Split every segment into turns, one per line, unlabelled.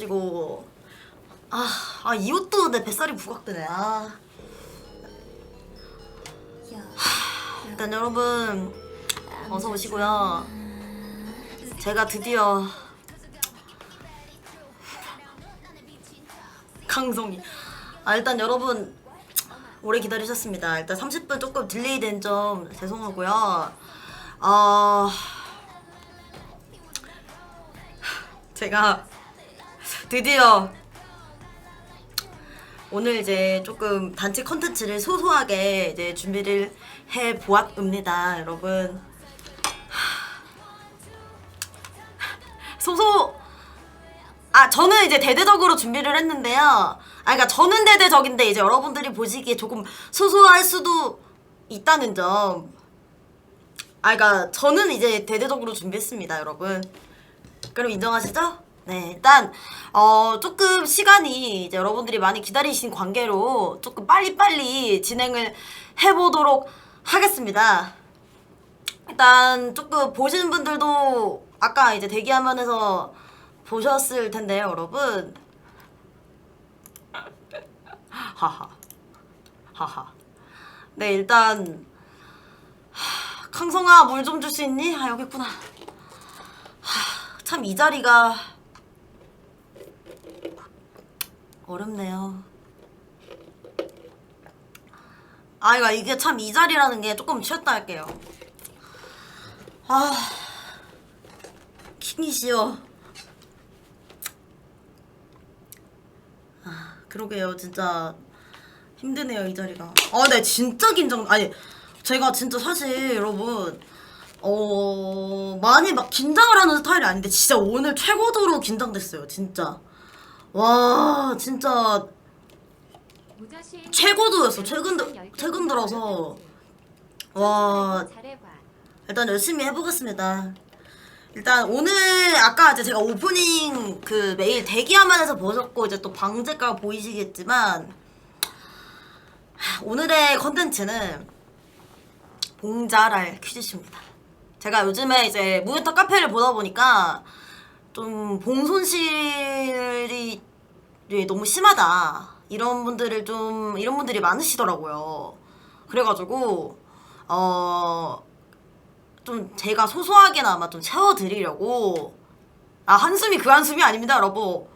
그리고 이 옷도 내 뱃살이 부각되네. 일단 여러분 어서 오시고요. 제가 드디어 강성이 일단 여러분 오래 기다리셨습니다. 일단 30분 조금 딜레이 된 점 죄송하고요. 제가 드디어 오늘 이제 조금 단체 컨텐츠를 소소하게 이제 준비를 해 보았습니다, 여러분. 저는 이제 대대적으로 준비를 했는데요. 그러니까 저는 대대적인데 이제 여러분들이 보시기에 조금 소소할 수도 있다는 점. 그러니까 저는 이제 대대적으로 준비했습니다, 여러분. 그럼 인정하시죠? 네, 일단 조금 시간이 이제 여러분들이 많이 기다리신 관계로 조금 빨리빨리 진행을 해보도록 하겠습니다. 일단 조금 보시는 분들도 아까 이제 대기화면에서 보셨을 텐데요, 여러분. 하하. 네, 일단 강성아, 물 좀 줄 수 있니? 여기 있구나. 참 이 자리가 어렵네요. 이게 참 이 자리라는 게 조금 쉬었다 할게요. 킹이시여. 그러게요, 진짜 힘드네요, 이 자리가. 네, 진짜 긴장. 제가 진짜 사실 여러분 많이 막 긴장을 하는 스타일이 아닌데 진짜 오늘 최고도로 긴장됐어요, 진짜. 와, 진짜 최고도였어. 최근 들어서. 와, 일단 열심히 해보겠습니다. 일단 오늘 아까 이제 제가 오프닝 그 메일 대기화면에서 보셨고 이제 또 방제가 보이시겠지만 오늘의 컨텐츠는 봉자랄 퀴즈쇼입니다. 제가 요즘에 이제 무유타 카페를 보다 보니까 좀 봉손실이 너무 심하다, 이런 분들이 많으시더라고요. 그래가지고 좀 제가 소소하게나마 좀 채워드리려고. 한숨이 그 한숨이 아닙니다, 여러분.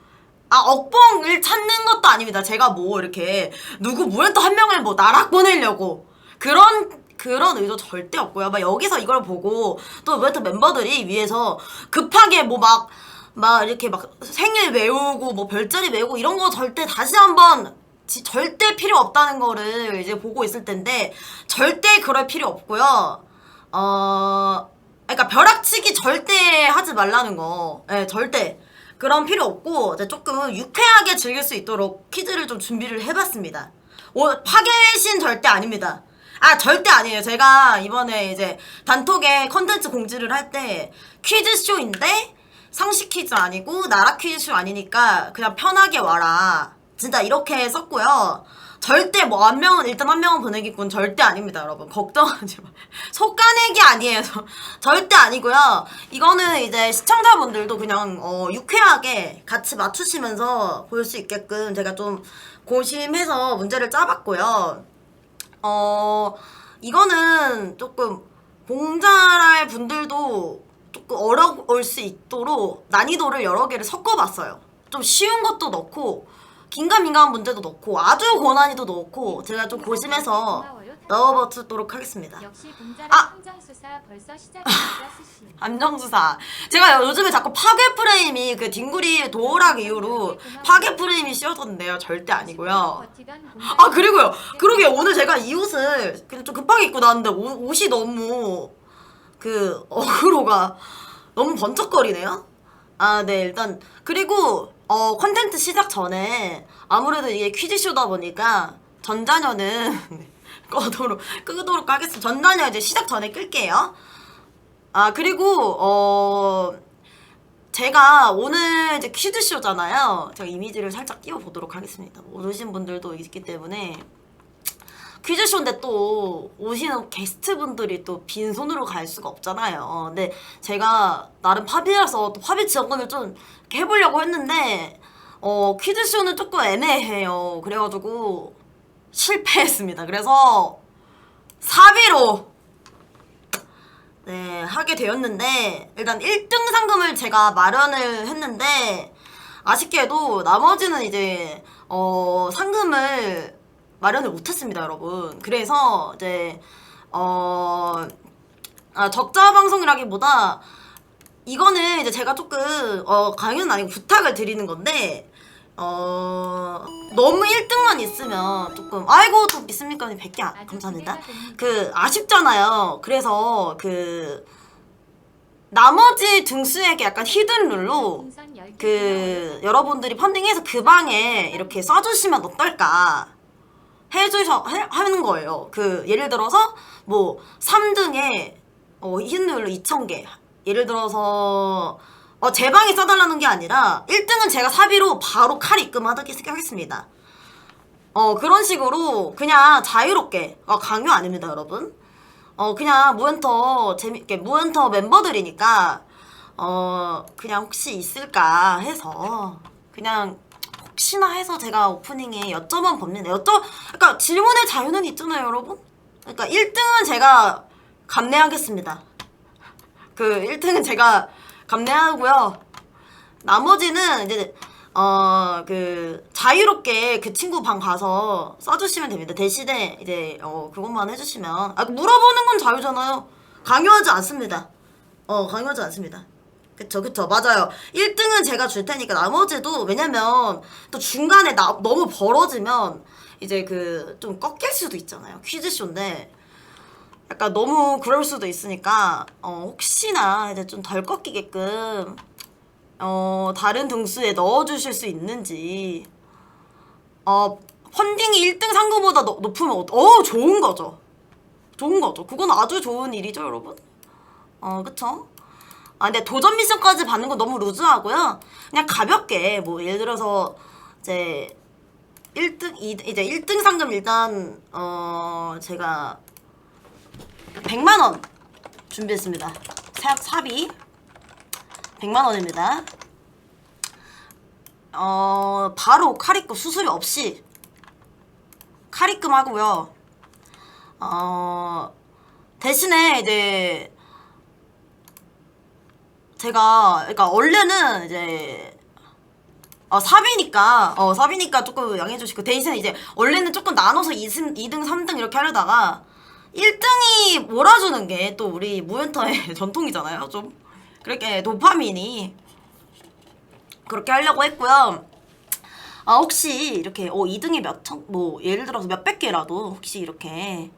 억봉을 찾는 것도 아닙니다. 제가 뭐 이렇게 누구 무엔터 한 명을 뭐 나락 보내려고 그런 의도 절대 없고요. 여기서 이걸 보고 또 무엔터 멤버들이 위해서 급하게 이렇게 생일 외우고 뭐 별자리 외우고 이런 거 절대 다시 한번 절대 필요 없다는 거를 이제 보고 있을 텐데 절대 그럴 필요 없고요. 그러니까 벼락치기 절대 하지 말라는 거. 네, 절대 그런 필요 없고 이제 조금 유쾌하게 즐길 수 있도록 퀴즈를 좀 준비를 해봤습니다. 파괴신 절대 아닙니다. 절대 아니에요. 제가 이번에 이제 단톡에 컨텐츠 공지를 할 때 퀴즈쇼인데 상식 퀴즈 아니고 나라 퀴즈쇼 아니니까 그냥 편하게 와라, 진짜 이렇게 썼고요. 절대 한 명은 보내기꾼 절대 아닙니다, 여러분. 걱정하지 마. 속가내기 아니에요. 절대 아니고요. 이거는 이제 시청자분들도 그냥 유쾌하게 같이 맞추시면서 볼 수 있게끔 제가 좀 고심해서 문제를 짜봤고요. 이거는 조금 봉자랄 분들도 조금 어려울 수 있도록 난이도를 여러 개를 섞어봤어요. 좀 쉬운 것도 넣고 긴가민가한 문제도 넣고 아주 고난이도 넣고 제가 좀 고심해서 넣어보도록 하겠습니다.
역시 봉자랄 함정수사 벌써 시작입니다. 스시.
함정수사. 제가 요즘에 자꾸 파괴 프레임이 그 딩구리 도어락 이후로 파괴 프레임이 씌워졌는데요. 절대 아니고요. 그리고요. 그러게 오늘 제가 이 옷을 그냥 좀 급하게 입고 나왔는데 옷이 너무 어그로가 너무 번쩍거리네요. 네, 일단 그리고 컨텐츠 시작 전에 아무래도 이게 퀴즈쇼다 보니까 전자녀는 끄도록 하겠습니다. 전자녀 이제 시작 전에 끌게요. 그리고 제가 오늘 이제 퀴즈쇼잖아요. 제가 이미지를 살짝 띄워보도록 하겠습니다. 못 오신 분들도 있기 때문에 퀴즈쇼인데 또 오시는 게스트분들이 또 빈손으로 갈 수가 없잖아요. 근데 제가 나름 팝이라서 또 팝이 지원금을 좀 이렇게 해보려고 했는데 퀴즈쇼는 조금 애매해요. 그래가지고 실패했습니다. 그래서 사비로 네 하게 되었는데, 일단 1등 상금을 제가 마련을 했는데 아쉽게도 나머지는 이제 상금을 마련을 못했습니다, 여러분. 그래서 이제 적자 방송이라기보다 이거는 이제 제가 조금 강요는 아니고 부탁을 드리는 건데, 너무 1등만 있으면 조금 아이고 또 믿습니까? 100개 감사합니다. 그 아쉽잖아요. 그래서 그 나머지 등수에게 약간 히든룰로 그 여러분들이 펀딩해서 그 방에 이렇게 써주시면 어떨까 하는 거예요. 그 예를 들어서 뭐 3등에 히든룰로 2,000개, 예를 들어서 제 방에 써달라는 게 아니라 1등은 제가 사비로 바로 칼 입금하겠습니다. 그런 식으로 그냥 자유롭게, 강요 아닙니다, 여러분. 그냥 무엔터 재밌게, 무엔터 멤버들이니까 그냥 혹시 있을까 해서 그냥 혹시나 해서 제가 오프닝에 여쭤본 겁니다. 그러니까 질문의 자유는 있잖아요, 여러분. 그러니까 1등은 제가 감내하겠습니다. 그 1등은 제가 감내하고요. 나머지는 이제 그 자유롭게 그 친구 방 가서 써주시면 됩니다. 대신에 이제 그것만 해주시면, 물어보는 건 자유잖아요. 강요하지 않습니다. 강요하지 않습니다. 그쵸 맞아요. 1등은 제가 줄 테니까 나머지도, 왜냐면 또 중간에 너무 벌어지면 이제 그 좀 꺾일 수도 있잖아요. 퀴즈쇼인데 약간 너무 그럴 수도 있으니까 혹시나 이제 좀 덜 꺾이게끔 다른 등수에 넣어주실 수 있는지. 펀딩이 1등 상금보다 높으면 좋은 거죠. 좋은 거죠. 그건 아주 좋은 일이죠, 여러분. 그쵸? 근데 도전 미션까지 받는 건 너무 루즈하고요. 그냥 가볍게, 뭐 예를 들어서 이제 1등 상금 일단 제가 100만원 준비했습니다. 사비 100만원입니다. 바로 칼입금 수수료 없이 칼입금 하고요. 대신에 이제 제가, 그러니까 원래는 이제 사비니까 조금 양해해주시고, 대신에 이제 원래는 조금 나눠서 2등 3등 이렇게 하려다가 1등이 몰아주는 게 또 우리 무엔터의 전통이잖아요. 좀 그렇게 도파민이 그렇게 하려고 했고요. 혹시 이렇게 2등이 뭐 예를 들어서 몇백 개라도 혹시 이렇게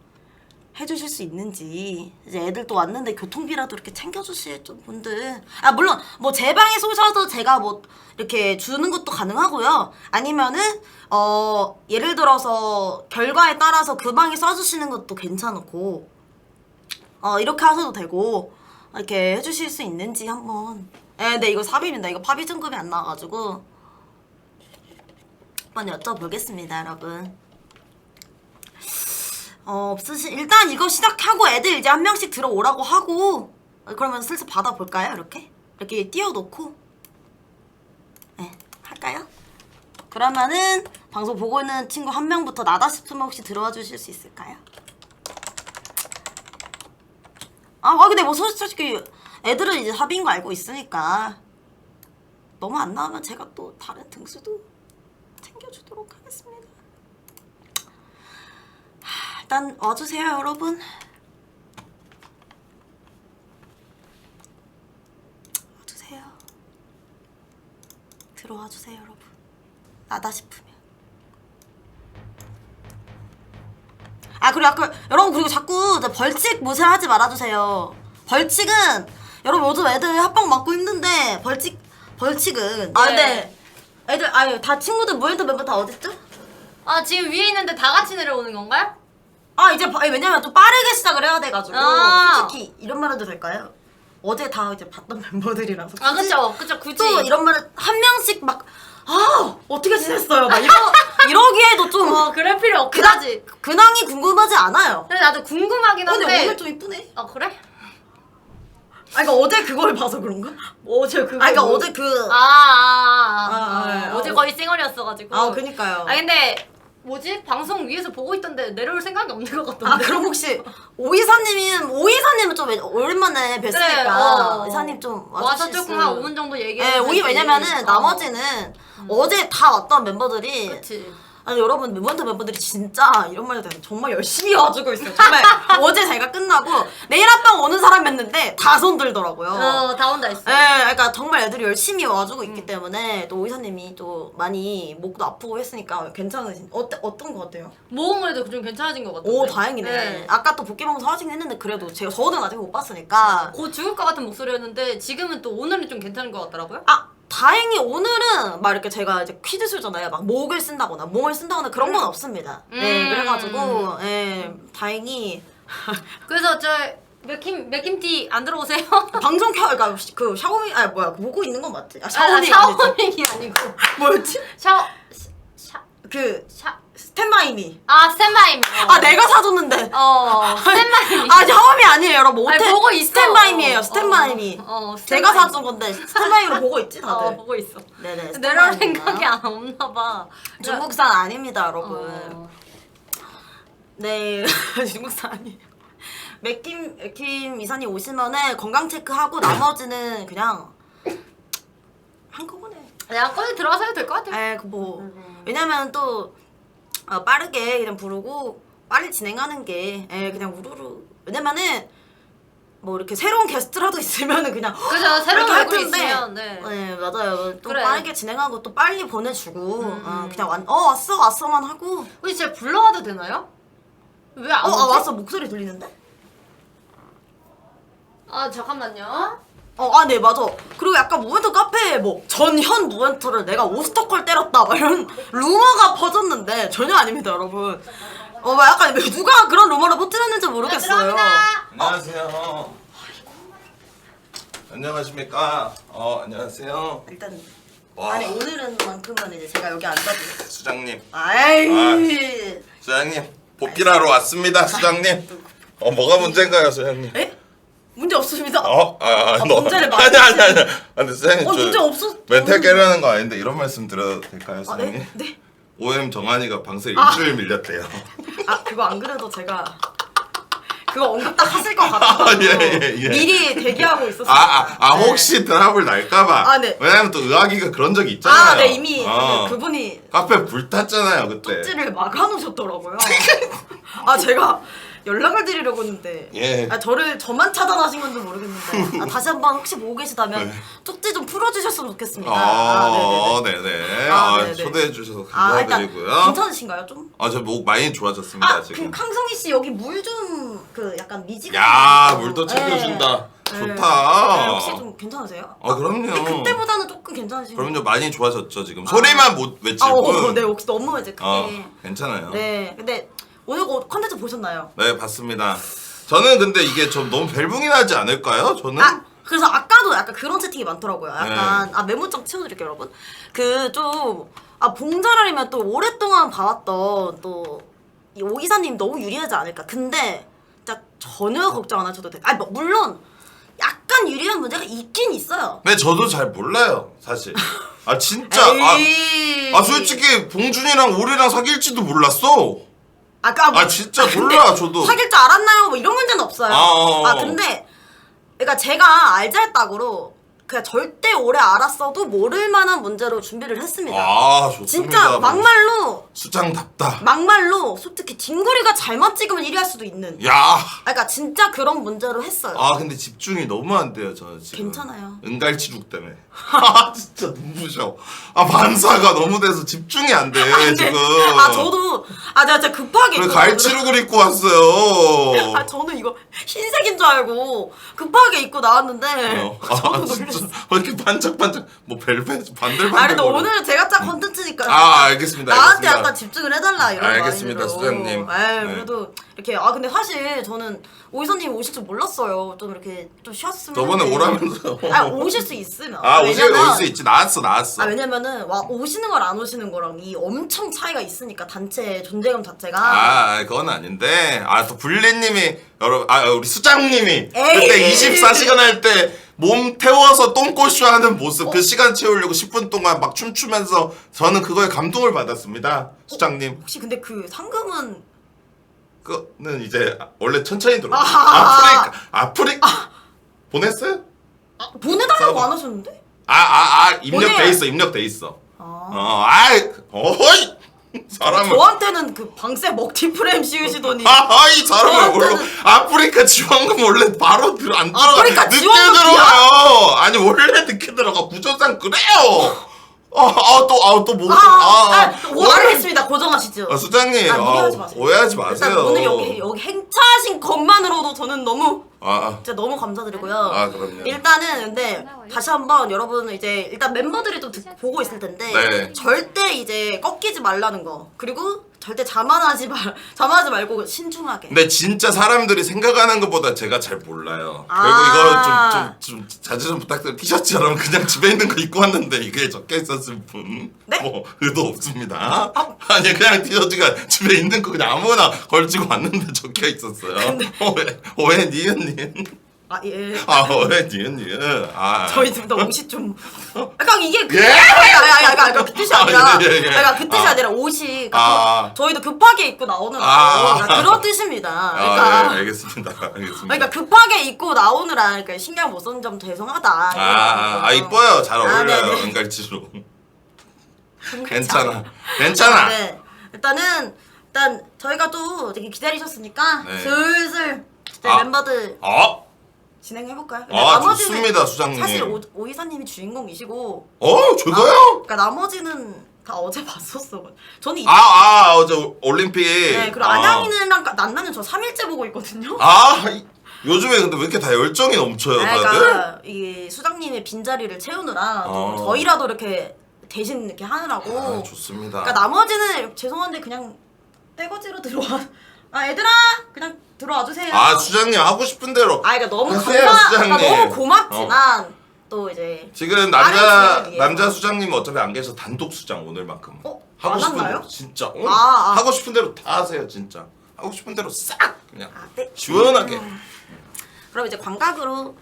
해주실 수 있는지, 이제 애들 또 왔는데 교통비라도 이렇게 챙겨주실 분들, 물론 뭐 제 방에 쏘셔도 제가 뭐 이렇게 주는 것도 가능하고요. 아니면은 예를 들어서 결과에 따라서 그 방에 써주시는 것도 괜찮고, 이렇게 하셔도 되고, 이렇게 해주실 수 있는지 한번. 근데 이거 사비입니다. 이거 파비 등급이 안 나와가지고 한번 여쭤보겠습니다, 여러분. 일단 이거 시작하고 애들 이제 한 명씩 들어오라고 하고, 그러면 슬슬 받아볼까요? 이렇게 띄워놓고, 네, 할까요? 그러면은 방송 보고 있는 친구 한 명부터 나다 싶으면 혹시 들어와 주실 수 있을까요? 근데 뭐 솔직히 애들은 이제 합의인 거 알고 있으니까 너무 안 나오면 제가 또 다른 등수도 챙겨주도록 하겠습니다. 일단 와주세요, 여러분. 와주세요. 들어와주세요, 여러분. 나다 싶으면. 그리고 여러분, 그리고 자꾸 벌칙 무시하지 말아주세요. 벌칙은 여러분 요즘 애들 합방 맞고 힘든데, 벌칙은 네. 애들 다 친구들 무엔터 멤버 다 어딨죠?
지금 위에 있는데 다 같이 내려오는 건가요?
이제 왜냐면 좀 빠르게 시작을 해야 돼가지고. 솔직히 이런 말 해도 될까요? 어제 다 이제 봤던 멤버들이라서.
그쵸. 굳이.
또 이런 말을 한 명씩 막, 어떻게 지냈어요? 막 이러기에도 좀.
그럴 필요 없긴 하지.
근황이 궁금하지 않아요.
근데 나도 궁금하긴 한데.
근데 오늘 좀 이쁘네.
그래?
그러니까 어제 그걸 봐서 그런가?
어제 그거.
그러니까 어제 그
어제 거의 쌩얼이었어가지고.
그니까요.
근데 뭐지? 방송 위에서 보고 있던데 내려올 생각이 없는 것 같던데.
그럼 혹시 오이사님은 좀 오랜만에 뵀으니까
그래,
이사님 좀
와서 조금 한 5분 정도 얘기해.
네, 왜냐면은 나머지는 어제 다 왔던 멤버들이
그렇지.
아니 여러분 멤버들이 진짜 이런 말 해도 되나? 정말 열심히 와주고 있어요. 정말 어제 제가 끝나고 내일 합방 오는 사람이었는데 다 손들더라고요.
다 온다 했어.
네, 그러니까 정말 애들이 열심히 와주고 있기 때문에 또 오이사님이 또 많이 목도 아프고 했으니까 괜찮으신 어떤 것 같아요?
모험을 해도 좀 괜찮아진 것 같아요.
오 다행이네.
네.
아까 또 복귀방송 하시긴 했는데 그래도 저는 아직 못 봤으니까.
곧 죽을 것 같은 목소리였는데 지금은 또 오늘은 좀 괜찮은 것 같더라고요.
다행히 오늘은 막 이렇게 제가 이제 퀴즈 쓰잖아요. 막 목을 쓴다거나 몽을 쓴다거나 그런 건 없습니다. 네, 그래가지고 다행히
그래서 저 맥킴티 안 들어오세요?
방송 그러니까 그 샤오미 보고 있는 건 맞지? 샤오미
샤오밍이 아니고
뭐였지? 그
샤
스탠바이미.
스탠바이미.
내가 사줬는데.
스탠바이미.
샤오미 아니에요, 여러분.
아니, 보고 있어.
스탠바이미예요, 스탠바이미. 제가
스탠바이미.
사준 건데 스탠바이미로 보고 있지 다들.
보고 있어.
네네.
내려올
스탠바이미구나.
생각이 없나 봐.
중국산 아닙니다, 여러분. 네, 중국산 아니에요. 맥킴 이사님 오시면은 건강 체크하고 나머지는 그냥 한꺼번에.
양꺼번에 들어가서 해도 될 것 같아요.
왜냐면 또 빠르게 그냥 부르고 빨리 진행하는 게 그냥 우르르. 왜냐면은 뭐 이렇게 새로운 게스트라도 있으면은 그냥
그죠, 새로운
이렇게 할
얼굴이
텐데.
있으면, 네.
맞아요. 또
그래.
빠르게 진행하고 또 빨리 보내주고 그냥 왔어만 하고.
혹시 제가 불러와도 되나요? 왜 안 오지?
왔어. 목소리 들리는데?
잠깐만요.
네, 맞아. 그리고 약간 무멘토 카페에 전현 무멘토를 내가 오스터컬 때렸다 막 이런 루머가 퍼졌는데 전혀 아닙니다, 여러분. 약간 누가 그런 루머를 퍼뜨렸는지 모르겠어요.
안녕하세요. 안녕하십니까? 안녕하세요.
일단
와.
아니 오늘은만큼은 이제 제가 여기 앉아도
수장님. 수장님, 복귀하러 왔습니다, 수장님. 뭐가 문제인가요, 수장님?
에? 문제 없습니다.
아니.
문제를 많이
근데 수장님,
문제 없어.
멘탈 깨려는 거 아닌데 이런 말씀 드려도 될까요, 수장님?
네?
OM 정한이가 방송 일주일 밀렸대요.
그거 안 그래도 제가 그거 언급 딱 하실 것 같아서
예.
미리 대기하고 있었어요.
혹시 트러블 날까봐.
네.
왜냐면 또 의학이가 그런 적이 있잖아요.
네, 이미 그분이
카페 불탔잖아요, 그때.
쪽지를 막아놓으셨더라고요. 제가 연락을 드리려고 했는데 저만 차단하신 건지 모르겠는데 다시 한번 혹시 보고 계시다면 쪽지 좀 풀어주셨으면 좋겠습니다.
네네.
네네.
초대해 주셔서
일단
감사드리고요.
괜찮으신가요 좀?
저 목 많이 좋아졌습니다 지금.
강성희 씨 여기 물 좀 약간 미지근한
야,
거
물도
있어서.
챙겨준다.
네.
좋다.
혹시 좀 괜찮으세요?
그럼요.
근데 그때보다는 조금 괜찮으신가요?
그럼요, 많이 좋아졌죠 지금. 소리만 못 외칠 뿐.
네, 혹시 너무 이제 크게.
괜찮아요.
네, 근데 오늘 컨텐츠 보셨나요?
네, 봤습니다. 저는 근데 이게 좀 너무 벨붕이 나지 않을까요? 저는.
그래서 아까도 약간 그런 채팅이 많더라고요. 약간 메모장 채워드릴게요, 여러분. 봉자라리면 또 오랫동안 봐왔던 또 이 오기사님 너무 유리하지 않을까. 근데 진짜 전혀 걱정 안 하셔도 돼. 물론 약간 유리한 문제가 있긴 있어요.
네, 저도 잘 몰라요, 사실. 진짜. 솔직히 봉준이랑 오리랑 사귈지도 몰랐어. 진짜 몰라, 저도.
사귈 줄 알았나요? 뭐 이런 문제는 없어요. 근데 그러니까 제가 알잘딱으로 그냥 절대 오래 알았어도 모를 만한 문제로 준비를 했습니다.
좋습니다.
진짜 막말로
수장답다.
솔직히 딩구리가 잘못 찍으면 1위 할 수도 있는. 그러니까 진짜 그런 문제로 했어요.
근데 집중이 너무 안 돼요, 저 지금.
괜찮아요.
은갈치죽 때문에. 진짜 눈부셔. 반사가 너무 돼서 집중이 안 돼, 지금.
저도 내가 진짜 급하게
왜 갈치룩을 입고 왔어요?
저는 이거 흰색인 줄 알고 급하게 입고 나왔는데 저도 놀랐어요.
진짜 왜 이렇게 반짝반짝 뭐 벨벳 반들반들.
근데 오늘은 제가 짠 컨텐츠니까
알겠습니다.
나한테
알겠습니다.
약간 집중을 해달라 이런
알겠습니다,
마인드로.
수장님.
에이,
네.
그래도 이렇게 근데 사실 저는 오이선님 오실 줄 몰랐어요. 좀 이렇게 좀 쉬었으면.
저번에
했는데.
오라면서.
오실 수 있으면.
올 수 있지. 나왔어.
왜냐면은 오시는 걸 안 오시는 거랑 이 엄청 차이가 있으니까 단체 존재감 자체가.
그건 아닌데. 또 불리님이 우리 수장님이
에이.
그때 24시간 할 때 몸 태워서 똥꼬쇼 하는 모습 그 시간 채우려고 10분 동안 막 춤추면서 저는 그거에 감동을 받았습니다. 수장님.
혹시 근데 그 상금은
그거는 이제 원래 천천히 들어.
아하.
아프리카 보냈어요?
보내달라고 안 하셨는데?
입력돼 있어. 어이 사람을
저한테는 그 방세 먹튀 프레임 씌우시더니.
이 사람을 몰라.
저한테는-
아프리카 지원금 원래 바로 안 들어가.
아프리카
늦게
지원금이야?
들어가요. 아니 원래 늦게 들어가. 구조상 그래요. 또 뭐?
알겠습니다. 고정하시죠.
수장님,
무리하지 마세요.
오해하지 마세요.
일단 오늘 여기 행차하신 것만으로도 저는 너무
아,
진짜 너무 감사드리고요.
그럼요.
일단은 근데 다시 한번 여러분 이제 일단 멤버들이 또 보고 있을 텐데
네.
절대 이제 꺾이지 말라는 거 그리고 절대 자만하지 말고 신중하게.
근데 진짜 사람들이 생각하는 것보다 제가 잘 몰라요.
아.
그리고 이거 좀 자제 좀 부탁드려요. 티셔츠처럼 그냥 집에 있는 거 입고 왔는데 이게 적혀 있었을 뿐.
네?
뭐 의도 없습니다. 아니 그냥 티셔츠가 집에 있는 거 그냥 아무거나 걸치고 왔는데 적혀 있었어요. 오해 니은.
예.
오해 니은.
저희 둘 다 옷이 좀 약간 이게 그
예?
약간 그 뜻이 아니라
예.
약간 그 뜻이 아니라 옷이
아.
저희도 급하게 입고 나오느라 그러니까 그런 뜻입니다. 그러니까
예, 알겠습니다.
그러니까 급하게 입고 나오느라 그러니까 신경 못 쓴 점 죄송하다.
이뻐요. 잘 어울려요.
네네.
은갈치로. 괜찮아.
네. 일단 저희가 또 되게 기다리셨으니까
네.
슬슬 이제 멤버들 진행해볼까요?
좋습니다, 수장님.
사실 오이사님이 주인공이시고
저도요?
그러니까 나머지는 다 어제 봤었어. 저는
어제 올림픽.
네, 그리고 안양이랑 난나는 저 3일째 보고 있거든요.
요즘에 근데 왜 이렇게 다 열정이 넘쳐요, 다들?
그러니까 이 수장님의 빈자리를 채우느라 또 저희라도 이렇게 대신 이렇게 하느라고.
좋습니다.
그러니까 나머지는 죄송한데 그냥 떼거지로 들어와. 얘들아 그냥 들어와 주세요.
수장님 하고 싶은 대로.
그러니까 너무
하세요, 수장님.
너무 고맙지만 또 이제
지금
다른
남자 수장님 어차피 안 계셔서 단독 수장 오늘만큼. 하고
안
싶은
한가요?
대로 진짜.
아.
하고 싶은 대로 다 하세요, 진짜. 하고 싶은 대로 싹 그냥
네.
시원하게.
그럼 이제 광각으로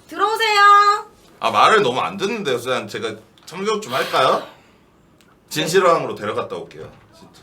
들어오세요.
말을 너무 안 듣는데요, 수장. 제가 참교육 좀 할까요? 진실왕으로 데려갔다 올게요, 진짜.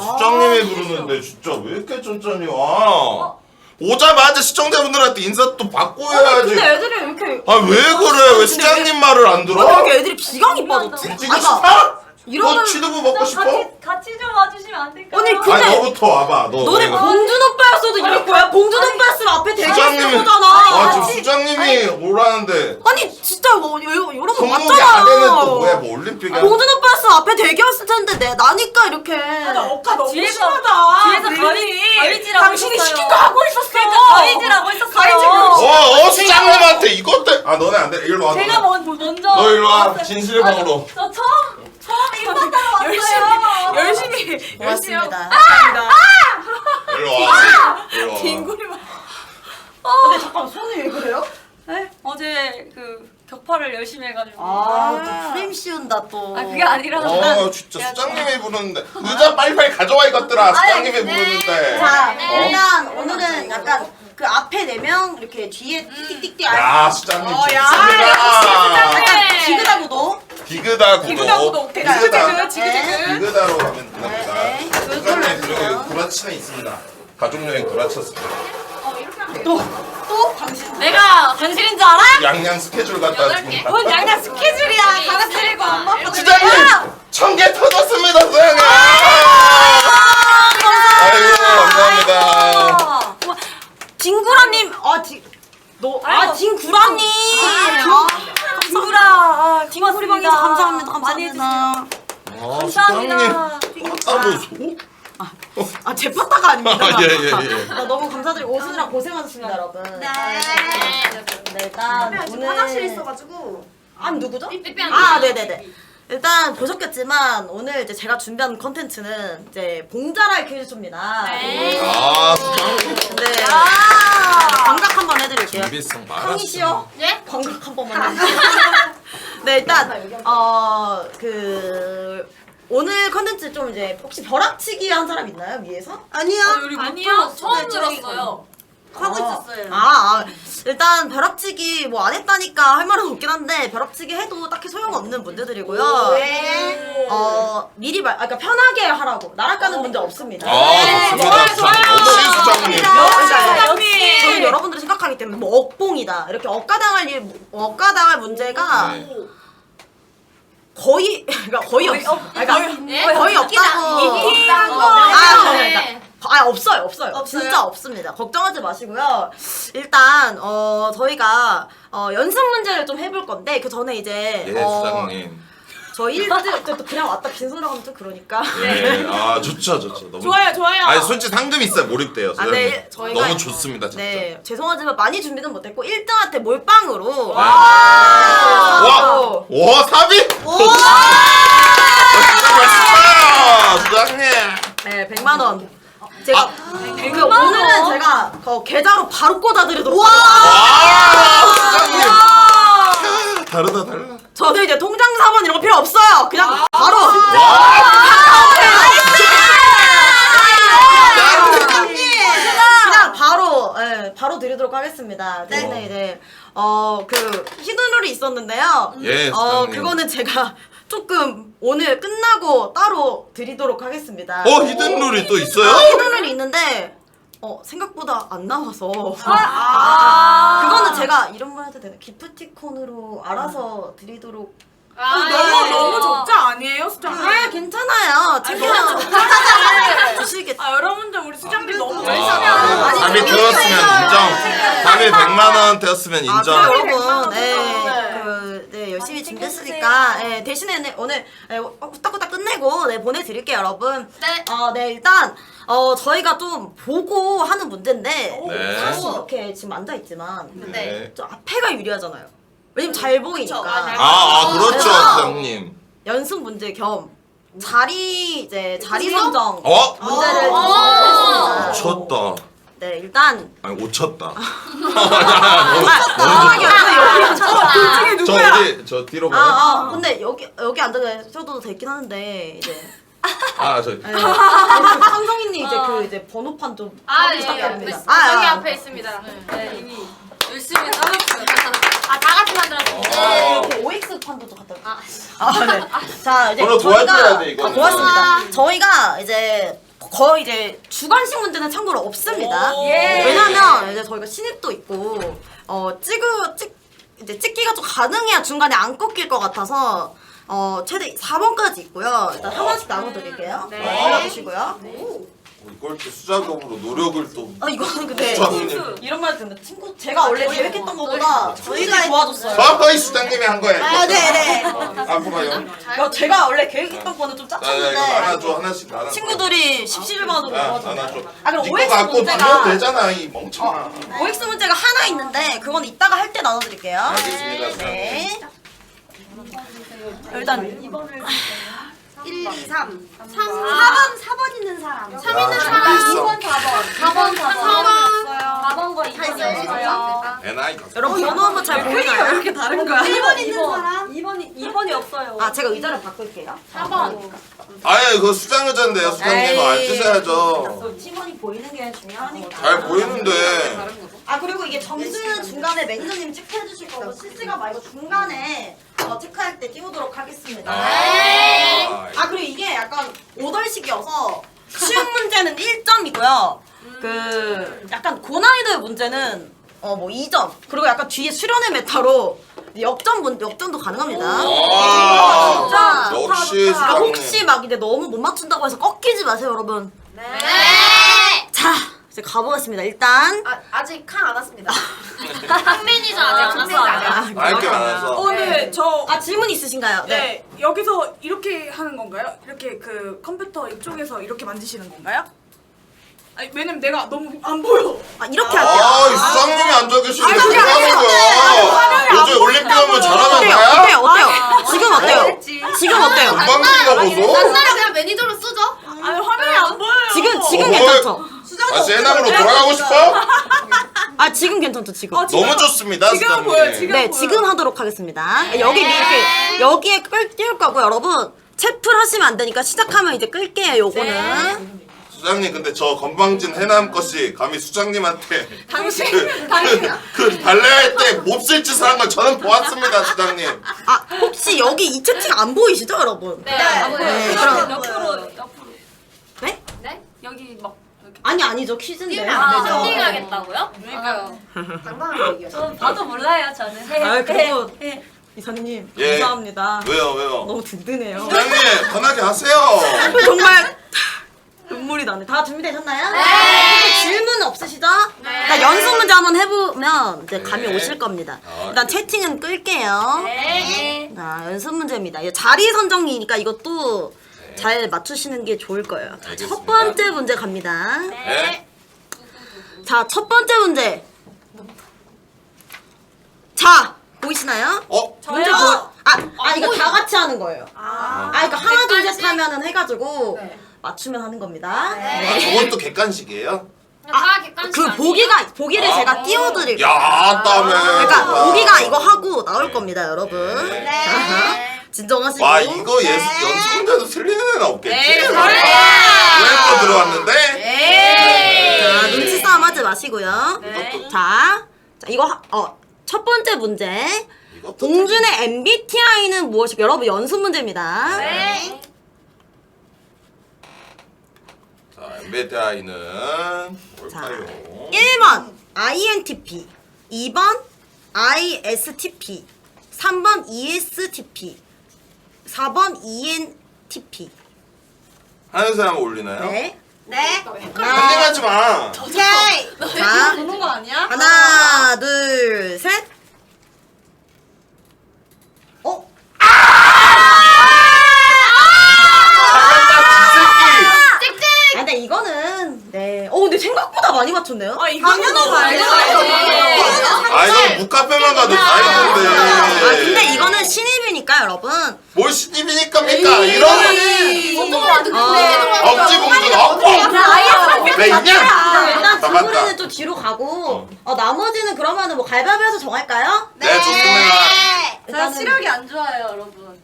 수장님이 부르는데 진짜 왜 이렇게 천천히 와? 오자마자 시청자분들한테 인사 또 받고 해야지.
근데 애들이 왜 이렇게
왜 그래? 왜 수장님 말을 안 들어?
왜 이렇게 애들이 기강이 빠졌지?
찍고 싶어?
이러면
너 취두부 먹고 싶어?
같이 좀 와주시면 안 될까요?
아니 근데
너부터 와봐.
너네 봉준 오빠였어도 이럴 거야? 봉준 오빠였으면 앞에 대기했을
수장님이
거잖아.
지금 수장님이 오라는데
아니 진짜 여러분
성목이 안에는 또
맞잖아.
뭐야? 뭐 올림픽이야?
봉준 오빠였으면 앞에 대기했을 텐데 나니까 이렇게.
억까 너무
뒤에서
심하다.
뒤에서 가위질하고
당신이
있었어요.
시킨 거 하고 있었어.
그러니까 가위질하고 있었어요.
가위질.
수장님한테 이것 때. 너네 안 돼. 일로 와.
제가 먼저
너 일로 와. 진실방으로.
저 처음 인사하러 왔어요.
열심히
고맙습니다.
일로 와. 일로 와.
뒹굴이만.
근데 잠깐 손이 왜 그래요?
네? 어제 그 격파를 열심히 해가지고.
또 프레임 씌운다 또.
그게 아니라.
진짜 수장님이 부르는데 의자 빨리빨리 가져와 이것들아. 수장님이 부르는데.
자, 일단 오늘은 약간 그 앞에 4명 이렇게 뒤에 띡띡띡
야 수장님
야,
좋습니다.
약간 지그다 구도.
디그다 구독.
디그다 구독.
디그다.
지그재그.
디그다로 가면 됩니다.
네.
수장님 그리고 구라치는 있습니다. 가족여행 구라쳤습니다.
또 당신.
내가 당신인 줄 알아?
양양 스케줄 갔다 왔습니다.
뭔 양양 스케줄이야. 가가지고 엄마 아빠.
수장님 1000개 터졌습니다 수장님. 아이고 감사합니다.
진구라님. 진구라님.
친구라.
딩소리방에서 감사합니다.
많이
감사합니다.
감사합니다.
수장님.
제파타가 아닙니다.
예.
너무 감사드리고 오시느라 고생하셨습니다, 여러분. 네, 일단 오늘
화장실 있어가지고.
아니 누구죠?
삐삐한
아 네네네. 일단 보셨겠지만 오늘 이제 제가 준비한 컨텐츠는 이제 봉자랄 퀴즈쇼입니다.
네.
아
네. 광각 한번 해드릴게요.
준비성 많았어.
형이시여?
예?
광각 한 번만 해주세요. 네 일단 그 오늘 컨텐츠 좀 이제 혹시 벼락치기 한 사람 있나요 위에서?
아니요.
아니요, 처음 들었어요.
하고 있었어요.
일단 벼락치기 뭐 안 했다니까 할 말은 없긴 한데 벼락치기 해도 딱히 소용없는 문제들이고요.
네.
미리 그러니까 편하게 하라고 날아가는 문제 없습니다.
좋습니다. 역시 수장님.
역시 저는 여러분들이 생각하기 때문에 뭐 억봉이다 이렇게 억가당할 문제가
네.
거의 그러니까 거의 없어.
예?
거의 없다고.
네.
없어요. 진짜 없습니다. 걱정하지 마시고요. 일단 저희가 연습 문제를 좀 해볼 건데 그 전에 이제
예 수장님.
저 1등 또 그냥 왔다 빈손으로 가면 좀 그러니까.
예. 아 좋죠. 너무
좋아요.
아니 솔직히 상금 있어요. 몰입돼요. 수장님.
네, 저희가
너무 좋습니다 진짜.
네, 죄송하지만 많이 준비는 못했고 1등한테 몰빵으로
와 삽입. 맛있다 수장님.
네, 100만 원. 제가 그 오늘은 제가 계좌로 바로 꽂아드리도록 하겠습니다.
수장님. 달라.
저는 이제 통장 4번 이런 거 필요 없어요. 그냥 바로. 그냥 바로 드리도록 하겠습니다. 네, 이제 그 히든룰이 있었는데요.
예, 수장님.
그거는 제가 조금 오늘 끝나고 따로 드리도록 하겠습니다.
히든 룰이 또 있어요?
히든룰이 있는데 생각보다 안 나와서 그거는 제가 이런 말 해도 되나? 기프티콘으로 알아서 드리도록.
너무 적자 아니에요, 수장님?
괜찮아요. 챙겨 주시겠.
여러분들 우리 수장님 너무
답이 되었으면 인정. 답이 100만 원 되었으면 인정.
여러분, 네, 열심히 준비했으니까 대신에 오늘 후딱후딱 끝내고 보내드릴게요, 여러분.
네.
네, 일단 저희가 좀 보고 하는 문제인데
네.
사실 이렇게 지금 앉아 있지만
네.
저 앞에가 유리하잖아요. 왜냐면 잘 보이니까.
그렇죠, 수장님.
연습 문제 겸 자리 선정 문제를
어?
준비했습니다.
오쳤다.
네, 일단
아니 오쳤다.
편하게 여기
저 어디 저 뒤로 가요?
근데 여기 앉아셔도 되긴 하는데 이제
저
상성이님 이제 번호판 좀 부탁드립니다.
여기 앞에 있습니다. 네, 이미 열심히 따졌어요. 다 같이 만들었어요.
이렇게 OX 판도 좀 갖다. 네. 자, 이제
번호 도와줘야 돼, 이거.
고맙습니다. 저희가 이제 거의 이제 주관식 문제는 참고로 없습니다. 왜냐면 이제 저희가 신입도 있고 이제 찍기가 좀 가능해야 중간에 안 꺾일 것 같아서 최대 4번까지 있고요. 일단 하나씩 나눠드릴게요. 골라주시고요.
이걸 또 수작업으로 노력을 또.
이거는 근데
수장님.
이런 말 듣는 친구 제가 원래 계획했던 것보다 저희가 도와줬어요.
거의 수장님이 한 거예요.
네네.
앞으로 가요.
제가 원래 계획했던 거는 좀
이거
짰었는데
나눠줘 하나씩 나눠.
친구들이 십시일반으로 도와줬어요.
나눠줘.
그럼
이거
OX
갖고 다녀도
문제가
되잖아 이 멍청아.
OX 문제가 하나 있는데 그건 이따가 할 때 나눠드릴게요.
알겠습니다.
네. 일단
1, 2, 3.
4번 있는 사람. 3 있는 사람.
2번
4번 4번 거 있어요.
NI
여러분 번호 한번 잘 보이나요? 이렇게 다른 거야?
1번 있는 사람.
2번이 없어요.
제가 의자를 바꿀게요.
4번.
아예 그거 수장 의자인데요. 수장님 거 알려주셔야죠.
팀원이 보이는 게 중요하니까.
잘 보이는데.
그리고 이게 점수는 중간에 매니저님이 체크해 주실 거고 실시간 말고 중간에 체크할 때 띄우도록 하겠습니다. 그리고 이게 약간 오덜식이어서 쉬운 문제는 1점이고요. 그 약간 고난이도의 문제는 뭐 2점. 그리고 약간 뒤에 수련의 메타로 역전도 가능합니다. 진짜.
역시 수장님.
혹시 막 이제 너무 못 맞춘다고 해서 꺾이지 마세요, 여러분.
네.
자, 이제 가보겠습니다. 일단
아직 칸 안 왔습니다. 한 매니저 아직 안 왔어요.
알게 많아서.
네, 저
질문 있으신가요?
네, 여기서 이렇게 하는 건가요? 이렇게 그 컴퓨터 이쪽에서 이렇게 만지시는 건가요? 아니, 왜냐면 내가 너무 안 보여.
아 이렇게 할게요.
이 수장님이 앉아 계시는데
아니,
뭐 하는 거야? 요즘 올림픽 하면 잘하면
어때요?
돼요?
어때요? 어때요? 지금 어때요? 지금 어때요?
금방 된가 보소?
한나라 그냥 매니저로 쓰죠?
아니, 화면이 안 보여요.
지금 괜찮죠?
아, 세남으로 돌아가고 싶어?
아 지금 괜찮죠 지금?
너무 좋습니다,
지금
수장님.
보여요, 지금.
네, 지금 하도록 하겠습니다. 여기 이렇게 여기에 띄울 거고요, 여러분. 채플 하시면 안 되니까 시작하면 이제 끌게요, 요거는.
수장님, 근데 저 건방진 해남 것이 감히 수장님한테
당신.
그 발레할 때 몹쓸 짓을 한 걸 저는 보았습니다, 수장님.
아, 혹시 여기 이 채팅 안 보이시죠, 여러분?
네, 안 보여요.
네, 그럼
옆으로.
네?
네?
여기 막.
아니죠, 퀴즈인데.
하겠다고요?
그러니까요.
당당하게 얘기하죠.
저는 봐도 몰라요 저는.
아, 그리고 이사님
예.
감사합니다.
왜요?
너무 든든해요.
수장님, 편하게 하세요.
정말 눈물이 나네. 다 준비되셨나요?
네.
질문 없으시죠?
네.
일단 연습 문제 한번 해보면 이제 감이
네.
오실 겁니다.
아,
일단 채팅은 끌게요.
네.
자, 연습 문제입니다. 이거 자리 선정이니까 이것도 잘 맞추시는 게 좋을 거예요. 자,
알겠습니다.
첫 번째 문제 갑니다.
네.
자, 첫 번째 문제. 자, 보이시나요? 문제 이거 다 같이 하는 거예요. 그러니까 하나 둘 셋 하면은 해가지고 맞추면 하는 겁니다. 네.
저건 또 객관식이에요?
다 객관식
그 보기를 제가 띄워드릴게요.
야, 땀에.
그러니까
좋다.
보기가 이거 하고 나올 겁니다, 여러분.
네.
자, 진정하시고.
와, 이거 연습 문제도 틀리는 애는 없겠지?
네,
왜 들어왔는데?
자, 눈치 싸움 하지 마시고요.
이것도
자, 이거 첫 번째 문제. 봉준의 MBTI는 무엇일까요? 여러분 연습 문제입니다.
네.
자, MBTI는 뭘까요?
1번 INTP, 2번 ISTP, 3번 ESTP, 4번 ENTP.
하는 사람 올리나요?
네.
네.
한정하지 마.
오케이. 자,
보는 거 아니야?
하나, 둘, 셋.
잘한다,
근데 이거는 근데 생각보다 많이 맞췄네요.
이거는
이건 묵카페만 가도 다 있는데.
근데 이거는 신입이니까 여러분.
뭘 신입이니까 이런
손톱으로 듣고
억지 공주는 없고. 왜 있냐?
일단 두
맞다.
분은 또 뒤로 가고 나머지는 그러면은 뭐 갈바위보해서 정할까요?
네, 좋습니다.
저 시력이 안 좋아요, 여러분.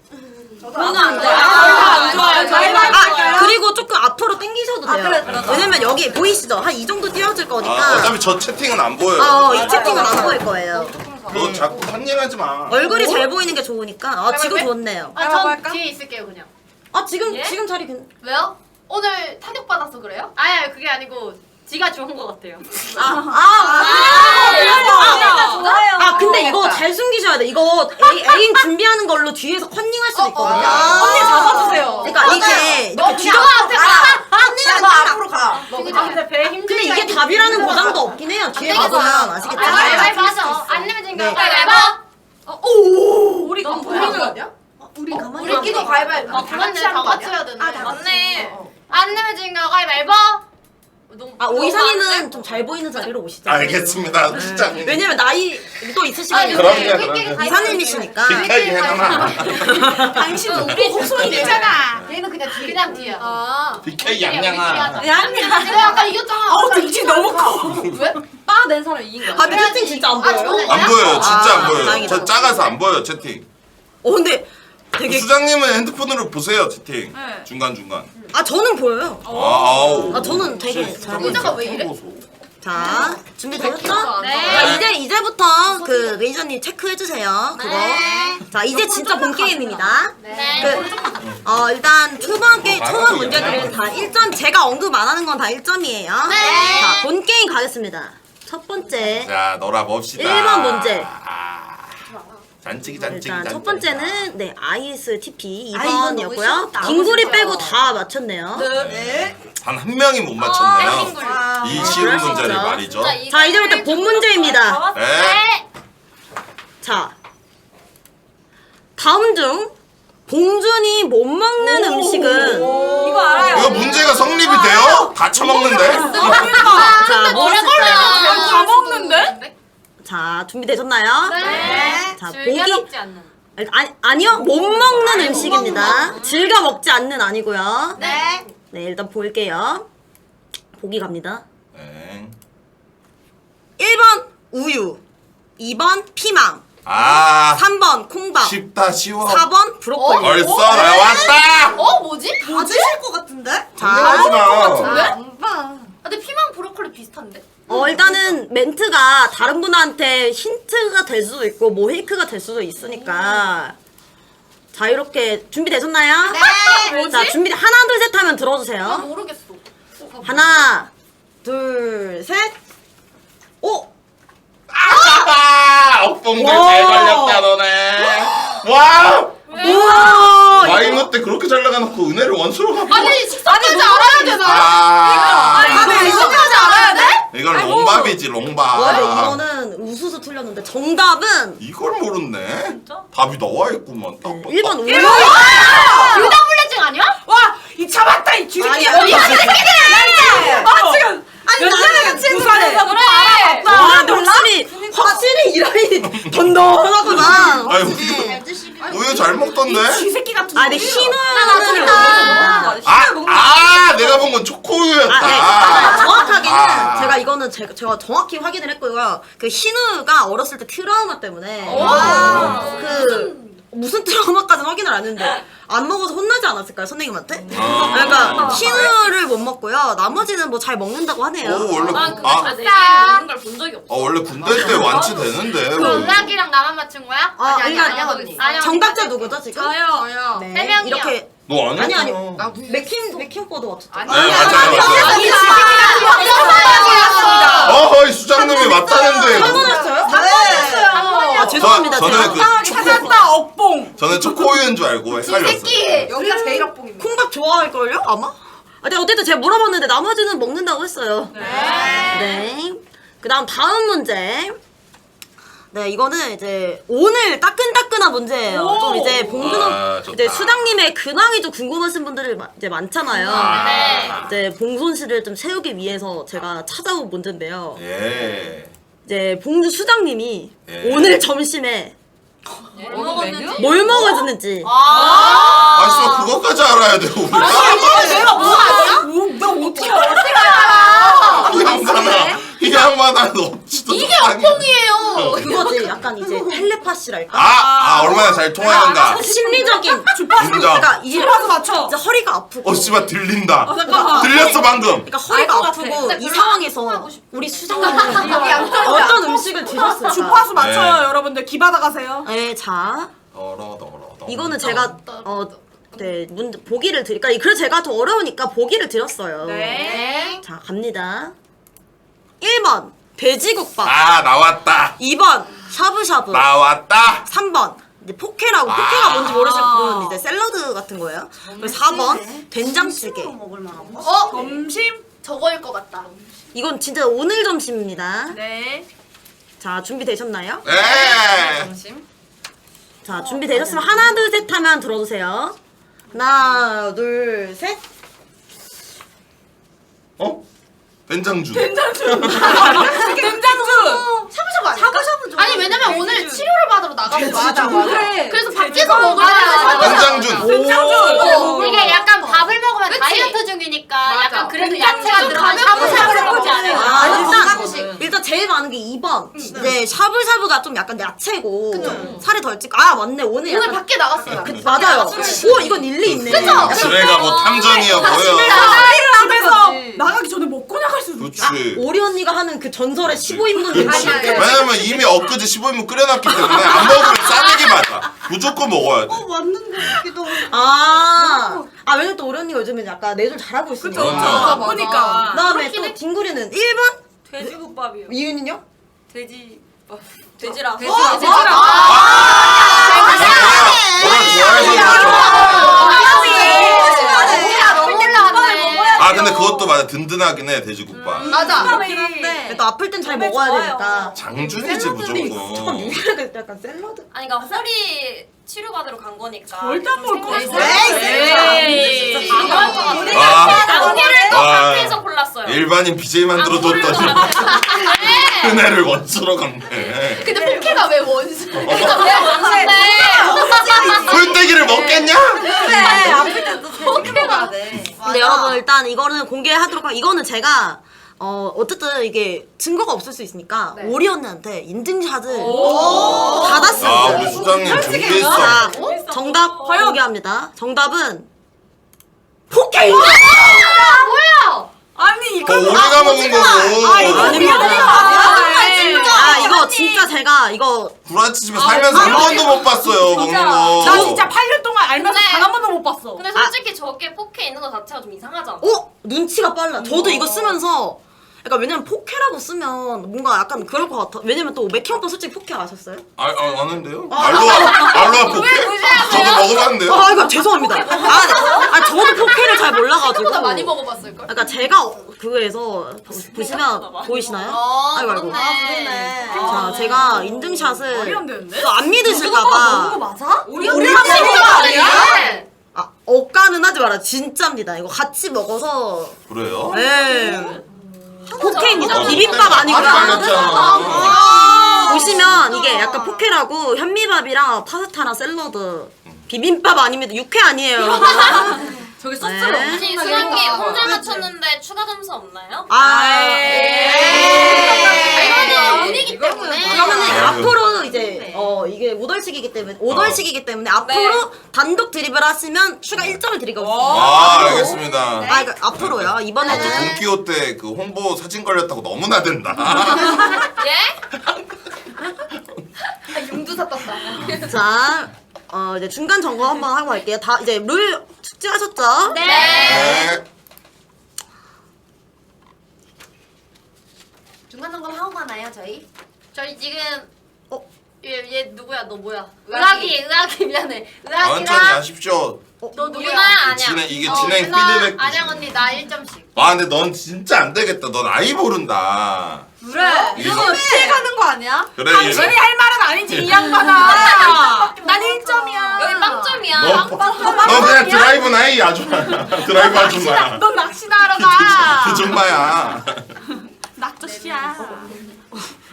저는 안
좋아요. 안 좋아요. 저희만
그리고 조금 앞으로 당기셔도 돼요. 왜냐면 여기 보이시죠? 한 이 정도 띄워질 거니까.
어차피 저 채팅은 안 보여요.
이 채팅은 안 보일 거예요.
너 자꾸 판행하지 마.
얼굴이 잘 보이는 게 좋으니까. 지금 좋네요.
전 뒤에 있을게요, 그냥.
지금 자리
왜요? 오늘 타격받아서 그래요? 아니, 그게 아니고 지가 좋은 것 같아요.
근데 이거 잘 숨기셔야 돼. 이거 애인 준비하는 걸로 뒤에서 컨닝할 수도 있거든요.
언니 잡아주세요.
그러니까 이렇게 뒤로.
너 앞으로 가.
근데 배 힘들다.
근데 이게 답이라는 보장도 없긴 해요. 뒤에 가보면 아시겠죠?
가위바위보 하죠. 안 내면 진거
네.
가위바위보.
우리
넌
보는
뭐야?
거 아니야?
우리 가만히
우리끼리 가위바위보.
다 같이 하는
다
거
같이
아니야?
해야 되네.
맞네.
안 내면 진거 가위바위보.
오이사님은 좀 잘 보이는 자리로 오시죠.
알겠습니다, 진짜.
왜냐면 나이도 있으시거든요.
그럼요.
이사님이시니까.
빅하게 해놔.
당신은
우리
목소리
되잖아. 얘는 그냥 뒤야.
BK 양양아.
내가 아까 이겼잖아.
등치 너무 커.
왜?
빠낸 사람 이긴 거야.
근데 채팅 진짜 안 보여요?
안 보여요, 진짜 안 보여요.
다행이다.
저 작아서 안 보여요, 채팅.
근데 되게
수장님은 핸드폰으로 보세요, 채팅.
네.
중간중간.
저는 보여요.
아우.
저는 되게 잘 보여요.
의자가 왜 이래?
자, 준비되셨죠?
네.
자, 이제부터 그 매니저님 체크해 주세요. 그거. 자, 이제 진짜 본 게임입니다.
네.
일단 초반 문제들은 다 1점. 제가 언급 안 하는 건 다 1점이에요.
네.
자, 본 게임 가겠습니다. 첫 번째.
자, 놀아봅시다.
1번 문제.
잔치기.
일단 첫 번째는 ISTP
너무
2번이었고요.
쉬웠다.
딩구리 빼고 다 맞췄네요.
네.
단 한 명이 못 맞췄네요. 이 쉬운
그럴 수
문제를
있죠.
말이죠.
자, 이제부터 본 문제입니다.
네.
자, 다음 중 봉준이 못 먹는 음식은
이거 알아요.
이거 문제가 성립이 돼요? 다 처먹는데?
자, 무엇일까요?
다 먹는데?
자, 준비되셨나요?
네.
자,
즐겨
보기
먹지 않는.
아니요. 못 먹는 음식입니다. 즐겨 먹지 않는 아니고요.
네.
네, 일단 볼게요. 보기 갑니다.
엥.
1번 우유, 2번 피망,
아
3번 콩밥,
쉽다 쉬워
4번 브로콜리.
벌써 나왔다!
뭐지?
다 드실 것 같은데?
자,
하지마
안 봐. 근데 피망 브로콜리 비슷한데?
일단은 멘트가 다른 분한테 힌트가 될 수도 있고 뭐 페이크가 될 수도 있으니까 자유롭게 준비되셨나요?
네.
자, 하나 둘 셋 하면 들어주세요.
모르겠어.
하나, 둘, 셋. 오!
억봉들
와.
잘 걸렸다 너네 와
우와!
마이너 때 그렇게 잘 나가놓고 은혜를 원수로 가
아니 식사까지 알아야 되나?
아
식사까지 알아야 돼?
이건 롱밥이지
와, 근데
롱밥
이거는 우수수 틀렸는데 정답은
이걸 모르네 답이 나와있구만 딱 봤다.
1번 우유.
유당불내증 아니야?
와, 이 잡았다 이 쥐새끼.
아니,
어디 가는 새끼들? 아 지금 연장을 부산에서
그래.
와, 근데 확실히 이 라인이 던던하구나.
아니 우유 잘 먹던데?
쥐새끼 같은.
아, 근데 흰우유는
내가 본 건 초코우유였다
정확하게는
아.
제가 이거는 제가 정확히 확인을 했고요. 그 흰우유가 어렸을 때 트라우마 때문에 무슨 트라우마까지는 확인을 안 했는데 안 먹어서 혼나지 않았을까요, 선생님한테? 그러니까 흰우유를 못 먹고요. 나머지는 뭐 잘 먹는다고 하네요.
오 원래
먹는 걸 본 적이 없어.
원래 군대 때 완치되는데
은락이랑 나만 맞춘 거야?
아,
아니야,
그러니까
아니야.
정답자 누구죠 지금?
저요.
네.
세 명이요.
이렇게
너 아니야?
아니 맥힘 오빠도 맞췄죠?
네 맞아요 이 수장님이 맞다는데
한 번 했어요?
네.
아 죄송합니다.
저는
제가
찾았다 억봉.
저는 초코우유인 줄 알고 헷갈렸어요
새끼.
여기가 제일 억봉입니다.
콩밥 좋아할걸요? 아마? 근데 어쨌든 제가 물어봤는데 나머지는 먹는다고 했어요. 네. 그다음 다음 문제. 네, 이거는 이제 오늘 따끈따끈한 문제예요. 좀 이제 봉준호
좋다.
이제 수장님의 근황이 좀 궁금하신 분들이 이제 많잖아요.
네.
이제 봉손 씨를 좀 세우기 위해서 제가 찾아온 문제인데요.
예
이제 봉준 수장님이
예.
오늘 점심에
뭐 먹었는지.
뭘 먹었는지.
아, 씨발 그거까지 알아야 돼 우리.
내가 뭐 알아? 나 어떻게 알아?
이 양반아 너 진짜.
이게 억봉이에요.
그거지. 약간 이제 텔레파시랄까?
얼마나 잘 통하는가.
심리적인
인정.
그러니까 이제
맞춰.
이제 허리가 아프고.
씨발 들린다.
잠깐만.
들렸어 방금.
그러니까 허리가
알 것
아프고
같아.
이 상황에서 우리 수장님은 어떤 음식을 드셨을까?
주파수 맞춰요
네.
여러분들 기받아 가세요.
네, 자
더러.
이거는 제가 네 보기를 드릴까? 그래서 제가 더 어려우니까 보기를 드렸어요.
네.
자 갑니다. 1번 돼지국밥.
나왔다.
2번 샤브샤브.
나왔다.
3번 이제 포케라고 포케가 뭔지 모르실 분 이제 샐러드 같은 거예요. 그리고 4번 된장찌개.
점심.
저거일 것 같다.
이건 진짜 오늘 점심입니다.
네.
자 준비되셨나요?
네.
자 준비되셨으면 하나 둘 셋 하면 들어주세요. 하나 둘 셋.
된장주.
된장주.
샤브샤브 아닐까? 아니 왜냐면 오늘 치료를 받으러 나가서
맞아.
그래서 밖에서 먹으려면
된장주.
된장주.
이게 약간 밥을 먹으면 다이어트 중이니까 약간 그래도 야채가 들어간 샤브샤브를 먹지 않아요.
일단 제일 많은 게 2번. 이제 샤브샤브가 좀 약간 야채고 살이 덜 찌고. 맞네 오늘
오늘
약간
밖에 나갔어요.
맞아요. 오 이건 일리 있네.
그쵸?
집에가 뭐 탐정이야 뭐야.
집에서 나가기 전에 먹고 나갈 수도 있다.
그렇지.
오리 언니가 하는 그 전설의 15인분 음식.
왜냐면 이미 엊그제 15인분 끓여놨기 때문에 안 먹으면 싸대기 맞아. 무조건 먹어야 돼.
왜냐면 또 오리 언니가 요즘에 약간 내조를 잘하고 있으니까.
그럼요.
바쁘니까.
그다음에 또 딩구리는 1번.
돼지국밥이요.
이유는요?
돼지. 돼지라.
너를 좋아해서 그렇죠.
너무 올라왔네.
근데 그것도 맞아 든든하긴 해 돼지국밥.
맞아.
또 아플 땐 잘 먹어야 되니까.
장준이지 무조건.
약간 샐러드.
아니 그러니까 허리 치료받으러 간 거니까.
절대 안 먹을 것 같아.
에이.
아.
고기를 또
아.
마트에서 골랐어요.
일반인 BJ 만들어줬더니
네.
은혜를 원수로 갔네.
근데 포케가 왜 원수? 왜
원수인데?
꿀떼기를 먹겠냐?
그래 아플 때도 포켓해야 돼.
근데 여러분 일단 이거는 공개하도록 하고 이거는 제가 어쨌든 이게 증거가 없을 수 있으니까 오리 언니한테 인증샷을
아
받았습니다.
우리 수장님 준비했어.
자, 정답 공개합니다. 정답은 포켓입니다.
뭐야?
아니 이거
우리가 먹은 거고.
아 이거 진짜 제가 이거
구라치 집에 살면서 한 번도 못 봤어요 먹는 거.
나 진짜 8년 동안 알면서
근데-
단 한 번도 못 봤어.
근데 솔직히 저게 포케 있는 거 자체가 좀 이상하잖아.
눈치가 빨라. 저도 이거 쓰면서 약간 왜냐면 포케라고 쓰면 뭔가 약간 그럴 것 같아. 왜냐면 또 맥키 오빠 솔직히 포케 아셨어요?
아는데요? 알로하 포케? 저도 먹어봤는데요.
아 이거 죄송합니다. 저도 포케를 잘 몰라가지고.
생각보다 많이 먹어봤을 걸.
그러니까 제가 그거에서 보시면 보이시나요? 아이고 아이고.
그렇네.
자 제가 인증샷을
말이 안 되는데?
또 안 믿으실까봐
맞아?
우리 아니야?
억까는 하지 마라. 진짜입니다. 이거 같이 먹어서
그래요?
네. 포케입니다. 비빔밥 아니고.
헷갈렸잖아.
보시면 이게 약간 포케라고 현미밥이랑 파스타랑 샐러드. 비빔밥 아닙니다. 육회 아니에요.
저기
네.
소스를
아니 수학이 혼자 맞췄는데 추가 점수 없나요? 이거는 분위기 때문에.
그러면은
아유.
앞으로 이제 이게 5돌식이기 때문에 5돌식이기 때문에 앞으로 단독 드립을 하시면 추가 1점을 드리겠습니다.
알겠습니다.
그러니까 앞으로요. 이번에는
돈키호테 그 홍보 사진 걸렸다고 너무나 된다.
예? 용두사 떴다.
자 이제 중간 점검 한번 하고 갈게요. 다 이제 룰 숙지하셨죠?
네.
네.
중간 점검 하고 가나요 저희? 저희 지금 얘 누구야? 너 뭐야?
의학이.
의학이 미안해.
천천히
의학이랑
하십시오.
너 누구야? 아니야.
이게 진행 피드백.
안녕 언니 나 1점씩.
와 근데 넌 진짜 안 되겠다. 넌 아이 모른다.
그래. 이거 피해가는 거 아니야?
그래.
당신이 할 말은 아니지 이 양반아. 난 1점이야.
여기 빵점이야.
너 그냥 드라이브 나이 아줌마야. 드라이브 아줌마야.
넌 낚시나 하러 가.
아줌마야.
낙조씨야.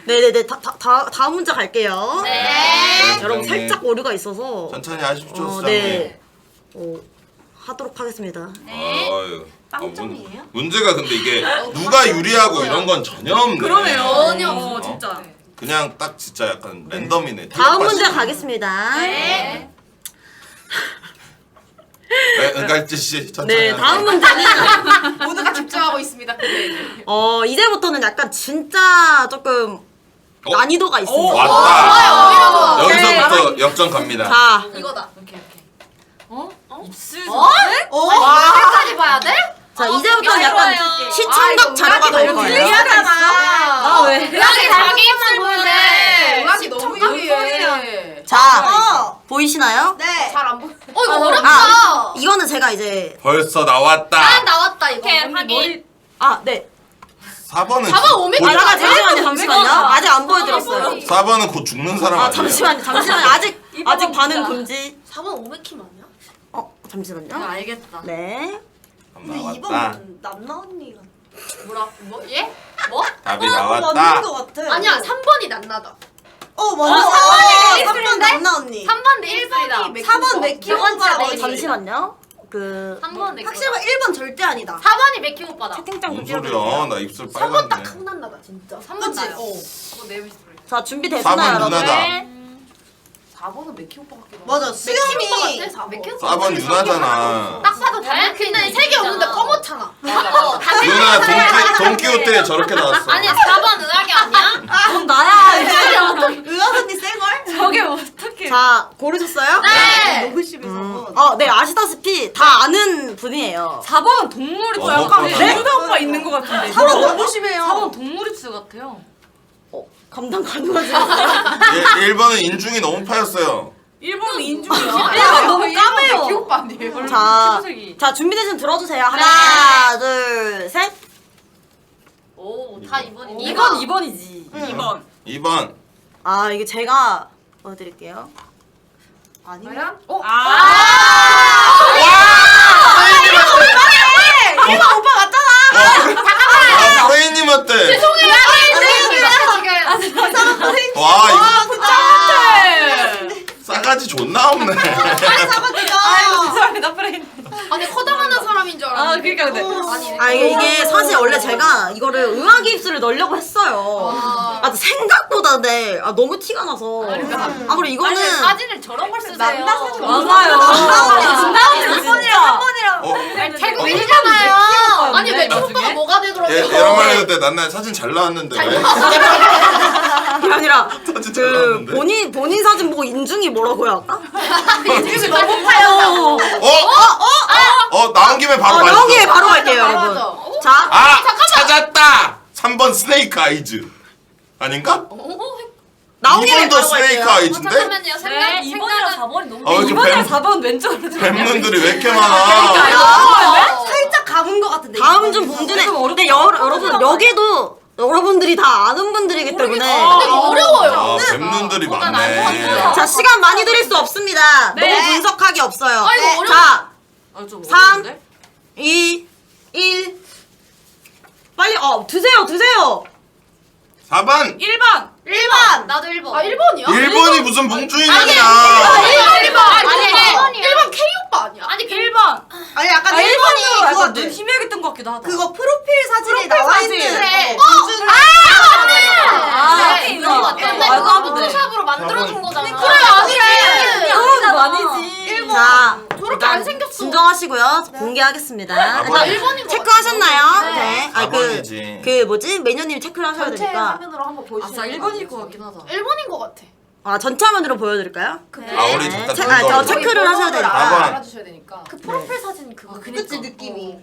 네네네. 다음 문제 갈게요.
네.
여러분 살짝 오류가 있어서
천천히 하십시오. 수장님.
네. 하도록 하겠습니다.
아유.
빵점이에요?
문제가 근데 이게 누가 유리하고 이런 건 전혀 없네.
전혀
없어 진짜.
그냥 딱 진짜 약간 랜덤이네.
다음
텔레파시.
문제 가겠습니다.
네.
네, 은갈지 씨 천천히.
네,
하세요.
다음 문제는
모두가 집중하고 있습니다.
이제부터는 약간 진짜 조금 난이도가 있습니다.
왔다.
좋아요.
여기서부터 역전 갑니다.
자,
이거다.
입술.
끝까지 봐야 돼?
자 이제부터는 약간 시청각 자료가 될 거예요.
아 왜?
의학이 자기 입술 보는데.
의학이 너무 유리해.
자, 보이시나요?
네.
잘 안 보여. 이거 어렵다.
이거는 제가 이제
벌써 나왔다.
나왔다 이거. 확인.
네.
4번은
4번 오메
잠시만요. 아직 안 보여드렸어요.
4번은 곧 죽는 사람 아니에요?
잠시만요. 아직 반응 금지.
4번 오메킴 아니야?
잠시만요.
알겠다.
네.
나왔다.
남나 언니가.
뭐라? 뭐? 얘? 뭐?
답이 나왔다.
같아.
아니야 3번이 낫나다.
맞아.
3번이
남나 언니.
3번 내 1번이다.
4번 맥키 오빠.
잠시만요.
3번 내
확실한 1번 절대 아니다.
4번이 맥키 오빠다.
채팅창
뭔
좀
소리야? 나 입술
3번 딱
빨갛네.
흥난나다 진짜. 3번
그치?
나야. 그거 내 입술.
자, 준비됐나요,
4번
여러분?
누나다.
4번은 맥키 오빠 같기도 하고.
맞아.
맥키 오빠
수염이
같아. 맥키 오빠.
4번 유나잖아.
딱 봐도 다 근데 색이 없는데 검었잖아.
누나 돈키호테 저렇게 나왔어.
아니 4번 의학이 아니야?
그럼 나야. 의학 언니 쌩얼? 저게 어떻게?
자, 고르셨어요?
네.
너무 심해서.
네, 아시다시피 다 아는 분이에요.
4번은 동물 입술
약간
약간
네?
렌즈 오빠 있는 것 같은데.
4번 너무 심해요.
4번 동물 입술 같아요.
감당 가능하지 않아요?
1번은 인중이 너무 파였어요.
1번은 인중이야. 1번 너무 까매요.
맥키 오빠 아니에요?
자, 자 준비되시면 들어주세요. 하나, 둘, 셋.
오, 다 2번이네.
2번이지.
2번.
2번.
아 이게 제가 보여드릴게요.
아니야?
이거 오빠 맞잖아.
아, 프레이님한테.
죄송해요.
와, 이거 싸가지 존나 없네.
죄송합니다, 프레임.
아니 커다란 사람인 줄 알았는데.
그러니까 근데.
아니네.
아 이게 사실 원래 제가 이거를 의학의 입술을 넣으려고 했어요. 아 생각보다 네. 아 너무 티가 나서. 아 그리고 이거는
사진을 저런 걸 쓰세요.
맞아요.
진짜.
태국이잖아요. 아니 왜 초코가 뭐가 되더라고요.
이런 말 해도 돼. 난 사진 잘 나왔는데. 왜?
그게 아니라
사진 잘
그
나왔는데.
본인 사진 보고 인중이 뭐라고요 아까?
인중이 너무 파여.
나온 김에 바로 가시죠.
나온 김에 바로 갈게요 여러분.
맞아.
자.
아, 찾았다. 3번 스네이크 아이즈. 아닌가?
나온 김에
2번도
바로
스네이크
갈게요.
아이즈인데?
잠깐만요.
2번이랑 4번이 너무.
왜 이렇게
2번이랑 4번 왼쪽으로.
뱀눈들이 왜 이렇게 많아?
살짝 감은 것 같은데.
다음 좀 봉준의. 근데 여러분 여기도 여러분들이 다 아는 분들이기 때문에.
근데 이거 어려워요.
뱀눈들이
뭔가
많네.
알것 같아요.
자 시간 많이 드릴 수 없습니다. 너무 분석하기 없어요.
아, 이거 어려워.
자
좀
3, 2, 1. 빨리 드세요.
4번.
1번.
1번. 나도 1번. 아 1번이야?
1번이 무슨 봉준이냐?
1번. 아니 1번 K 오빠 아니야? 아니
1번.
아니 약간
1번이 그거 눈 희미하게 뜬 것 같기도 하다.
그거 프로필 사진이 나와
사진.
있는.
그래. 이런 거 같아. 근데
말도
그거
안 돼.
포토샵으로 만들어준 거잖아.
그래 아니래. 그건 아니지.
자
저렇게 안 생겼어.
진정하시고요. 공개하겠습니다.
번.
일단
1번인 거
체크하셨나요? 네. 아,
4번이지.
그 뭐지? 매니저님 체크를 하셔야 되니까.
화면으로 한번 보여주세요.
아싸 1번일 것 같긴 하다.
1번인 거 같아.
아 전체 화면으로 보여드릴까요?
아, 우리
네.
잠깐
저
좀
체크를 하셔야 되니까.
4번.
알아주셔야 되니까. 그 프로필 사진 그거
그치 느낌이.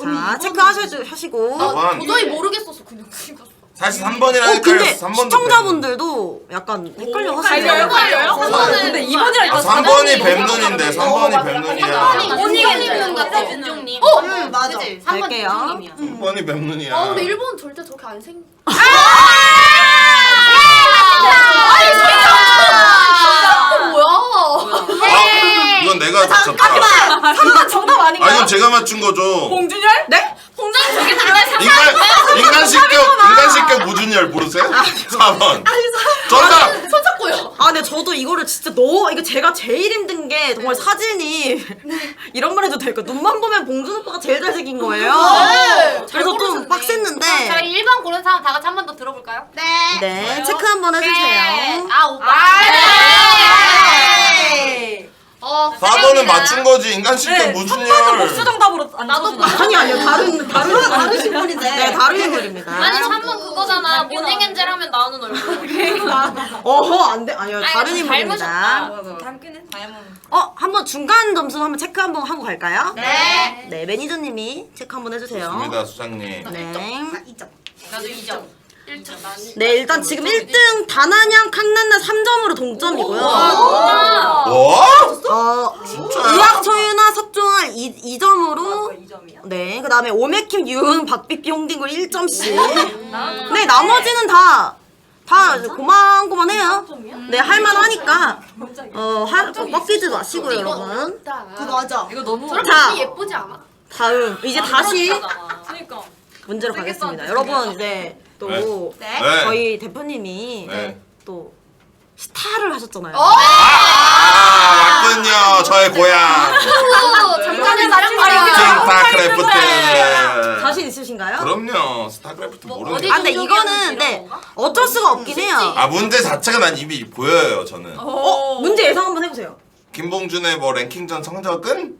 자 체크하시고.
4번.
도저히 모르겠어서 그냥 찍었어.
사실 3번이랑
근데
헷갈려서 3번도
시청자분들도 약간 헷갈려 하시네요.
헷갈려요?
근데 2번이랑
3번이 뱀눈인데 3번이 뱀눈이야.
본인님 같아. 윤종님.
맞아.
그치? 3번
갈게요.
윤종님이야.
3번이 뱀눈이야.
아 근데 1번 절대 저렇게 안 생. 뭐야?
이건 내가 맞췄다.
3번 정답 아닌가요?
아니, 이건 제가 맞춘 거죠.
봉준열?
네?
공장이 저게 달라서
인간 식격 무준열 모르세요? 4번. 정답.
손 잡고요.
아 근데 저도 이거를 진짜 이거 제가 제일 힘든 게 정말 사진이 이런 말 해도 될까? 눈만 보면 봉준 오빠가 제일 잘생긴 거예요. 그래서 좀 빡셌는데.
저희 1번 고른 사람 다 같이 한 번 더 들어볼까요?
네 체크 한번 해주세요.
아 오빠.
네.
4번은 맞춘 거지. 인간 식격 무준열.
복수 정답으로 안
나도
써주나?
아니요 다른 신분인데. 네 다른 인물입니다.
아니 3번 그거잖아. 모닝 엔젤 하면 나오는 얼굴.
어허 안돼 아니요 다른 인물입니다.
닮으셨다.
담기는 다이아몬드.
한번 중간 점수 한번 체크 한번 하고 갈까요?
네.
네 매니저님이 체크 한번 해주세요.
좋습니다, 수장님.
네.
나도 2점. 1점.
네 일단 지금 1등 다나냥 칸난나 3점으로 동점이고요.
와? 진짜요?
의학 초유나 석종알 2점으로
2점이야.
네 그다음에 오메킴 유은 박비비 홍딩굴 1점씩. 네 나머지는 다 고만고만해요. 네 할만하니까 꺾이지 마시고요 여러분.
맞아.
이거 너무.
자
예쁘지 않아?
다음 이제 다시
그러니까.
문제로 가겠습니다. 여러분 이제 또
네.
저희 대표님이
네.
또 스타를 하셨잖아요.
맞군요. 저의 고향.
잠깐의 나랑
스타크래프트.
자신 있으신가요?
그럼요. 스타크래프트 모르는.
어디-
근데 이거는 네 어쩔 수가 없긴 해요.
문제 자체가 난 이미 보여요, 저는.
문제 예상 한번 해보세요.
김봉준의 뭐 랭킹전 성적은?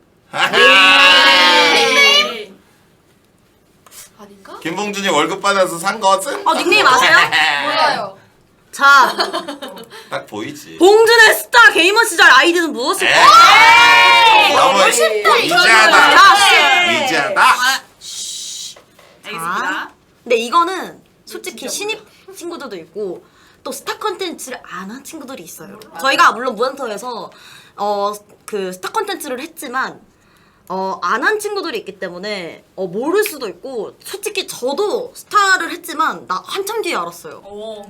아닌가?
김봉준이 월급 받아서 산 것은?
닉네임 아세요?
몰라요.
자
딱 보이지.
봉준의 스타 게이머 시절 아이디는 무엇일까?
너무 이지하다. 이지하다.
알겠습니다.
근데 이거는 솔직히 신입 친구들도 있고 또 스타 컨텐츠를 안 한 친구들이 있어요. 저희가 물론 무한터에서 그 스타 컨텐츠를 했지만 안 한 친구들이 있기 때문에 모를 수도 있고 솔직히 저도 스타를 했지만 나 한참 뒤에 알았어요.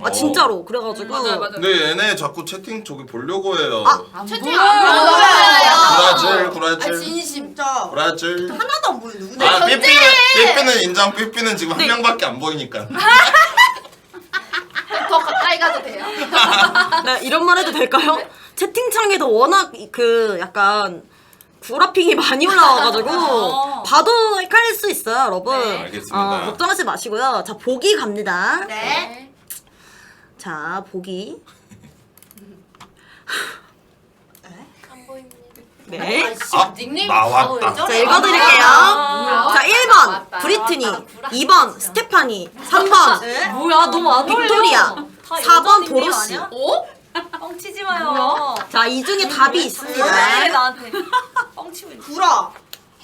아 진짜로 그래가지고
맞아요.
근데 얘네 자꾸 채팅 저기 보려고 해요.
채팅 안
구라질.
진심.
진짜
브라질.
하나도 안 보이는 누구?
아 삐삐는 인정. 삐삐는 지금 한 명밖에 안 보이니까.
더 가까이 가도 돼요?
네, 이런 말 해도 될까요? 채팅창에도 워낙 그 약간 구라핑이 많이 올라와가지고 봐도 헷갈릴 수 있어요, 여러분.
알겠습니다.
걱정하지 마시고요. 자, 보기 갑니다.
네.
자, 보기.
안 보입니다.
네.
아,
닉네임
나왔다.
자, 읽어드릴게요. 자, 1번 브리트니, 2번 스테파니, 3번
뭐야 너무 안 어울려.
빅토리아, 4번 도로시.
오?
뻥치지 마요.
자, 이 중에 답이
왜
있습니다.
나한테 뻥치고 있어.
구라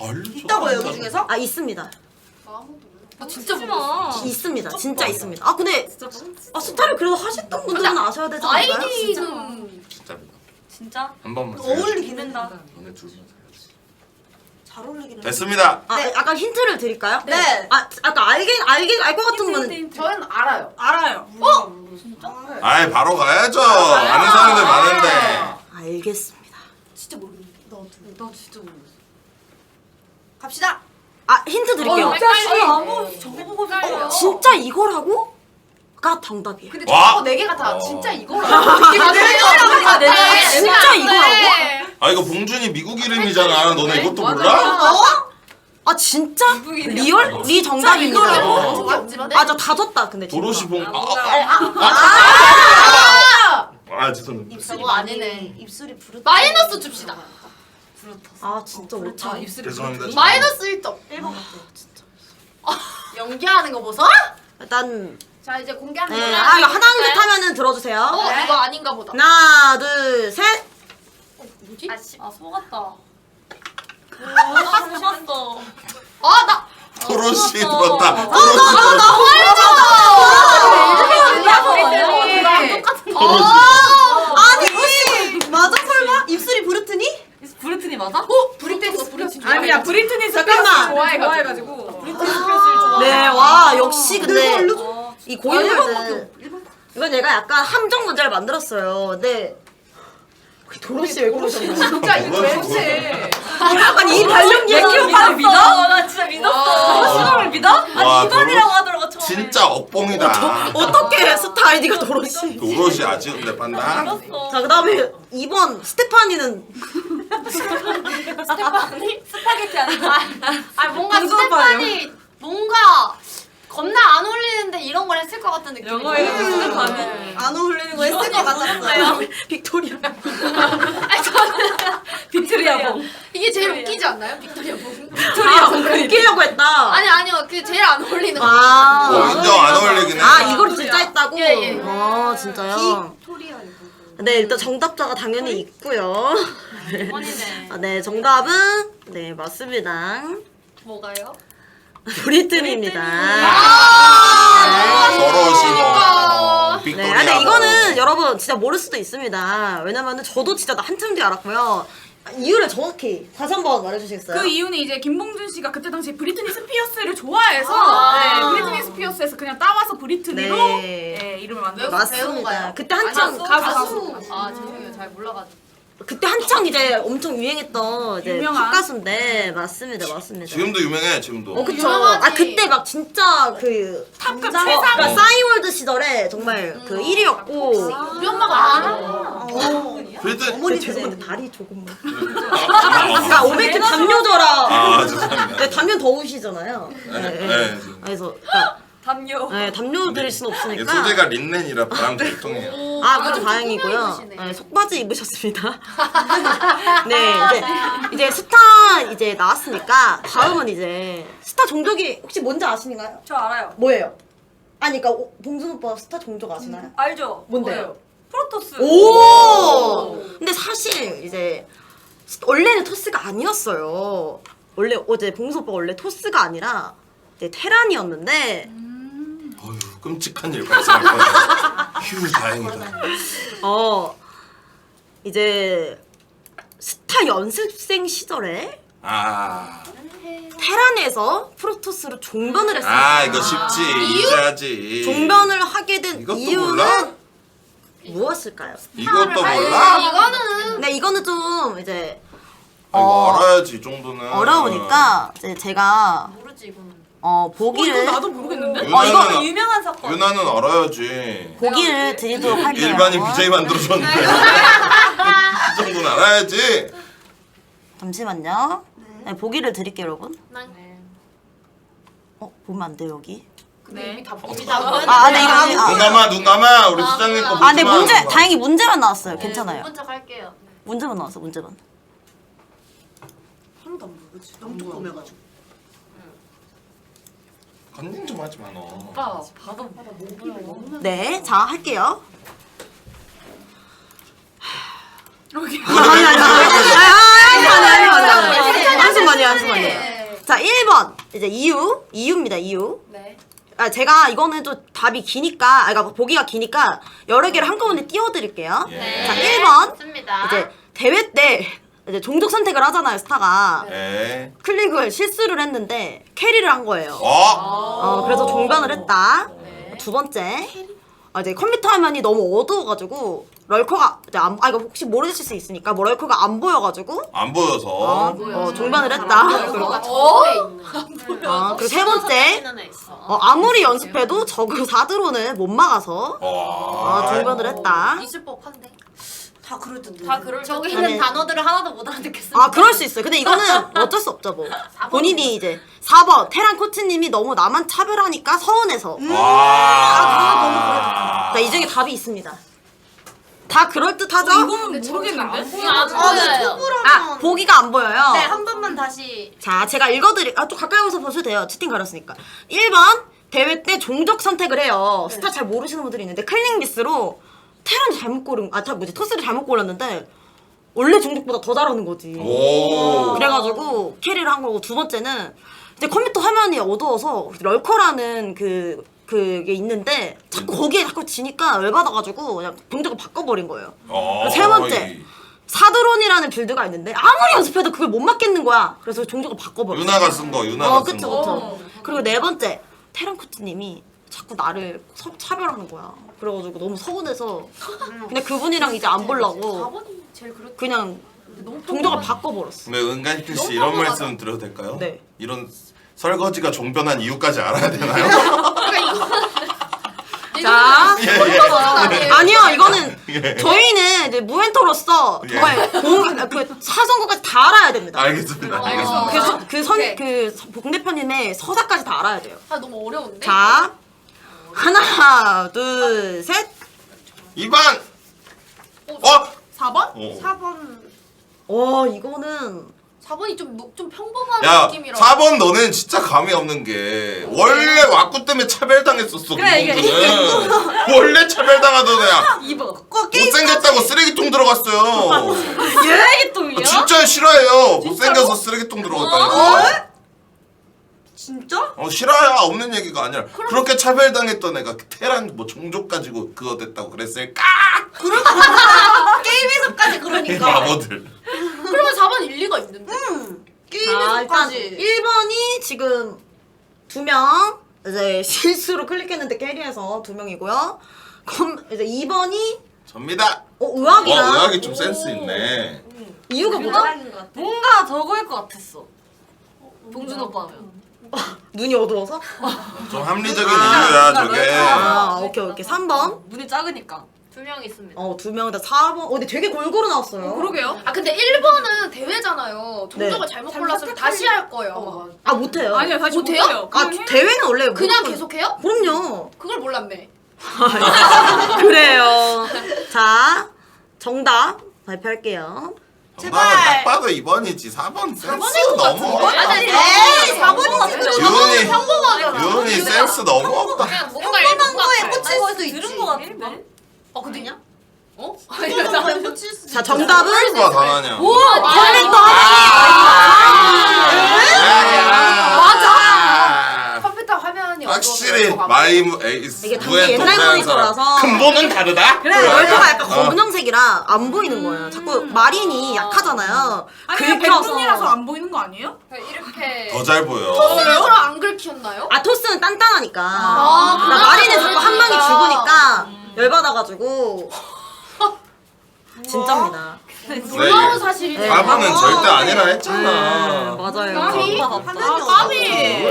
알죠.
있다고요 여기 중에서?
아, 있습니다.
나 진짜
뻥치지
몰라.
마.
있습니다. 진짜 있습니다. 아, 근데 스타를 그래도 하셨던 분들은 아셔야 되지 않을까요?
아이디는
진짜 믿어.
진짜?
한 번만.
어울리긴
된다.
너네 둘만 살려주지.
잘 어울리긴 해.
됐습니다.
아, 약간 힌트를 드릴까요?
네.
아, 아까 알 것 같은 거는
저희는 알아요.
알아요.
아이 바로 가야죠. 아는 사람들 많은데.
알겠습니다.
진짜 모르겠는데.
나 진짜 모르겠어.
갑시다.
아, 힌트 드릴게요.
아무 정보보고 살려.
진짜 이거라고? 가 정답이에요.
근데
와.
저거 4개가 다 진짜 이거라고.
진짜 이거라고?
아 이거 봉준이 미국 이름이잖아. 너네 이것도 몰라?
아, 진짜? 리얼? 리 정답입니다. 맞아, 다 줬다, 근데 진짜.
도로시 봉. 아 죄송합니다.
저거 아니네.
입술이 부르.
마이너스 줍시다.
아, 진짜 오차.
죄송합니다.
마이너스 1점.
1번 같아. 진짜.
연기하는 거 보소?
일단
자 이제 공개하는
네,
거야.
아, 이거 하나둘 하면은 들어주세요.
이거 아닌가 보다.
하나, 둘, 셋.
뭐지?
아 속았다. 속았어.
나.
도로시 들었다.
아니 맞아 설마? 입술이 부르트니?
브루트니 맞아?
브리트니.
아니야 브리트니
잠깐만.
좋아해가지고.
브루트니 스피어스를 좋아.
네, 와, 역시 근데
알려줘.
이 고인물들. 이건 얘가 약간 함정 문제를 만들었어요. 근데 도로시 왜 그러셨나요?
진짜 이거 왠지.
아니, 이 발령기
얘 오빠를 믿어? 나 진짜 믿었어. 신호를 믿어?
와,
아니 이번이라고 하더라고 처음에.
진짜 억봉이다.
어떻게 스타 아이디가 도로시?
도로시 아직인데 판다.
믿었어.
자, 그 다음에 2번 스테파니는
스테파니? 스파게티 아니고.
뭔가 스테파니 뭔가 겁나 안 어울리는데 이런 걸 했을 것 같은 느낌.
영어 이름 스테파니?
안 어울리는 거 했을 것 같았어요.
빅토리아.
빅토리아 봉.
이게 제일 웃기지 않나요? 빅토리아 봉.
빅토리아 웃기려고 했다.
아니요. 그게 제일 안 어울리는 거.
인정 안 어울리긴 해.
아, 이걸 진짜 했다고?
예.
아, 진짜요?
빅토리아 이거.
네, 일단 정답자가 당연히 있고요.
번이네.
아, 네, 정답은 네, 맞습니다.
뭐가요?
브리트니입니다.
도로시 봉.
네,
빅토리아
근데
봉.
이거는 여러분 진짜 모를 수도 있습니다. 왜냐면은 저도 진짜 한참 뒤에 알았고요. 이유를 정확히 다시 한번 말해주시겠어요?
그 이유는 이제 김봉준 씨가 그때 당시 브리트니 스피어스를 좋아해서 네, 브리트니 스피어스에서 그냥 따와서 브리트니로
네.
네, 이름을 만들었어요.
맞습니다. 그때 한창
가수. 죄송해요. 잘 몰라가지고.
그때 한창 이제 엄청 유행했던 이제
유명한?
팝가수인데 맞습니다.
지금도 유명해 지금도.
그쵸.
유명하지.
아, 그때 막 진짜 그
탑급
어,
최상.
그러니까 싸이월드 시절에 정말 그 1위였고.
우리 엄마가 알아.
브리트.
어머니 죄송한데 다리 조금만. 그러니까 오메키 담요더라.
아 죄송합니다.
네, 담요 더우시잖아요.
네.
그래서 그러니까
담요.
네, 담요 드릴 순
이게
없으니까.
소재가 린넨이라 바람 잘 통해요.
아, 그럼
좀
다행이고요.
통통해
네, 속바지 입으셨습니다. 네, 이제 스타 이제 나왔으니까 다음은 이제 스타 종족이 혹시 뭔지 아시는가요?
저 알아요.
뭐예요? 아니, 그러니까 봉준 오빠 스타 종족 아시나요?
알죠?
뭔데요?
뭐예요? 프로토스.
오! 근데 사실 이제 원래는 토스가 아니었어요. 원래 어제 봉수 오빠 원래 토스가 아니라 이제 테란이었는데
어휴 끔찍한 일 발생할 뻔했어. 휴 다행이다.
이제 스타 연습생 시절에 테란에서 프로토스로 종변을 했습니다.
이거 쉽지. 이해하지.
종변을 하게 된
이것도
이유는
몰라?
무엇일까요?
이것도 몰라?
이거는
네, 이거는 좀 이제
이거 알아야지 이 정도는.
어려우니까 이제 제가
모르지 이거는.
보기를
이거 나도 모르겠는데?
유나는
유명한 사건.
유나는 알아야지.
보기를 드리도록 할게요.
일반인 BJ 만들어줬는데 이 정도는 알아야지.
잠시만요. 네, 보기를 드릴게요, 여러분.
네.
보면 안 돼요, 여기.
근데 이미 다 보기
네, 이거
눈 감아 우리 수장님 거 보지
네,
마.
문제 다행히 문제만 나왔어요. 괜찮아요.
네, 먼저 갈게요.
문제만 나왔어, 문제만.
하나도 안 모르지. 너무 조금해가지고.
건진 좀 하지 마 너.
오빠 봐도
네, 자, 할게요. 한순간이에요. 자, 1번. 이제 이유입니다, 이유.
네.
제가 이거는 좀 답이 기니까, 그러니까 보기가 기니까 여러 개를 한꺼번에 띄워드릴게요.
네.
자, 1번.
좋습니다.
이제 대회 때 이제 종족 선택을 하잖아요, 스타가.
네.
클릭을 실수를 했는데 캐리를 한 거예요. 그래서 종변을 했다.
네.
두 번째. 이제 컴퓨터 화면이 너무 어두워가지고 럴커가 이제 이거 혹시 모르실 수 있으니까 뭐 럴커가 안 보여가지고
안 보여서.
종변을 했다.
럴커가 저에 있는.
그리고 세 번째. 아무리 연습해도 저그 4드론을 못 막아서 종변을 했다.
있을 법한데.
다 그럴 듯.
다 그럴 저기
아니,
있는 단어들을 하나도 못 알아듣겠어.
그럴 수 있어요. 근데 이거는 어쩔 수 없죠, 뭐. 본인이 이제 4번 테란 코치님이 너무 나만 차별하니까 서운해서. 자, 이 중에 답이 있습니다. 다 그럴듯하죠?
이거는 모르겠는데?
안 보여요.
보기가 안 보여요.
네, 한 번만 다시.
자, 제가 좀 가까이 와서 보셔도 돼요. 채팅 가렸으니까. 1번, 대회 때 종족 선택을 해요. 스타 잘 모르시는 분들이 있는데, 클릭 미스로 테란이 잘못 고른, 토스를 잘못 골랐는데, 원래 종족보다 더 잘하는 거지.
오.
그래가지고, 캐리를 한 거고, 두 번째는, 이제 컴퓨터 화면이 어두워서, 럴커라는 그게 있는데, 자꾸 거기에 자꾸 지니까 열받아가지고, 그냥 종족을 바꿔버린 거예요. 세 번째. 사드론이라는 빌드가 있는데 아무리 연습해도 그걸 못 맞겠는 거야. 그래서 종족을 바꿔버렸어.
유나가 쓴 거. 유나가 쓴
그쵸,
거.
그쵸. 그리고 네 번째, 테란 코치님이 자꾸 나를 차별하는 거야. 그래가지고 너무 서운해서 근데 그분이랑 이제 안 보려고
4번이 제일 그렇.
그냥 종족을 바꿔버렸어.
근데 은간이표 씨 이런 말씀 드려도 될까요?
네.
이런 설거지가 종변한 이유까지 알아야 되나요?
자,
예.
아니요, 이거는 저희는 이제 무엔터로서 정말 그 사선거까지 다 알아야 됩니다.
알겠습니다. 알겠습니다.
그 봉대표님의 서사까지 다 알아야 돼요.
너무 어려운데.
자, 하나, 둘, 셋.
2번.
4번?
4번.
이거는
4번이 좀 평범한
야,
느낌이라.
4번 너는 진짜 감이 없는 게 원래 왁구 때문에 차별당했었어. 그래, 원래 차별당하던 애야.
2번.
못생겼다고 쓰레기통 들어갔어요.
쓰레기통이요?
진짜 싫어해요. 못생겨서 쓰레기통 들어갔다니까.
진짜?
싫어야 없는 얘기가 아니라 그렇게 차별당했던 애가 테란 뭐 종족 가지고 그거 됐다고 그랬을까?
게임에서까지 그러니까.
바보들.
그러면 4번 일리가 있는데.
자, 일단 1번이 지금 2명 이제 실수로 클릭했는데 캐리해서 2명이고요. 그럼 이제 2번이
접니다.
의학이다.
의학이 좀 센스 있네.
이유가 뭐야?
뭔가 저거일 것 같았어. 동준 오빠.
눈이 어두워서?
좀 합리적인 이유야 저게.
오케이. 3번.
눈이 작으니까.
2명 있습니다.
2명. 4번. 근데 되게 골고루 나왔어요.
그러게요.
근데 1번은 대회잖아요. 종족을
네.
잘못 골랐으면 다시 할 거예요.
못해요.
아니요, 다시
못해요?
못해요.
대회는 원래
그냥
무조건-
계속해요?
그럼요.
그걸 몰랐네.
그래요. 자, 정답 발표할게요.
정답은 딱 봐도 2번이지. 4번 센스 너무 없다.
아니,
에이, 4번이지.
유은이
평범하잖아.
유은이 센스 너무 없다.
그냥 뭔가 1번
거에
같아.
꽂힐 수도 있지.
들은 것 같은데?
그냥? 어?
거에 꽂힐 수도
자,
있지.
정답은
누가 당하냐? 맞아.
컴퓨터 화면이
확실히
어두워서
마이무 에이스
이게 단지 옛날 모니터라서.
근본은 다르다.
그래, 월드가 약간 검은색이라 안 보이는 거예요. 자꾸 마린이 약하잖아요.
아니, 그냥
긁혀서.
백분이라서 안 보이는 거 아니에요?
이렇게
더 잘 보여.
토스는 그럼 안 긁혔나요?
아 토스는 단단하니까.
아,
나 마린은 자꾸 한 방에
그렇구나.
죽으니까 열받아가지고. 진짜입니다.
놀라운 사실이네.
바보는 절대 아니라
네,
했잖아.
맞아요.
까비.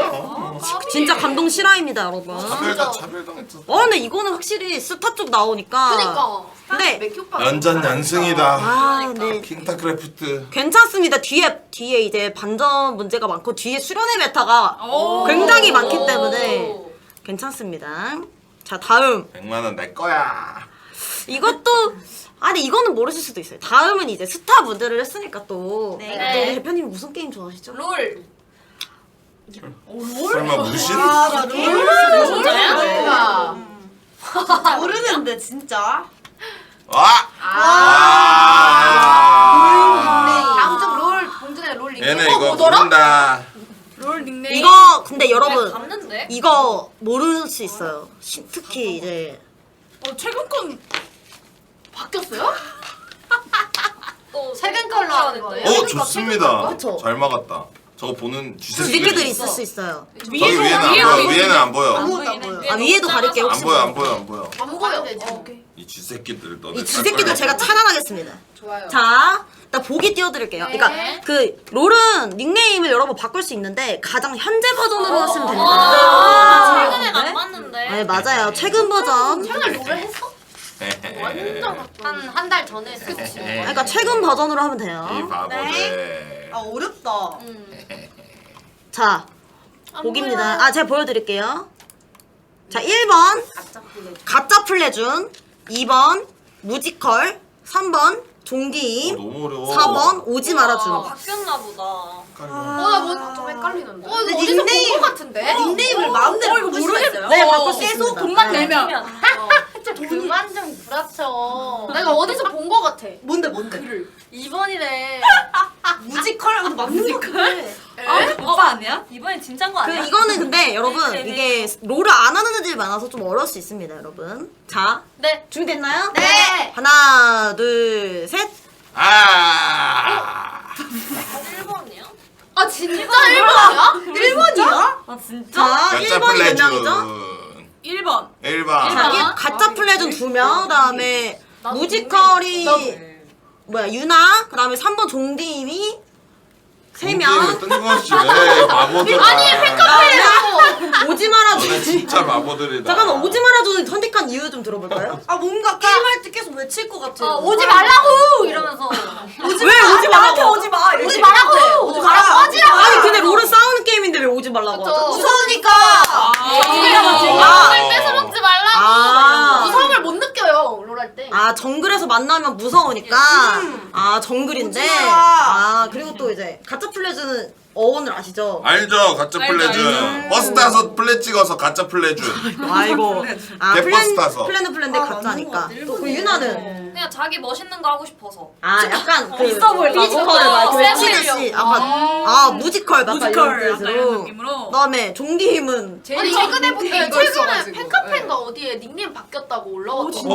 진짜 감동 실화입니다, 여러분.
차별당했어.
근데 이거는 확실히 스타 쪽 나오니까.
그니까.
근데
맥 오빠.
연전 연승이다.
네.
킹타크래프트.
괜찮습니다. 뒤에 이제 반전 문제가 많고 뒤에 수련의 메타가 굉장히 많기 때문에 괜찮습니다. 자, 다음.
100만 원 내 거야.
이것도 근데 이거는 모르실 수도 있어요. 다음은 이제 스타 무대를 했으니까 또. 또 우리 대표님 무슨 게임 좋아하시죠?
롤.
설마 무신?
진짜야?
모르는데 진짜.
와!
다음 주 롤, 봉준의 롤 리그.
얘네 이거 모른다.
롤 닉네임.
이거 근데 여러분
봤는데?
이거 모를 수 있어요. 특히 이제
최근 건
바뀌었어요?
또
최근 걸로 하는 거예요?
좋습니다.
그쵸?
잘 막았다. 저거 보는
주제끼들이
쥐새끼들이
있을 수 있어요.
저기 위에는 안 보여. 위에는 안 보여.
아 위에도 가릴게요.
안
혹시
보여. 안
모르니까.
보여. 안 보여.
안 보여.
이 쥐새끼들 너네.
이 쥐새끼들 제가 차단하겠습니다.
좋아요.
자, 일단 보기 띄워드릴게요.
네.
그러니까 그 롤은 닉네임을 여러 번 바꿀 수 있는데 가장 현재 버전으로 하시면 됩니다.
최근엔 안 봤는데.
네 맞아요. 최근 버전.
최근에 롤을 했어? 완전 한 달 전에 했었지.
그러니까 최근 버전으로 하면 돼요.
이 바보들.
아 어렵다.
자, 보기입니다. 제가 보여드릴게요. 자, 1번 가짜 플래준, 2번 무지컬, 3번 종기임,
너무 어려워.
4번 오지 말아줌.
바뀌었나 보다.
나뭐좀 헷갈리는데. 이거
근데
어디서
닉네임-
본것 같은데?
닉네임을 마음대로
이거
바꿀 수가
모르겠-
있어요?
네, 바꿀 수
계속
있습니다.
돈만
네.
내면.
그만 좀 구라쳐. 내가 어디서 본 것 같아.
뭔데?
2번이래.
무지컬 맞는 거 같아.
오빠 아니야? 이번엔 진짜인 거 아니야?
이거는 근데 여러분 이게 롤을 안 하는 애들이 많아서 좀 어려울 수 있습니다, 여러분. 자,
네.
준비됐나요?
네.
하나, 둘, 셋.
1번이요?
아 진짜 1번이야?
1번이야?
아 진짜?
자,
가짜
1번이 몇 명이죠?
플래준.
1번.
1번.
자, 가짜 플래준 2명, 그다음에 무지컬이 뭐야 유나, 그다음에 3번 종디임이 3명.
뜬금없이 왜 바보들.
아니 팬카페에서
오지 말아줘.
너네 진짜 바보들이다.
잠깐만 오지 말아줘는 선택한 이유 좀 들어볼까요?
아 뭔가 게임할 때 계속 외칠 것 같아.
오지 말라고 이러면서
왜 오지
나한테
말라고?
오지 마. 이렇게.
오지 말라고 오지 말라고 꺼지라고.
아니 근데 롤은 싸우는 게임인데 왜 오지 말라고 하죠?
무서우니까.
정글 뺏어먹지 말라고.
아.
무서움을 못 느껴요 롤할 때.
아 정글에서 만나면 무서우니까 아 정글인데
오지 마라.
아 그리고 또 이제 가짜 플래즈는 어원을 아시죠?
알죠? 가짜 플래준. 버스 타서 플랫 찍어서 가짜 플래준.
아이고 아
개버스 타서.
플랜인데
맞는 것
가짜니까
같아.
또 그 유나는
그냥 자기 멋있는 거 하고 싶어서.
아 약간 그
있어 보이려고?
피지컬을 막 이렇게
세
외치듯이
보이려고.
약간 무지컬 약간
무지컬
이런
약간 이런
뜻으로
느낌으로.
그다음에 종기힘은
아니 최근에 분들
이거
최근에
있어가지고.
팬카페인가 어디에 닉네임 바뀌었다고 올라왔거든.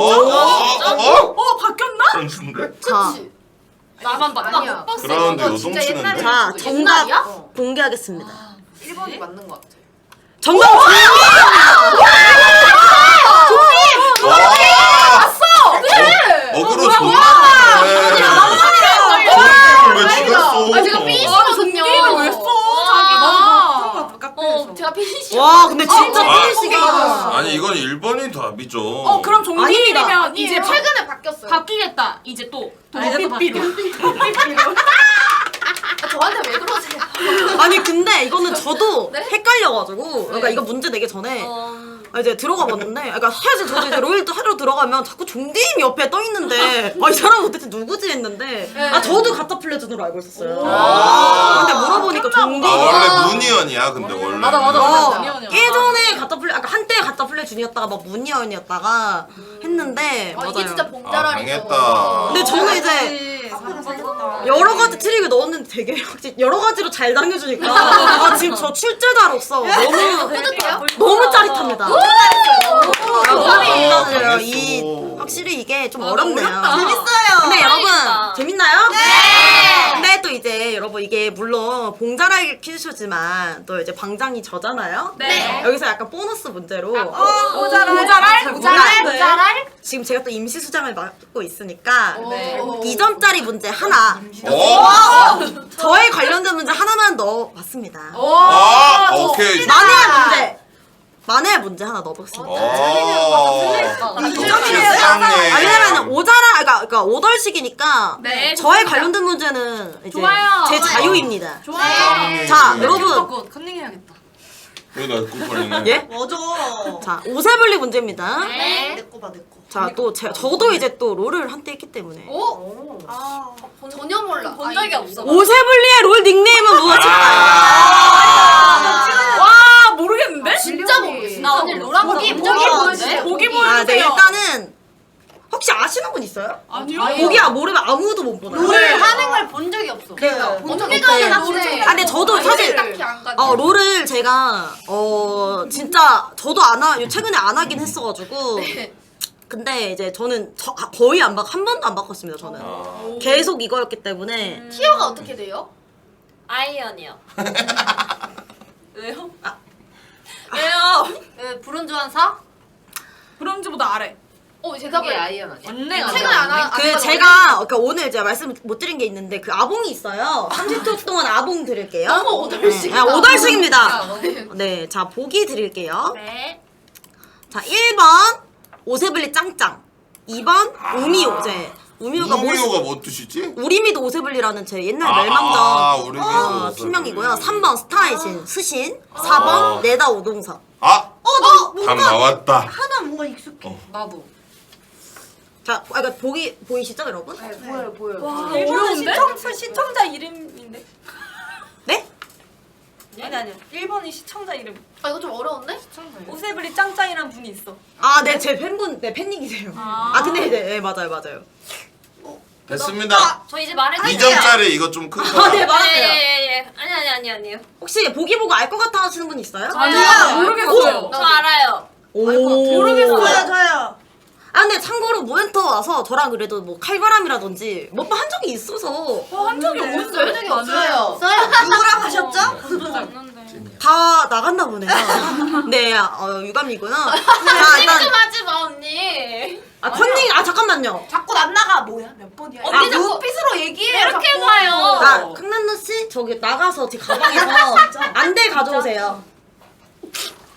바뀌었나?
선수인데?
자,
그치?
나만 봤다.
아니야.
못 봤어.
그라운드
이거
요동
진짜
치는데?
옛날에
자
그거
정답
옛날이야?
공개하겠습니다.
1번이 맞는 것 같아.
정답
어그로 존나 네. 왜 죽였어?
아 제가 삐시거든요.
게임을 왜 써? 자기
제가 삐시.
와 근데 진짜
아,
삐리시계가
아니 이건 1번이 답이죠.
그럼 종디이면
아닙니다.
이제
최근에 바뀌었어요.
바뀌겠다. 이제 또.
이제 또 바뀌어.
저한테 왜 그러세요?
아니 근데 이거는 저도
네?
헷갈려가지고 그러니까 이거 문제 내기 전에 이제 들어가 봤는데 그러니까 사실 저도 이제 롤도 하러 들어가면 자꾸 종디임이 옆에 떠 있는데 이 사람 도대체 누구지 했는데 저도 가짜 플래준으로 알고 있었어요. 근데 물어보니까 종디임.
원래 문희연이야 근데 원래.
맞아.
예전에 가짜 플래 아까 한때 가짜 플래준이었다가 막 문희연이었다가 했는데
아,
맞아요.
이게 진짜
아
봉자랄이죠.
당했다.
근데 저는 이제 여러 가지 트릭을 넣었는데 되게 확실히 여러 가지로 잘 당겨주니까 아 지금 저 출제자로서 너무 짜릿합니다. 감사드려요. 이 확실히 이게 좀 어렵네요.
재밌어요.
근데 여러분
재밌다.
재밌나요? 네. 근데 또 또 이제 여러분 이게 물론 봉자랄 퀴즈쇼지만 또 이제 방장이 저잖아요.
네.
여기서 약간 보너스 문제로
모자랄?
지금 제가 또 임시 수장을 맡고 있으니까
네.
2점짜리 문제 하나. 저에 관련된 문제 하나만 넣어봤습니다.
아, 오케이.
만회할 문제 하나 넣어보겠습니다. 왜냐면 그러니까 오덜식이니까
네,
저에
좋습니다.
관련된 문제는 이제
좋아요.
제 자유입니다.
좋아요.
자, 여러분.
컨닝해야겠다.
이거 나꼭 걸리네.
예?
맞아.
자, 오세블리 문제입니다.
네.
내꺼 봐, 내꺼.
자, 또 저도 이제 또 롤을 한때 했기 때문에
오?
아,
전혀 몰라.
본 적이 없어.
오세블리의 롤 닉네임은 무엇일까요?
와 모르겠는데?
진짜 모르겠어.
나 오늘 노란 거
보기
본 적이 없는데?
보기
아,
보여주세요.
네, 일단은 혹시 아시는 분 있어요?
아니요.
보기 모르면 아무도 못 보나요?
롤을 하는 걸 본 적이 없어.
어떻게 가야 롤을
아, 근데 저도 사실
딱히 안 가져.
롤을 제가 진짜 저도 최근에 안 하긴 했어가지고 근데 이제 저는 거의 한 번도 안 바꿨습니다. 저는 계속 이거였기 때문에
티어가 어떻게 돼요?
아이언이요. 왜요?
왜요?
왜 브론즈 한사?
브론즈보다 아래.
대답을
아이언 아니야?
언니가 최근에 안 하.
그러니까 오늘 제가 말씀 못 드린 게 있는데 그 아봉이 있어요. 30초 동안 아봉 드릴게요.
너무 오덜식.
네, 오덜식입니다. 네, 자 보기 드릴게요.
네.
자 1번 오세블리 짱짱, 2번 우미호제. 우미호가
우미호가 뭐 뜻이지?
우리미도 오세블리라는 제 옛날
우리미도
멸망전
오세블리.
팀명이고요. 3번 스타이신 스신, 4번 내다 오동석.
답 나왔다.
하나 뭔가 익숙해.
나도.
자, 그러니까 보이시죠, 여러분?
보여.
와 어려운데?
시청자 이름인데?
네?
아니야. 1번이 시청자 이름.
아 이거 좀 어려운데?
오세블리 짱짱이란 분이 있어.
아, 네, 제 팬분, 네, 팬님이세요. 근데 네, 맞아요.
됐습니다.
저 이제 말해도
2점짜리 이거 좀 큰 거.
네, 맞아요.
예. 아니에요.
혹시 보기 보고 알 것 같아 하시는 분 있어요?
아니요. 모르겠어요.
저 알아요.
모르겠어요.
저요.
아, 근데 참고로 모엔터 와서 저랑 그래도 뭐 칼바람이라든지 몇 번 한 적이 있어서
한 적이 없어요.
적이 없어요.
누구랑 하셨죠?
다 나갔나 보네요. 네, 유감이구나. 자, 일단
하지 마 언니.
컨닝, 잠깐만요.
자꾸 안 나가. 뭐야? 몇 번이야?
언니 자꾸
눈빛으로 얘기해.
이렇게
자꾸.
봐요.
강난루 씨 저기 나가서 제 가방에서 안대 가져오세요.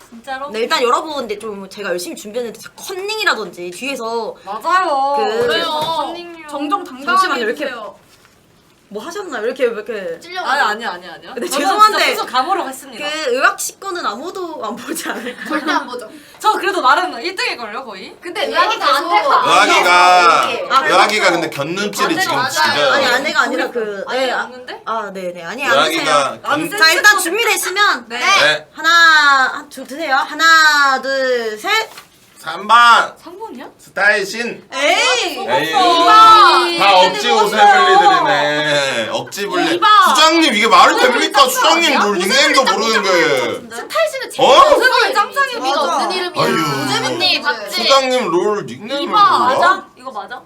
진짜로?
네, 일단 여러분 근데 좀 제가 열심히 준비했는데 컨닝이라든지 뒤에서
맞아요.
그래요.
정정당당하게
잠시만요, 이렇게
해주세요.
뭐 하셨나요? 이렇게
찔려.
아니야.
근데 죄송한데
수수 감으로 했습니다.
그 의학 식구는 아무도 안 보지 않을까?
절대 안 보죠.
저 그래도 나름 1등일걸요 거의?
근데 의학이가 안 돼.
의학이가 근데 견눈질이 지금
맞아요.
지금
아니 아내가 아니라 그
아니
네,
없는데?
네네 아니 안 드세요.
의학이가
자 일단 준비되시면
네.
하나 드세요. 하나 둘 셋.
3번
3번이야?
스타이신.
에이.
에이. 다 억지 오세블리들이네. 억지 블리. 수장님 이게 말이 됩니까? 수장님 뭘 닉네임도 모르는 게.
스타일씨는 제일
어?
오세블리 짱짱이 의미가
맞아.
없는 이름이야.
아유.
언니 맞지?
수장님 롤 닉네임을
이봐
몰라?
맞아? 이거 맞아?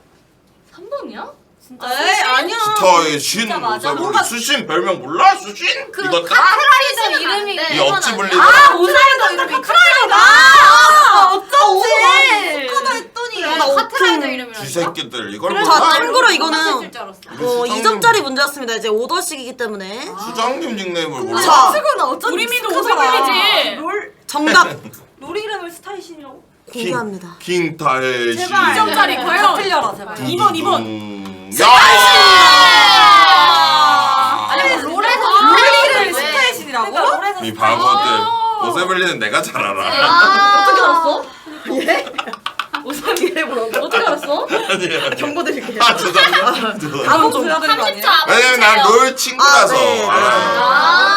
3번이야? 진짜?
에이, 아니야.
스타의 신
진짜 맞아.
오세블리. 수신 별명 몰라? 수신? 이거 다?
카트라이더 이름이
이 억지 블리들.
오사이더 이름이
어쩐지. 축하다 했더니.
카트라이더 이름이라.
쥐새끼들 이걸
자
몰라?
참고로 이거는
쓸줄 알았어.
수장님-
2점짜리 문제였습니다. 이제 오더식이기 때문에
수장님 닉네임을 몰라?
자
우리미도 오세블리지.
정답
놀이 이름을 스타이신이라고?
공개합니다.
킹타의 신.
2점짜리 과연.
틀려라 제발.
2번.
야!
아니 뭐 롤에서
놀이
이름이
왜?
스타이신이라고? 그러니까 롤에서
이 바보들. 오세블리는 내가 잘 알아.
어떻게 알았어?
오세블리 해보라고
어떻게 알았어?
아니야.
경고 드릴게요.
죄송합니다.
아무 좀 해야 되는 거 아니에요?
30초
왜냐면 난 롤 친구라서.
네.
알아요.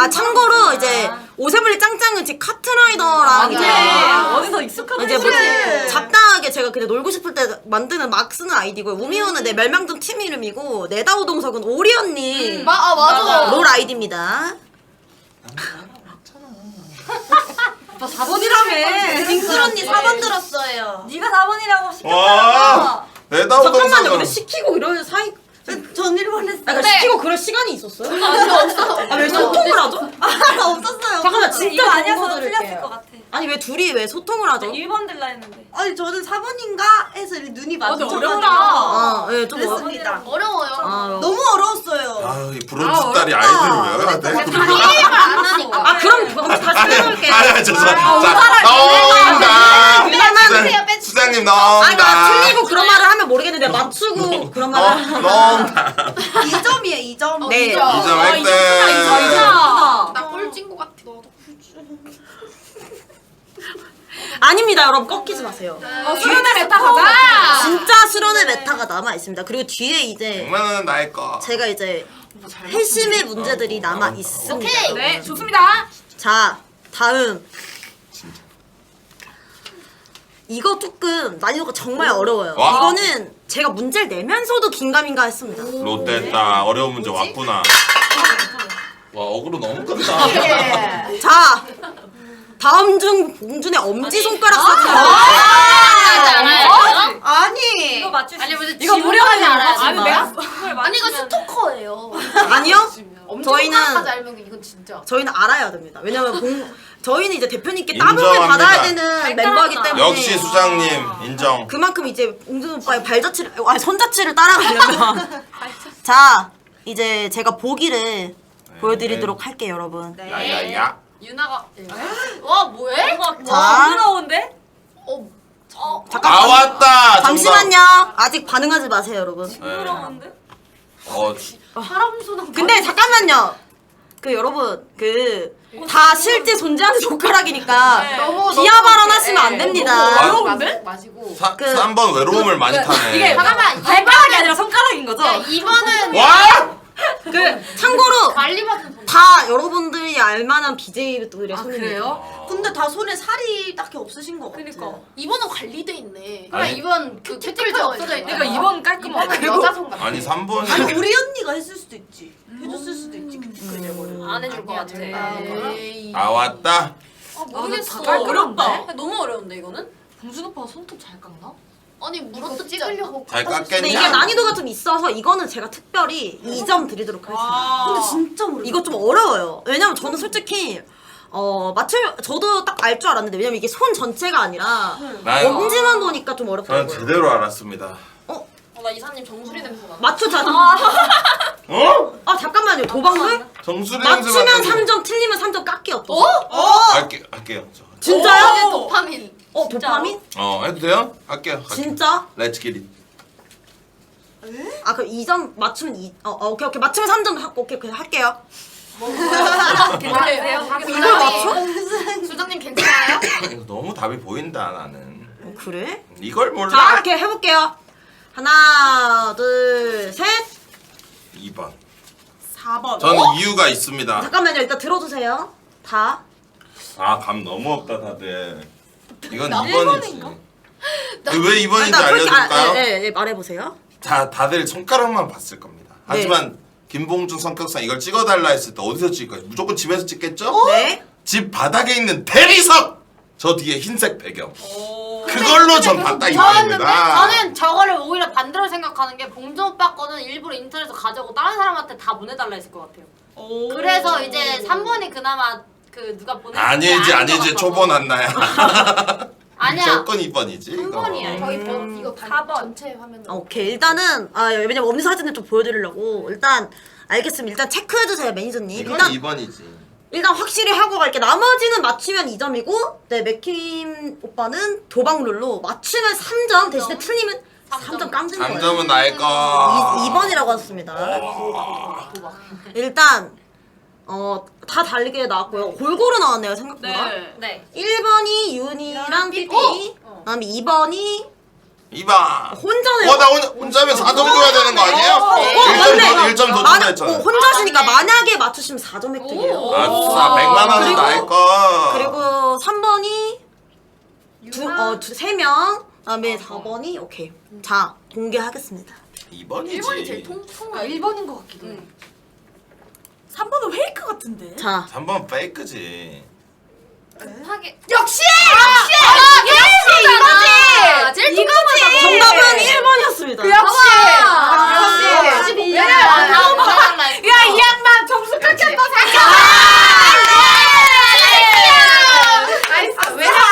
참고로 이제 오세블리 짱짱은 제 카트라이더랑 이제
어디서 익숙한
이제 뭐 잡다하게 제가 그냥 놀고 싶을 때 만드는 막 쓰는 아이디고요. 우미호는 내 멸망전 팀 이름이고 내다오동석은 오리 언니
맞아.
롤 아이디입니다.
나 4번이라며.
빙글 언니 4번 들었어요.
네가 4번이라고
와.
잠깐만요.
내다오동석은
근데 시키고 이러는 사이
전 1번 했어요.
아, 그러니까 시키고 그럴 시간이 있었어요?
아니 없어.
아, 왜 소통을 하죠?
없었어요.
잠깐만, 진짜
이거 아니었어도
궁금해서
틀렸을 것 같아.
아니, 왜 둘이 왜 소통을 하죠?
1번 들라 했는데. 아니 저는 4번인가 해서 눈이
맞아,
마주쳐가지고
어렵다.
아, 예, 좀
그랬습니다.
어려워요.
너무 어려웠어요.
아, 이 브론즈 딸이 아이들을 외워야 돼?
게임을 안 하니까.
아, 그럼 다시 빼놓을게요.
아, 죄송합니다. 자, 넘다. 수장님 넘다.
아니, 나 틀리고 그런 말을 하면 모르겠는데 맞추고 그런 말을
넘다.
2점이에요, 2점.
네.
2점 획득.
나 꼴찐 거 같아.
아닙니다, 여러분. 꺾이지 마세요.
수련의 메타 가자.
진짜 수련의 메타가 남아 있습니다. 그리고 뒤에 이제
100만 원은 나의 거.
제가 이제 회심의 문제들이 남아 있습니다.
오케이.
네, 좋습니다.
자, 다음. 이거 조금 난이도가 정말 어려워요.
와.
이거는 제가 문제를 내면서도 긴가민가 했습니다.
롯데다 어려운 문제 왔구나. 와, 어그로 너무 끈다.
자, 다음 중 봉준의 엄지손가락 사진.
알아요?
아니.
이거 맞출 수
아니
있어.
무슨 지우려하지 알아야지.
아니, 내가
아니 이거 스토커예요.
아니요? 저희는
엄청나까지 알면 이건 진짜.
저희는 알아야 됩니다. 왜냐면 저희는 이제 대표님께 따봉을
인정합니다.
받아야 되는 멤버이기 때문에
역시 수장님 인정.
그만큼 이제 봉준 오빠의 발자취를 아니 손자취를 따라가려면 자, 이제 제가 보기를 보여드리도록 할게요, 여러분.
야야야.
유나가. 와 뭐해?
자,
부러운데?
잠깐만.
아, 왔다.
잠시만요. 아직 반응하지 마세요, 여러분.
부러운데?
사람 손은.
근데 잠깐만요. 그 여러분 다 실제 존재하는 손가락이니까
너무
비하 발언하시면 안 됩니다.
어려운데? 마시고.
3번 외로움을 많이 타네.
이게
잠깐만.
발가락이 아니라 손가락인 거죠?
야 2번은
와!
참고로
관리받는 손.
다 여러분들이 알만한 BJ들의 손입니다.
근데 다 손에 살이 딱히 없으신 것 같아.
그니까.
2번은 관리돼 있네.
아니.
그러니까 2번 그 채틀즈 없어져 있네.
그러니까 2번 깔끔하고.
이번은 여자 손 같아.
아니 3번이
아니 우리 언니가 했을 수도 있지. 해줬을 수도 있지.
안 해줄 것 같아.
에이.
아, 왔다.
모르겠어.
어렵다.
너무 어려운데 이거는?
봉준 오빠가 손톱 잘 깎나?
아니 물어도 찍으려고.
잘
근데
깎겠냐?
이게 난이도가 좀 있어서 이거는 제가 특별히 2점 드리도록 하겠습니다.
근데 진짜 모르겠어.
이거 좀 어려워요. 왜냐면 저는 솔직히 저도 딱 알 줄 알았는데 왜냐면 이게 손 전체가 아니라
나
엄지만 보니까 좀
저는
어렵더라고요.
제대로 알았습니다.
나 이사님 정수리 냄새 나.
맞추자.
어?
아 잠깐만요. 도박물?
정수리
맞추면
냄새
3점, 틀리면 3점 깎기 어떠세요?
할게요.
진짜요?
도파민.
도파민?
해도 돼요? 할게요.
진짜?
Let's get it.
아 그럼 2점 맞추면 오케이 맞추면 3점 오케이 할게요.
괜찮으세요?
이걸 맞춰?
수장님 괜찮아요?
이거 너무 답이 보인다 나는.
그래?
이걸 몰라?
자 이렇게 해볼게요. 하나 둘 셋.
2번.
4번.
저는 이유가 있습니다.
잠깐만요. 일단 들어주세요. 다.
감 너무 없다 다들. 이건 2번이지. 왜 2번인지
일단
알려줄까요?
네, 말해보세요.
다들 손가락만 봤을 겁니다. 하지만 김봉준 성격상 이걸 찍어달라 했을 때 어디서 찍을까요? 무조건 집에서 찍겠죠?
네.
집 바닥에 있는 대리석! 저 뒤에 흰색 배경. 그걸로 전 봤다 이 말입니다.
저는 저거를 오히려 반대로 생각하는 게 봉준 오빠 거는 일부러 인터넷에서 가져오고 다른 사람한테 다 보내달라 했을 것 같아요. 그래서 이제 3번이 그나마 그 누가 보냈는지
아니지 초본 안나야.
아니야.
무조건 2번이지.
3번이야. 거의 이거
4번.
전체 화면.
오케이 일단은 왜냐면 엄지 사진을 좀 보여드리려고 일단 알겠습니다. 일단 체크해주세요 매니저님.
이건
일단
2번이지.
일단 확실히 하고 갈게. 나머지는 맞추면 2점이고 네 맥킴 오빠는 도박룰로 맞추면 3점 대신에 틀리면 3점 깡는 거예요.
3점은 나의 거.
2번이라고 하셨습니다. 일단 다 다르게 나왔고요. 골고루 나왔네요 생각보다.
네.
1번이 윤이랑 삐삐. 그다음에 2번이
2번.
혼자네요.
나 혼자면 4점 줘야 되는 거 아니에요?
맞네.
1점 더 준다 했잖아.
혼자시니까 만약에 맞추시면 4점 획득이에요.
아싸 100만 원은 나의 거.
그리고 3번이 3명. 그다음에 4번이 오케이. 자 공개하겠습니다.
2번이지.
1번이 제일 통통.
1번인 것 같기도 해.
3번은 페이크 같은데.
자
3번 페이크지.
급하게.
역시!
역시 이거지. 제일 이거지.
정답은 1번이었습니다.
역시.
역시.
야, 이 양반 점수 깎였다 왜냐면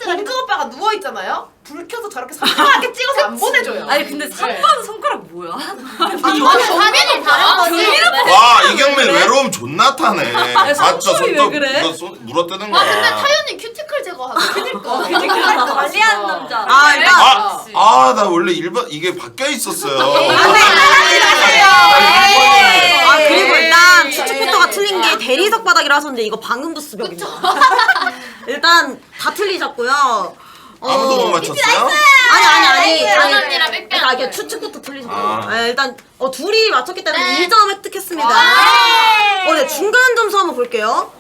봉준 오빠가 누워 있잖아요. 불 켜서 저렇게 손가락에 찍어서 안 보내줘요.
아니 근데 3번 손가락 뭐야?
당연히 다른 거지.
와 이경민 외로움 존나 타네. 맞죠?
손톱이 왜
손톱
그래?
이거 물어뜯는 거야.
근데 타연이 큐티클 제거하잖아.
그러니까 관리하는 남자.
아, 일단
나 원래 1번 이게 바뀌어 있었어요.
아 그리고 일단 추측부터가 틀린 게 대리석 바닥이라 하셨는데 이거 방음 부스벽입니다. 일단 다 틀리셨고요.
아무도 못 맞췄어요?
아니.
언니랑 몇 개?
그러니까 이게 추측부터 틀리셨고.
아.
일단 둘이 맞췄기 때문에
네.
2점 획득했습니다. 네, 중간 점수 한번 볼게요.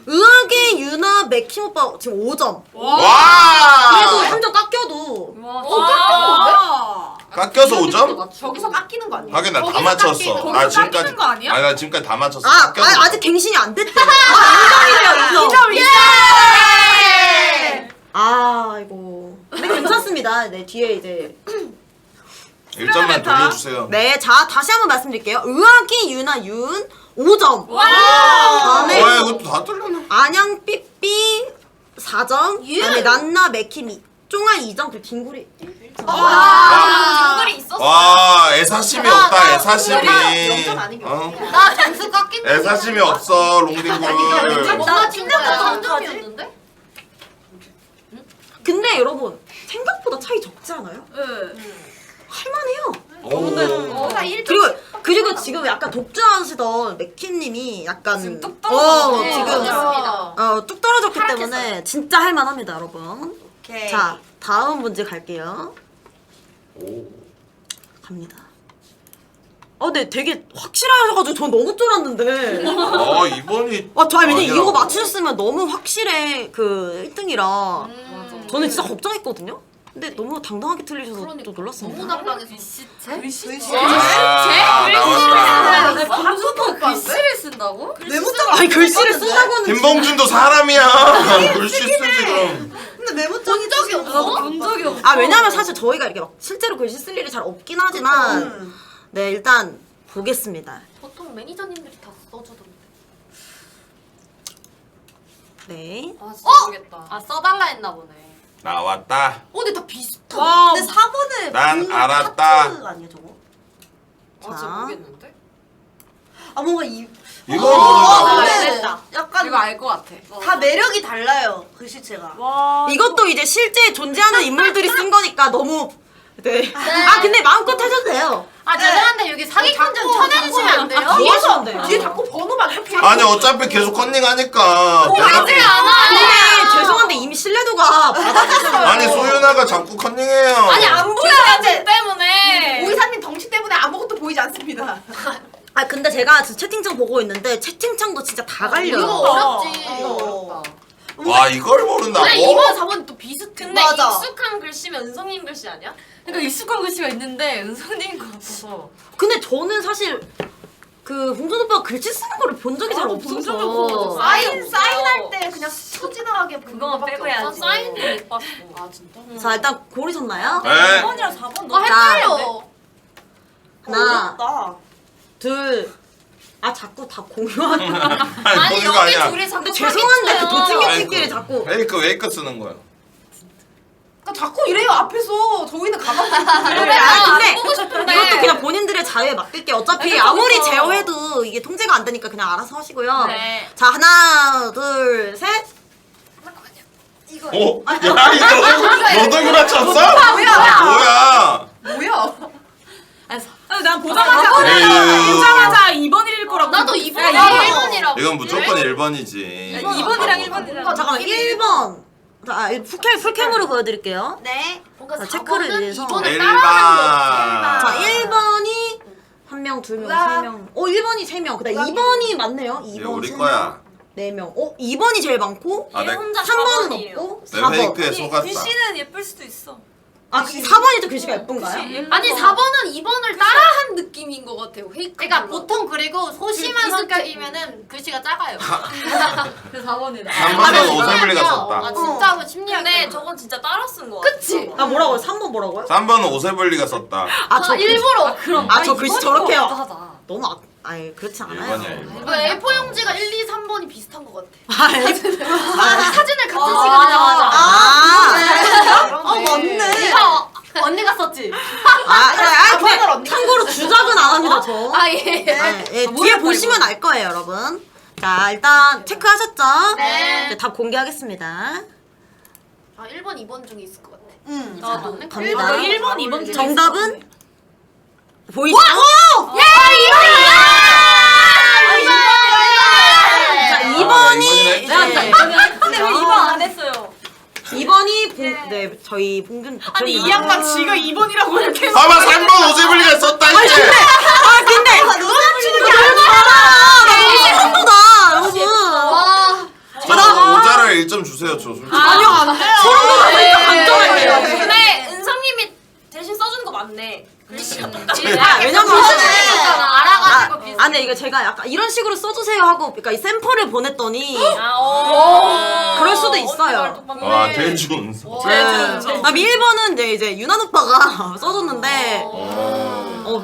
의학의 유나 맥힘 오빠 지금 5점.
와.
그래도 3점 깎여도.
깎여서 5점?
저기서 깎이는 거 아니에요?
하긴 나 다
거기서
맞췄어.
깎이는
나
거
지금까지
깎이는 거 아니야?
나 지금까지 다 맞췄어.
아직 갱신이 안 됐대. 2점이래요, 2점. 아이고. 근데 괜찮습니다. 네, 뒤에 이제.
1점만 돌려주세요.
네, 자, 다시 한번 말씀드릴게요. 의학이 유나 윤 5점.
와
다음에
이것도 다 틀렸네.
안양 삐삐 4점. 그다음에 난나 맥힘이 쫑아 2점. 그리고 딩구리 1점.
장글이 있었어.
와 애사심이 없다 애사심이.
0점 아닌 게
나 점수 깎인 거.
애사심이 없어 롱딩볼.
못 맞힌 거야. 3점이었는데?
근데 여러분 생각보다 차이 적지 않아요? 할만해요.
오.
그리고 지금 약간 독주하시던 맥킴님이 약간
지금 뚝 떨어졌어.
지금
그렇습니다.
뚝 떨어졌기 때문에 진짜 할만합니다, 여러분.
오케이.
자, 다음 문제 갈게요.
오.
갑니다. 근데 되게 확실하셔가지고 전 너무 쫄았는데.
이번이.
왜냐면
아니라고.
이거 맞추셨으면 너무 확실해 그 1등이라. 저는 진짜 걱정했거든요. 근데 너무 당당하게 틀리셔서 또 놀랐습니다.
너무 당당해서.
나왔다.
방송도 글씨를 쓴다고?
아니 글씨를 쓰다고는
김봉준도 사람이야. 글씨 쓰지 그럼.
본 적이 없어?
본 적이 없어.
왜냐면 사실 저희가 이렇게 막 실제로 글씨 쓸 일이 잘 없긴 하지만 네 일단 보겠습니다.
보통 매니저님들이 다 써주던데.
네.
모르겠다. 써달라 했나 보네.
나왔다.
근데 다 비슷하다.
와.
근데 4번에
난 알았다.
아니야 저거?
자.
모르겠는데?
뭔가
이걸 모른다고?
근데 약간
이거 알 것 같아.
다 매력이 달라요 글씨체가.
와.
이것도 이제 실제 존재하는 인물들이 쓴 거니까 너무 네. 근데 마음껏 하셔도 돼요.
죄송한데 여기 사기꾼 좀 쳐내주시면 안 돼요?
뒤에서 안 돼요.
뒤에 자꾸 번호 막 이렇게.
아니 어차피 계속 컨닝하니까.
하지 않아.
근데 죄송한데 이미 신뢰도가 바닥이잖아요.
아니 소윤아가 자꾸 컨닝해요.
안 보여야지 때문에.
오이사님 덩치 때문에 아무것도 보이지 않습니다.
근데 제가 지금 채팅창 보고 있는데 채팅창도 진짜 다 갈려요.
이거 어렵지.
어렵다.
와 이걸 모른다고?
근데 2번, 4번 또 비슷해.
근데
맞아.
익숙한 글씨면 은성님 글씨 아니야?
그러니까 익숙한 글씨가 있는데 은성님 것 같아서.
근데 저는 사실 그 봉준 오빠가 글씨 쓰는 거를 본 적이 잘 없어서.
사인할 때 그냥 스쳐 지나가게
그거만 빼고 해야지.
사인을 못 봤어. 진짜?
자 일단 고르셨나요?
네.
1번이랑 4번 너무
헷갈려.
하나,
어렵다.
둘. 자꾸 다 공유하는.
아니 거기가
여기
아니야.
둘이 자꾸
근데 죄송한데 그 도찐개끼리
아이고.
자꾸.
웨이크 쓰는 거야.
자꾸 이래요 앞에서. 저희는 가만히
근데
보고 싶은데.
이것도 그냥 본인들의 자유에 맡길게요. 어차피 아무리 제어해도 이게 통제가 안 되니까 그냥 알아서 하시고요.
네.
자 하나, 둘, 셋.
어? 야 이거 너도 구라쳤어? 뭐야?
뭐야?
난
보자마자 2번일 거라고.
나도
생각했어.
2번이랑 1번이라고.
이건 무조건 1번이지.
2번이랑 1번이랑.
잠깐만 1번. 자 풀캠으로 보여드릴게요.
네.
뭔가
자, 체크를
4번은
위해서.
2번을
1번.
따라하는
자 1번이 1명, 2명, 3명. 1번이 3명. 그다음 2번이 맞네요. 2번.
이거 우리
3명,
거야.
4명. 2번이 제일 많고
내
3번은 없고
내
4번.
페이크에 속았다.
글씨는 예쁠 수도 있어.
아 4번이 좀 글씨가 예쁜가요?
아니 4번은 2번을 따라한 느낌인 것 같아요.
그러니까 보통 그리고 소심한 성격이면은 글씨가 작아요.
그래서 4번이다.
3번은 오세블리가 썼다.
아 진짜로 심리학.
근데 저건 진짜 따라 쓴 거 같아.
그치?
아 뭐라고요? 3번 뭐라고요?
3번은 오세블리가 썼다.
아저
일부러. 그럼.
아, 저 글씨 저렇게 해요.
하자.
너무 아니 그렇지 않아요.
1번이야 1번.
이거 A4 용지가 1, 2, 3번이 비슷한 것 같아.
사진을 같은
아,
시간에
맞아.
아,
맞네.
이거 언니가 썼지?
그냥 참고로 주작은 안 합니다 저.
아 예.
네, 예, 뒤에 보시면 알 거예요 여러분. 자 일단 체크하셨죠?
네.
이제 답 공개하겠습니다.
아 1번, 2번 중에 있을 것 같아.
응.
나도.
갑니다.
1번, 2번 중에
정답은 보이죠? 자 2번이
근데 왜 2번 안 했어요?
2번이 네 저희 봉준
아니 이 양반 지가 2번이라고 이렇게 해서
봐봐 3번 오세블리가 썼다 했지.
아 근데 너무 소름돋아 여러분.
와.
저 모자를 1점 주세요 저 솔직히.
아니요 안 돼요. 소름돋아 감정할게요.
근데 은성님이 대신 써주는 거 맞네. 글씨가 똑같아.
왜냐면
알아가지고 비슷해.
근데 이거 제가 약간 이런 식으로 써주세요 하고 그러니까 이 샘플을 보냈더니 그럴 수도 있어요.
와 대준서.
네. 그다음에 1번은 이제 유난 오빠가 써줬는데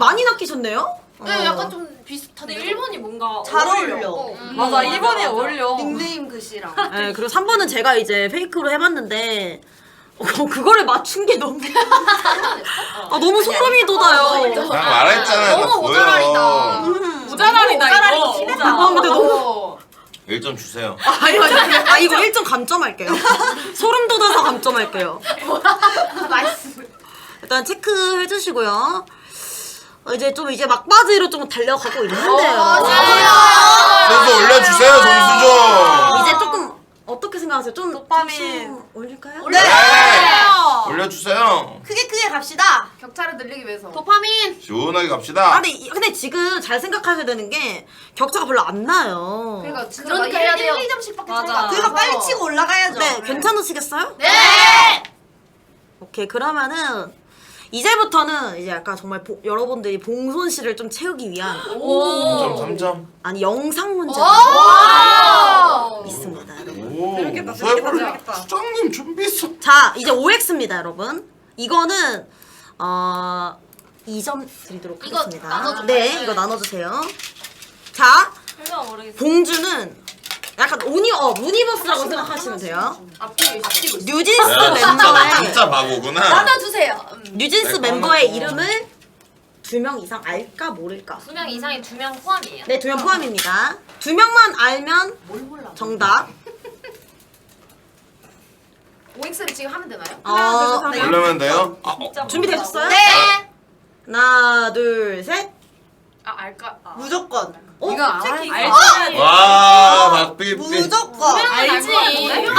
많이 낚이셨네요.
네, 약간 좀 비슷한데.
근데 1번이 뭔가 잘 어울려.
맞아 1번이 어울려.
닉네임 글씨랑.
네, 그리고 3번은 제가 이제 페이크로 해봤는데 그거를 맞춘 게 너무 너무 소름이 돋아요.
난 말했잖아요. 나
너무
보여.
오자랄이다.
모자랄이다 이거.
근데 너무
1점 주세요.
아니 이거 1점 감점할게요. 소름 돋아서 감점할게요. 일단 체크해 주시고요. 이제 막바지로 좀 달려가고 있는데요.
그래서 올려주세요 점수 좀.
이제 조금 어떻게 생각하세요? 좀 점수 올릴까요?
네. 올려주세요.
크게 갑시다.
격차를 늘리기 위해서.
도파민.
시원하게 갑시다.
근데 지금 잘 생각하셔야 되는 게 격차가 별로 안 나요.
그러니까 진짜
그러니까
많이 해야 돼요.
1, 2점씩밖에
맞아.
차이가 안
그러니까
나서.
빨리 치고 올라가야죠.
네, 괜찮으시겠어요?
네.
오케이, 그러면은 이제부터는 이제 약간 정말 여러분들이 봉손 씨를 좀 채우기 위한
3점.
아니 영상 문제가
오.
있습니다, 여러분.
오. 오세블리 수장님 준비했어.
자, 이제 OX입니다, 여러분. 이거는 2점 드리도록
이거
하겠습니다.
나눠줄까요?
네, 이거 나눠주세요. 자,
설명 모르겠어.
봉주는 약간 유니버스라고 생각하시면 돼요.
앞뒤로
뉴진스
야
멤버의
진짜 바보구나.
나눠주세요.
뉴진스
네,
멤버의
고마워.
이름을 2명 이상 알까 모를까?
2명 이상이 2명 포함이에요.
네, 2명 포함입니다. 2명만 알면 정답.
OX를 지금 하면 되나요?
올려면 돼요?
준비되셨어요?
네.
하나, 둘, 셋.
알까?
무조건.
이거 알지.
와 박삐삐.
무조건.
알지.
아니 왜냐면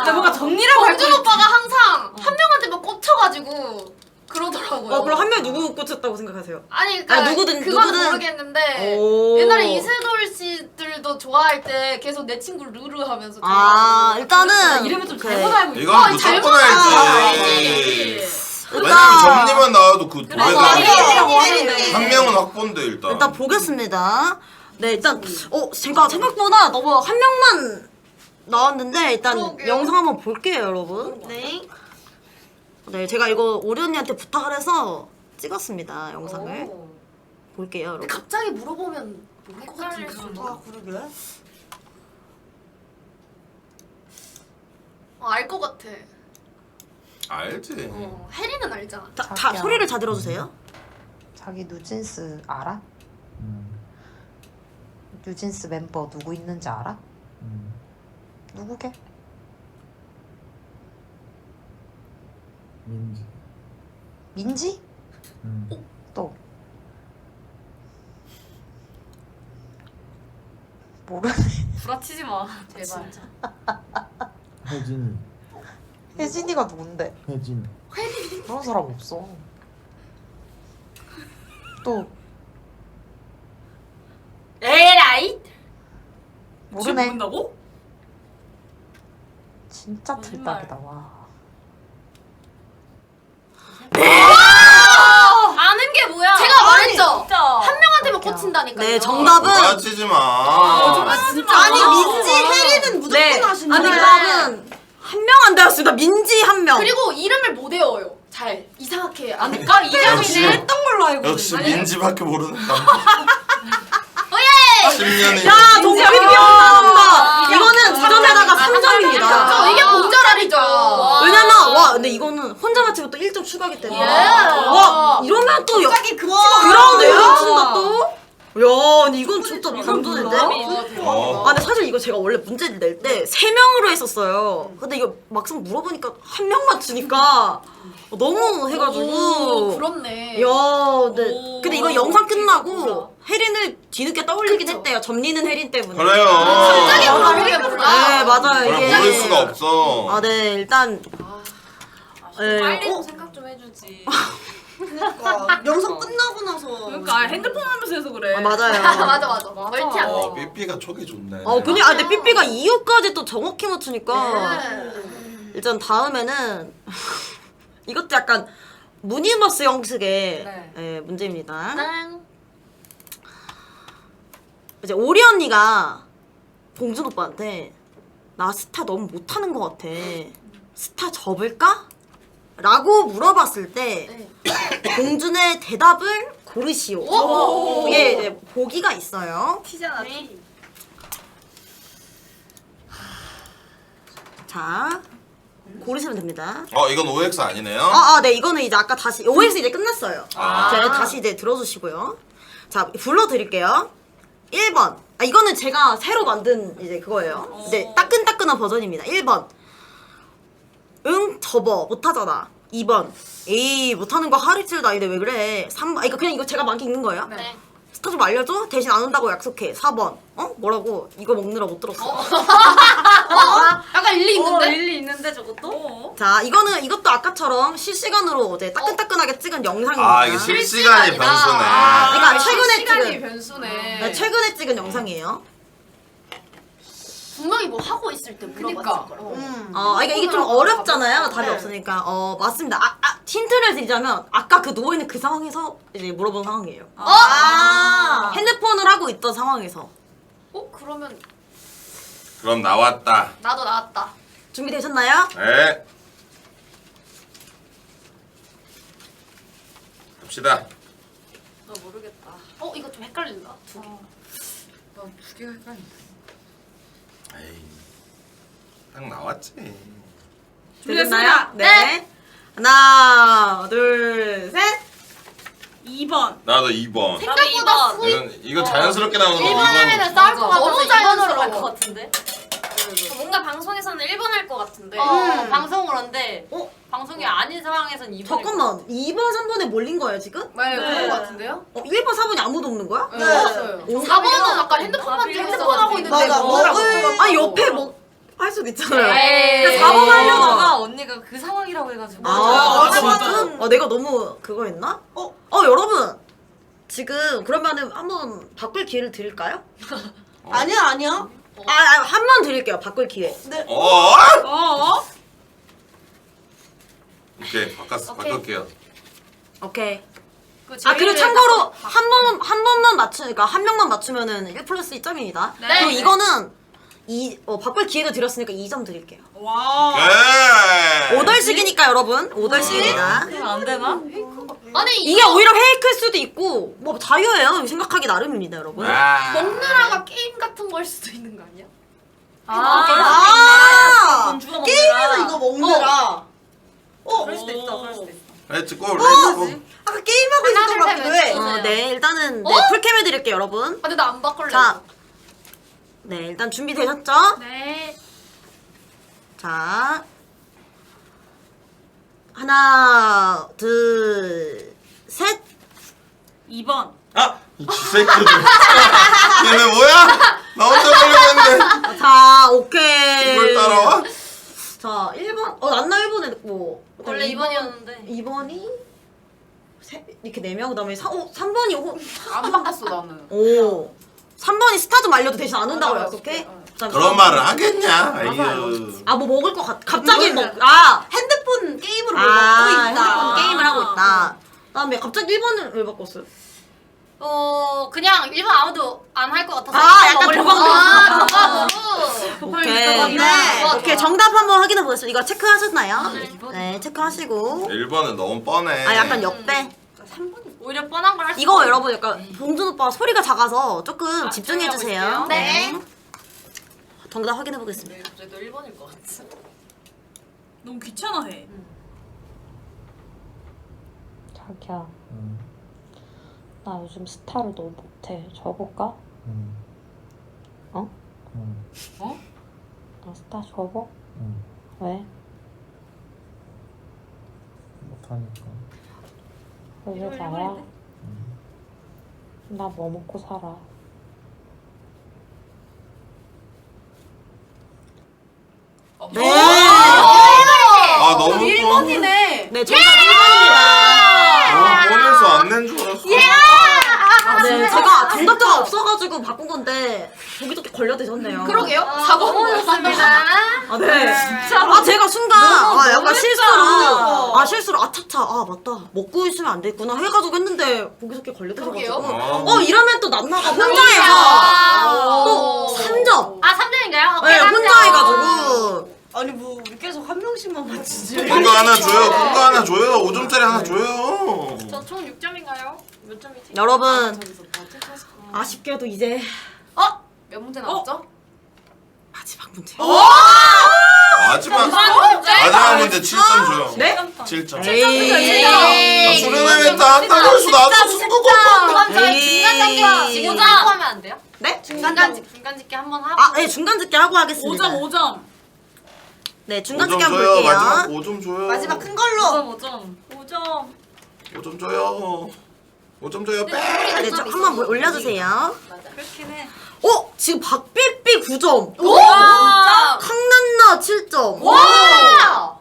뭔가 정리라고 할
봉준 오빠가 항상 한 명한테 막 꽂혀가지고 그러더라고요.
그럼 한 명 누구 꽂혔다고 생각하세요?
아니 그러니까
아니, 누구든,
그건
누구든.
모르겠는데
오.
옛날에 이세돌 씨들도 좋아할 때 계속 내 친구 루루 하면서
아,
좋아하고.
일단은
이름을 좀
그-
잘못 알고 있어.
이건 무조건 알지. 왜냐면 점리만 나와도 그 두 배다. 한 명은 확보인데 일단.
일단 보겠습니다. 네, 일단 제가 생각보다 너무 한 명만 나왔는데 일단
그러게요.
영상 한번 볼게요, 여러분. 네. 네, 제가 이거 오리 언니한테 부탁을 해서 찍었습니다, 영상을. 볼게요, 여러분.
갑자기 물어보면 모를 것 같은데.
그러게.
알 것 같아.
알지.
혜리는 알잖아.
다 소리를 다 들어주세요.
자기 뉴진스 알아? 뉴진스 멤버 누구 있는지 알아? 누구게?
민지.
민지? 또 모르네.
부라치지 마. 제발.
혜진이.
혜진이가 누군데?
혜진.
그런 사람 없어. 또
에라이.
모르네.
모른다고?
진짜 틀딱이다 와.
꽂힌다니까요.
네, 정답은
빠지지 마.
진짜.
아니 민지 혜리는 무조건
네.
하시네.
정답은 한 명 안 되었습니다. 민지 한 명.
그리고 이름을 못 외워요. 잘 이상하게 안
아까
역시.
이름이네 했던 걸로 알고
역시
있는데.
민지밖에 모르는 남자.
오예!
10년이.
야, 동엽이 나온다. 이거는 2점에다가 3점입니다.
이게 공절알이죠.
왜냐면 와, 근데 이거는 혼자 맞히면 또 1점 추가하기 때문에.
예.
와, 이러면 또
갑자기
그라운드 이거 친다 또. 야, 근데 이건 진짜 반전인데?
어.
아, 근데 사실 이거 제가 원래 문제를 낼 때 3명으로 했었어요. 근데 이거 막상 물어보니까 한 명 맞추니까 너무 해가지고.
그렇네.
야, 근데 이거 영상 끝나고 혜린을 뒤늦게 떠올리긴 했대요. 점리는 혜린 때문에.
그래요.
갑자기 모르게 몰라.
네, 맞아요.
그래
이게.
모를 수가 없어.
아, 네, 일단. 네,
빨리 좀 생각 좀 해주지.
그러니까 영상 끝나고 나서
그러니까 핸드폰 하면서 해서 그래.
아, 맞아요.
맞아. 멀티 안 돼.
삐삐가 촉이 좋네.
근데, 근데 삐삐가 이유까지 또 정확히 맞추니까.
네.
일단 다음에는. 이것도 약간 무니버스 형식의
네.
문제입니다.
짠.
이제 오리 언니가 봉준 오빠한테 나 스타 너무 못하는 것 같아. 스타 접을까? 라고 물어봤을 때 봉준의 대답을 고르시오. 이게 이제 보기가 있어요.
티잖아.
자, 고르시면 됩니다.
이건 OX 아니네요.
네, 이거는 이제 아까 다시 OX 이제 끝났어요. 자, 다시 이제 들어주시고요. 자, 불러드릴게요. 1번. 이거는 제가 새로 만든 이제 그거예요. 이제 따끈따끈한 버전입니다. 1번. 응, 접어. 못하잖아. 2번. 에이, 못하는 거 하루이틀도 아닌데 왜 그래. 3번. 그냥 이거 제가 막 읽는 거예요.
네.
스타 좀 알려줘? 대신 안 온다고 약속해. 4번. 뭐라고? 이거 먹느라 못 들었어.
약간 일리 있는데?
일리 있는데 저것도?
자, 이것도 아까처럼 실시간으로 이제 따끈따끈하게 찍은 영상입니다.
이게 실시간이
실시간이다.
변수네.
그러니까 최근에
시간이
찍은
변수네.
네, 최근에 찍은 영상이에요.
분명히 뭐 하고 있을 때 물어봤을
그니까.
거라고.
그러니까 이게 좀 어렵잖아요. 답이 없으니까. 맞습니다. 힌트를 드리자면 아까 그 누워있는 그 상황에서 이제 물어본 상황이에요. 핸드폰을 하고 있던 상황에서.
그러면
그럼 나왔다.
나도 나왔다.
준비되셨나요?
네. 갑시다.
나 모르겠다.
이거 좀 헷갈린다. 두 개.
나두 개가 헷갈린다.
에이, 딱 나왔지.
되셨나요? 네. 하나, 둘, 셋.
2번.
나도 2번.
생각보다
이건 자연스럽게 나오는 거
1번에는 싸울 것 같아서
너무
2번으로
자연스러워.
갈것 같은데?
뭔가 방송에서는 1번 할 것 같은데.
방송으로인데 방송이 아닌 상황에서는 2번.
잠깐만. 2번, 3번에 몰린 거예요, 지금?
네, 그런 것 같은데요?
1번, 4번이 아무도 없는 거야?
네. 4번은 아까 핸드폰만 핸드폰 하고 있는데
맞아, 먹을
옆에 할 수도 있잖아요.
에이.
4번 하려다가
언니가 그 상황이라고 해가지고.
지금? 내가 너무 그거 했나? 여러분. 지금 그러면은 한번 바꿀 기회를 드릴까요?
아니야.
한 번 드릴게요. 바꿀 기회.
오케이, 바꿀게요.
오케이. 그리고 참고로 한 번만 맞추니까 한 명만 맞추면은 1 플러스 2점입니다.
네.
그리고 이거는 바꿀 기회를 드렸으니까 2점 드릴게요.
와.
오케이.
5달씩이니까 여러분. 5달씩입니다.
그럼 안 되나?
아니
이게 오히려 페이크일 수도 있고 뭐 자유예요. 생각하기 나름입니다, 여러분.
먹느라가 게임 같은 거일 수도 있는 거 아니야?
게임에서 이거 먹느라.
그럴 수도 있어. 그럴 수도 있어.
렛츠고.
아까 게임하고 있었던 것 같기도 해.
네, 일단은 풀캠 해드릴게요, 여러분.
근데 나 안 바꿀래.
자, 네, 일단 준비되셨죠?
네.
자, 하나, 둘, 셋.
2번.
이 쥐새끼들. 얘네 뭐야? 나 혼자 걸려고 했는데.
자, 오케이.
이걸 따라와?
자, 1번. 난나 1번 했고.
원래 2번이었는데.
2번이 이렇게 4명, 그 다음에 3번이
안 바꿨어 나는.
3번이 스타 좀 알려도 대신 안 온다고 약속해?
그런 말을 하겠냐? 아유.
뭐 먹을 거 갑자기
핸드폰 게임으로 뭐 먹고 있다.
핸드폰 게임을 하고 있다. 그다음에 갑자기 1번을 왜 바꿨어요?
그냥 1번 아무도 안 할 것 같아서.
아, 약간 도감도.
도감으로.
네.
좋아,
오케이
좋아.
정답 한번 확인해 보겠습니다. 이거 체크하셨나요? 네, 체크하시고.
1번은 너무 뻔해.
아 약간 역배.
오히려 뻔한 걸 할 수.
이거 여러분 약간 봉준 오빠 소리가 작아서 조금 집중해 주세요.
집중해볼게요. 네.
정답 확인해 보겠습니다.
갑자기 또 1번일 것 같아.
너무 귀찮아해.
자기야, 나 요즘 스타를 너무 못해. 접을까? 어? 나 스타 접어? 왜?
못하니까.
왜 나야? 나 뭐 먹고 살아?
네.
아 너무 뻔.
1번이네.
네 정답 1번입니다.
너무 뻔해서 안 낸 줄 알았어.
네 제가 정답자가 없어가지고 바꾼 건데 보기 좋게 걸려드셨네요.
그러게요.
4번 좋습니다.
아 네. 아 제가 순간 약간 실수로 아차차 맞다 먹고 있으면 안 됐구나 해가지고 했는데 보기 좋게 걸려드셔가지고
그러게요.
이러면 또 남나가 혼자해서 또 3점.
아 3점인가요?
네 혼자 해가지고.
아니 뭐 우리 계속 한 명씩만 맞히지.
큰 거 하나 줘요. 큰 거 하나 줘요. 5점짜리 하나 줘요.
저 총 6점인가요? 몇 점이지?
여러분 아쉽게도 이제
몇 문제 나왔죠?
마지막 문제.
마지막 문제 7점 줘요.
네?
7점.
에이.
수련회했다 한다고 해서 나도 승부고.
그럼 저희
에이.
중간 잡기 지금 하면 안 돼요?
네?
중간 집기 한번 하고.
네 중간 듣기 하고 하겠습니다.
5점.
네 중간
5점
듣기 한번
줘요.
볼게요.
마지막 5점 줘요.
마지막 큰 걸로.
5점.
5점 줘요. 5점 줘요. 빼.
네, 한번 올려주세요.
그렇긴 해.
지금 박삐삐 9점.
와!
강난나 7점.
와!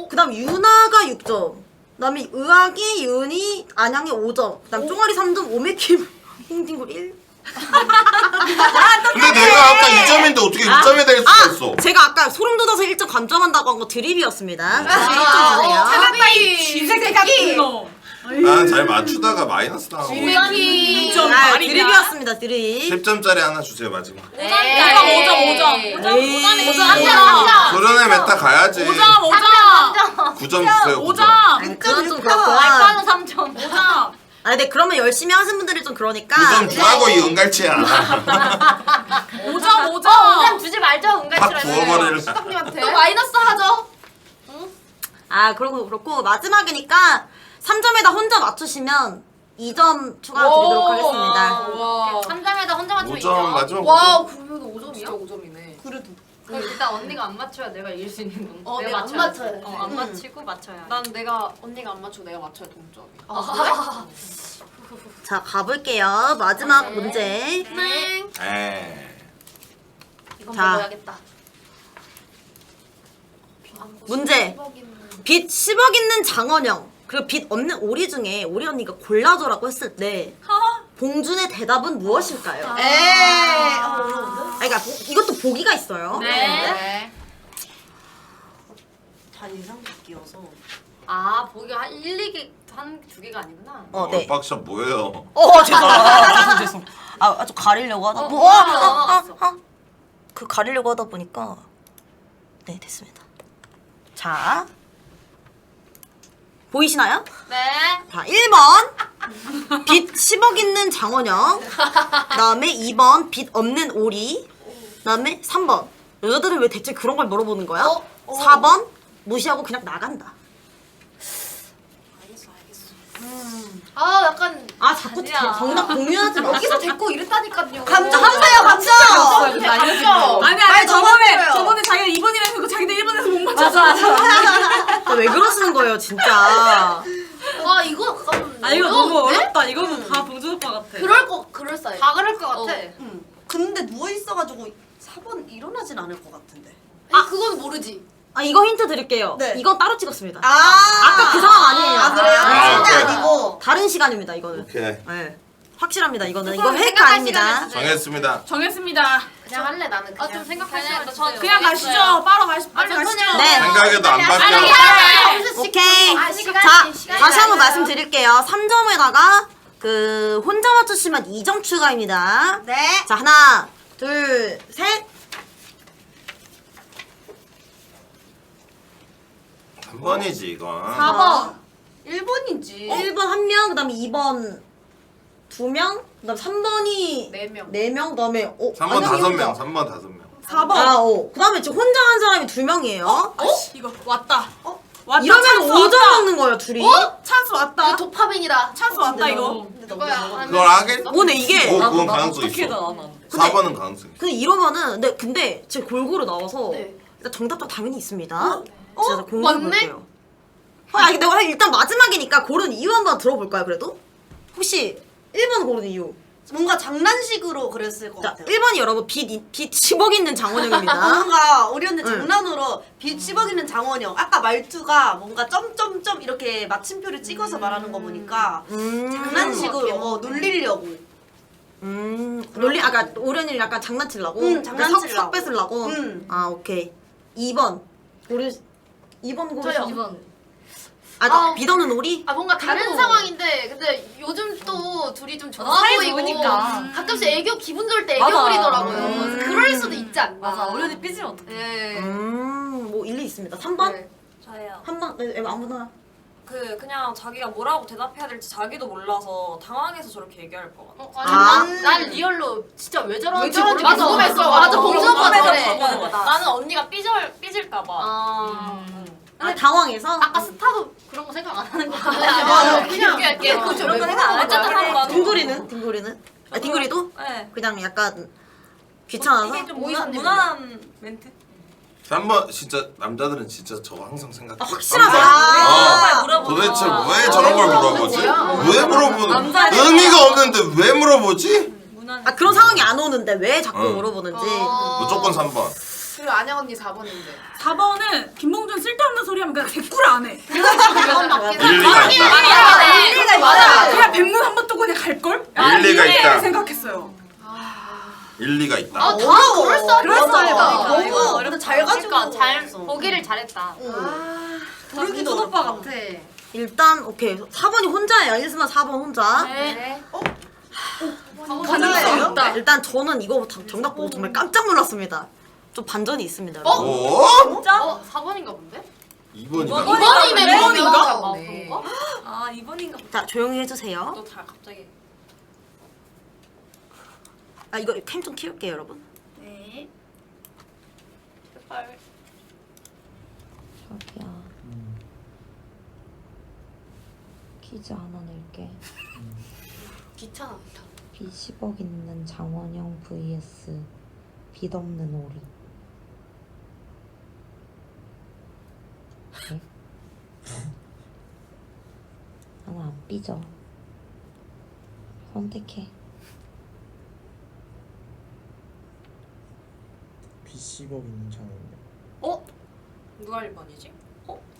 그 다음 유나가 6점. 그 다음에 의학이, 윤이, 안양이 5점. 그 다음 쫑아리 3점, 오메킴, 홍딩굴 1.
근데 내가 아까 2점인데 어떻게 6점이 될 수가 있어?
제가 아까 소름 돋아서 1점 감점한다고 한 거 드립이었습니다. 다시 1점 주세요.
쥐새끼.
난 잘 맞추다가 마이너스 나오고.
쥐새끼.
드립이었습니다, 드립.
10점짜리 하나 주세요 마지막.
5점. 5점.
소련회 메타 가야지.
5점.
9점 주세요.
5점.
그건 좀 그렇고.
알파는 3점.
5점.
근데 그러면 열심히 하신 분들이 좀 그러니까.
9점 주라고 이 은갈치야.
5점.
5점 주지 말죠,
팍
은갈치를.
부어버릴.
또 마이너스 하죠.
그렇고 마지막이니까 3점에다 혼자 맞추시면 2점 추가 드리도록 하겠습니다.
와.
3점에다 혼자 맞추면
5점
2점.
마지막.
와, 그러면 5점이야? 진짜 5점이네.
그래도.
그럼 일단 언니가 안 맞춰야 내가 이길 수 있는 건.
내가 안
맞춰야지.
맞춰야 돼.
안 맞히고 맞춰야 돼.
난 내가 언니가 안 맞추고 내가 맞춰야 동점이야.
자 가볼게요. 마지막 문제.
네.
에이.
이건
자.
먹어야겠다.
문제. 빚 10억 있는 장원영 그리고 빚 없는 오리 중에 오리 언니가 골라줘라고 했을 때 봉준의 대답은 무엇일까요? 그러니까 이것도 보기가 있어요.
네.
다 예상듣기여서.
아, 보기 한 1, 2개 한 2개가 아니구나.
네.
박샷 뭐예요?
죄송. 좀 가리려고 하다 그 가리려고 하다 보니까 네 됐습니다. 자 보이시나요?
네.
자 1번 빚 10억 있는 장원영 그 다음에 2번 빚 없는 오리 그 다음에 3번 여자들은 왜 대체 그런 걸 물어보는 거야? 4번 무시하고 그냥 나간다.
아, 약간
자꾸
아니야.
정답 공유하지 마.
여기서 됐고 이랬다니까요.
감정하세요, 감정.
아니 저번에 자기가 2번이라서 자기네 1번에서 못 맞췄어.
왜 그러시는 거예요 진짜.
아, 이거 잠깐만.
이거 너무 어렵다. 이거는 다 봉준 오빠 같아.
그럴싸해.
다 그럴 것 같아.
근데 누워있어가지고 4번 일어나진 않을 것 같은데.
그건 모르지.
이거 힌트 드릴게요.
네.
이건 따로 찍었습니다.
아까
그 상황 아니에요.
그래요?
아,
진짜
오케이.
아니고.
다른 시간입니다 이거는.
오케이.
네. 확실합니다 이거는. 이거
조금
페이크
생각할
아닙니다.
시간을 주세요.
정했습니다.
정했습니다.
그냥 할래 나는 그냥.
좀 생각할 시간
그냥
주세요.
그냥 가시죠. 빨리 가시죠.
네.
생각해도 안 바뀌어.
오케이. 자 다시 한번 말씀드릴게요. 3점에다가 그 혼자 맞추시면 2점 추가입니다.
네.
자, 하나, 둘, 셋.
3번이지 이건.
4번. 1번이지.
1번 1명, 그다음에 2번 2명, 그다음 3번이
4명.
4명, 그다음에
3번 5명, 3번 5명.
4번.
아, 그다음에 지금 혼자 한 사람이 2명이에요.
이거 왔다. 왔다.
이러면
찬스
5점
왔다.
먹는 거예요, 둘이.
찬스 왔다.
이거 도파민이다.
찬스 왔다 이거.
그거야.
그걸 하겠?
근데 이게
그건 가능성
어떻게
있어.
나는
4번은 가능성 있어.
근데 이러면은 근데 지금 골고루 나와서
네.
일단 정답도 당연히 있습니다.
어?
제가 공개해
맞네?
볼게요. 내가 일단 마지막이니까 고른 이유 한번 들어볼까요, 그래도? 혹시 1번 고른 이유.
뭔가 장난식으로 그랬을 것
자,
같아요.
1번이 여러분 빛 10억 있는 장원영입니다.
뭔가 우리 언니
응.
장난으로 빛 10억 있는 장원영. 아까 말투가 뭔가 점점점 이렇게 마침표를 찍어서 말하는 거 보니까 장난식으로 놀리려고.
논리 아까 오련이를 약간 장난치려고.
응, 장난치려고.
석 뺏으려고.
응.
아, 오케이. 2번. 고르 2번 고르시죠.
2번.
비더는 오리?
뭔가 다른 상황인데 근데 요즘 또 둘이 좀 좋아
사이
보이고
좋으니까.
가끔씩 애교 기분 좋을 때 애교
맞아.
부리더라고요. 그래서 그럴 수도 있지 않나.
맞아. 오련이 삐지면 어떡해.
예.
뭐 일리 있습니다. 3번?
네.
저예요.
한 번? 네, 아무나.
그냥 자기가 뭐라고 대답해야 될지 자기도 몰라서 당황해서 저렇게 얘기할 것 같아.
난 리얼로 진짜 왜 저러는지
저런지
맞아,
궁금했어.
맞아, 봉주 오빠
궁금해서
저래.
그래. 나는 언니가 삐질까봐.
당황해서?
아까 스타도 그런 거 생각 안 하는 거 같아.
맞아.
그냥
그죠. 그런 거 생각 안
어쨌든
했잖아.
한 번.
딩고리는? 딩고리도?
네.
그냥 약간 귀찮아서?
이게 좀
오이사님
무난한 멘트?
3번 진짜 남자들은 진짜 저거 항상 생각해.
확실하세요?
도대체 왜 저런 걸 물어보지? 왜 물어보는?
남자들.
의미가 없는데 왜 물어보지?
무난한.
그런 상황이 안 오는데 왜 자꾸
응.
물어보는지.
무조건 3번.
그리고 안녕 언니 4번인데.
4번은 김봉준 쓸데없는 소리 하면 그냥 대꾸를 안 해.
그건 맞긴
일리가 있다.
맞아.
그냥 백문 한 번 뜨고 그냥 갈걸?
일리가 있다.
생각했어요.
일리가 있다.
다 그럴싸하다.
그러니까.
이거
그래도 잘 가지고.
그러니까 잘 보기를 잘했다.
부르기
준 오빠
어렵다.
같아.
일단 오케이 4번이 혼자예요. 1순아 4번 혼자.
네.
가능해요?
일단 저는 이거 정답 보고 정말 깜짝 놀랐습니다. 좀 반전이 있습니다.
오?
4번인가 본데?
2번이다.
2번이네.
2번인가?
아 2번인가?
자 조용히 해주세요.
또 다 갑자기.
이거 캠 좀 키울게요, 여러분.
네.
자기야. 퀴즈 하나 낼게.
귀찮아.
빚 10억 있는 장원영 vs 빚 없는 오리. 네? 나는 안 삐져. 선택해.
빚 10억 있는 장원영.
누가 1번이지?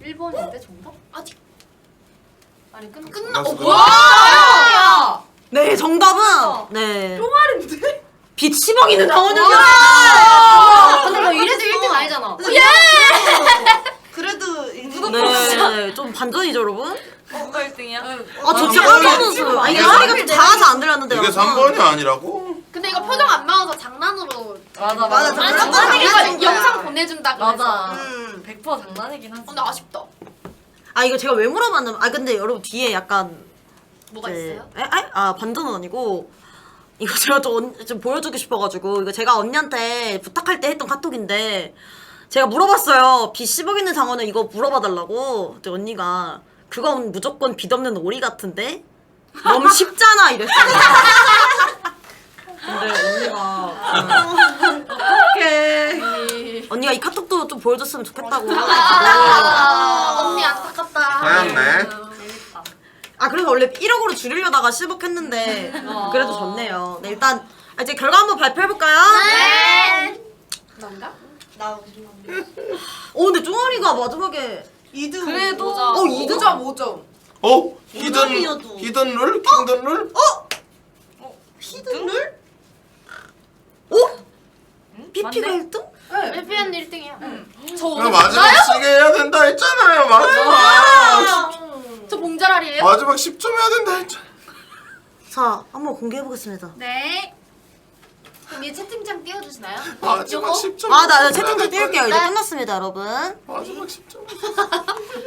1번인데 정답? 아직. 아니 끝나.
끝났어.
뭐야?
네, 정답은 네.
쫑알인데?
빚 10억 있는 장원영이요.
근데 너 이래도 1등 아니잖아.
그래도
네, 좀 반전이죠, 여러분?
누가 1등이야?
저 진짜 깜짝 놀랐어요. 이게 소리가 좀 작아서 안 들렸는데.
이게
여러분.
3번이 아니라고?
근데 이거 표정 안 나와서 장난으로.
맞아.
장난이니까 영상 보내준다 그래서.
맞아. 100% 장난이긴 하지.
근데 아쉽다.
이거 제가 왜 물어봤냐면 근데 여러분 뒤에 약간
뭐가 있어요?
반전은 아니고 이거 제가 좀 보여주고 싶어가지고 이거 제가 언니한테 부탁할 때 했던 카톡인데 제가 물어봤어요. 빚 10억 있는 장원은 이거 물어봐달라고. 근데 언니가 그건 무조건 빚 없는 오리 같은데 너무 쉽잖아 이랬어요. 근데 언니가 이 카톡도 좀 보여줬으면 좋겠다고 해가지고
언니 안타깝다.
하였네.
그래서 원래 1억으로 줄이려다가 10억 했는데 그래도 좋네요. 네, 일단 이제 결과 한번 발표해볼까요?
네. 난가?
나
근데 쫑아리가 마지막에
2등.
그래도
2등?
5점.
히든 룰? 킹든 룰?
히든룰?
PP가 1등?
LPN 1등이야.
그럼 마지막 시계 해야 된다 했잖아요. 마지막.
저 봉자랄이에요?
마지막 10점 해야 된다 했잖아.
자, 한번 공개해 보겠습니다.
네.
그럼 이 채팅창 띄워주시나요?
마지막 10점.
아, 나 채팅창 띄울게요. 이제 끝났습니다, 여러분.
마지막 10점.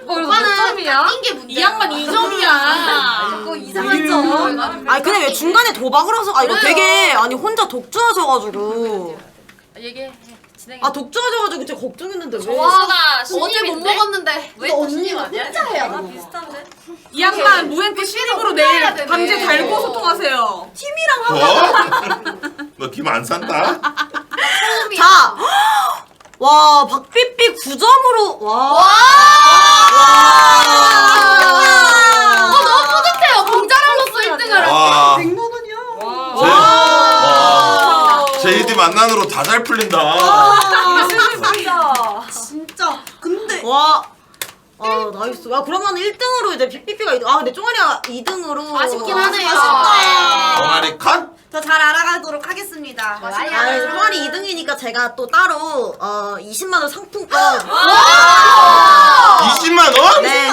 이거 몇 점이야?
낀게 문제야.
이 양반 2점이야.
그거 이상한 점.
아니, 근데 왜 중간에 도박을 하서, 아, 이거 되게, 아니, 혼자 독주하셔가지고.
얘기해. 진행해.
아, 독주하셔가지고 진짜 걱정했는데 왜.
와가
어제 못
신입인데?
먹었는데 왜 언니 아니야?
아, 비슷한데?
이 양반 무엔또 신입으로 내일 강제 달고 소통하세요.
너 김 안 산다?
자! 와, 박삐삐 9점으로, 와.
너무 뿌듯해요. 공자랑로서 1등을
와.
100만 원이야.
와. 제이디 만난으로 다 잘 풀린다.
진짜. 근데
와. 아, 나이스. 아, 그러면 1등으로 이제 빅삐삐가 2등. 아, 근데 쫑아리가 2등으로.
아쉽긴 하네요.
동아리 컷?
더 잘 알아가도록 하겠습니다.
아, 쫑아리 2등이니까 제가 또 따로 20만 원 상품권.
20만 원?
네.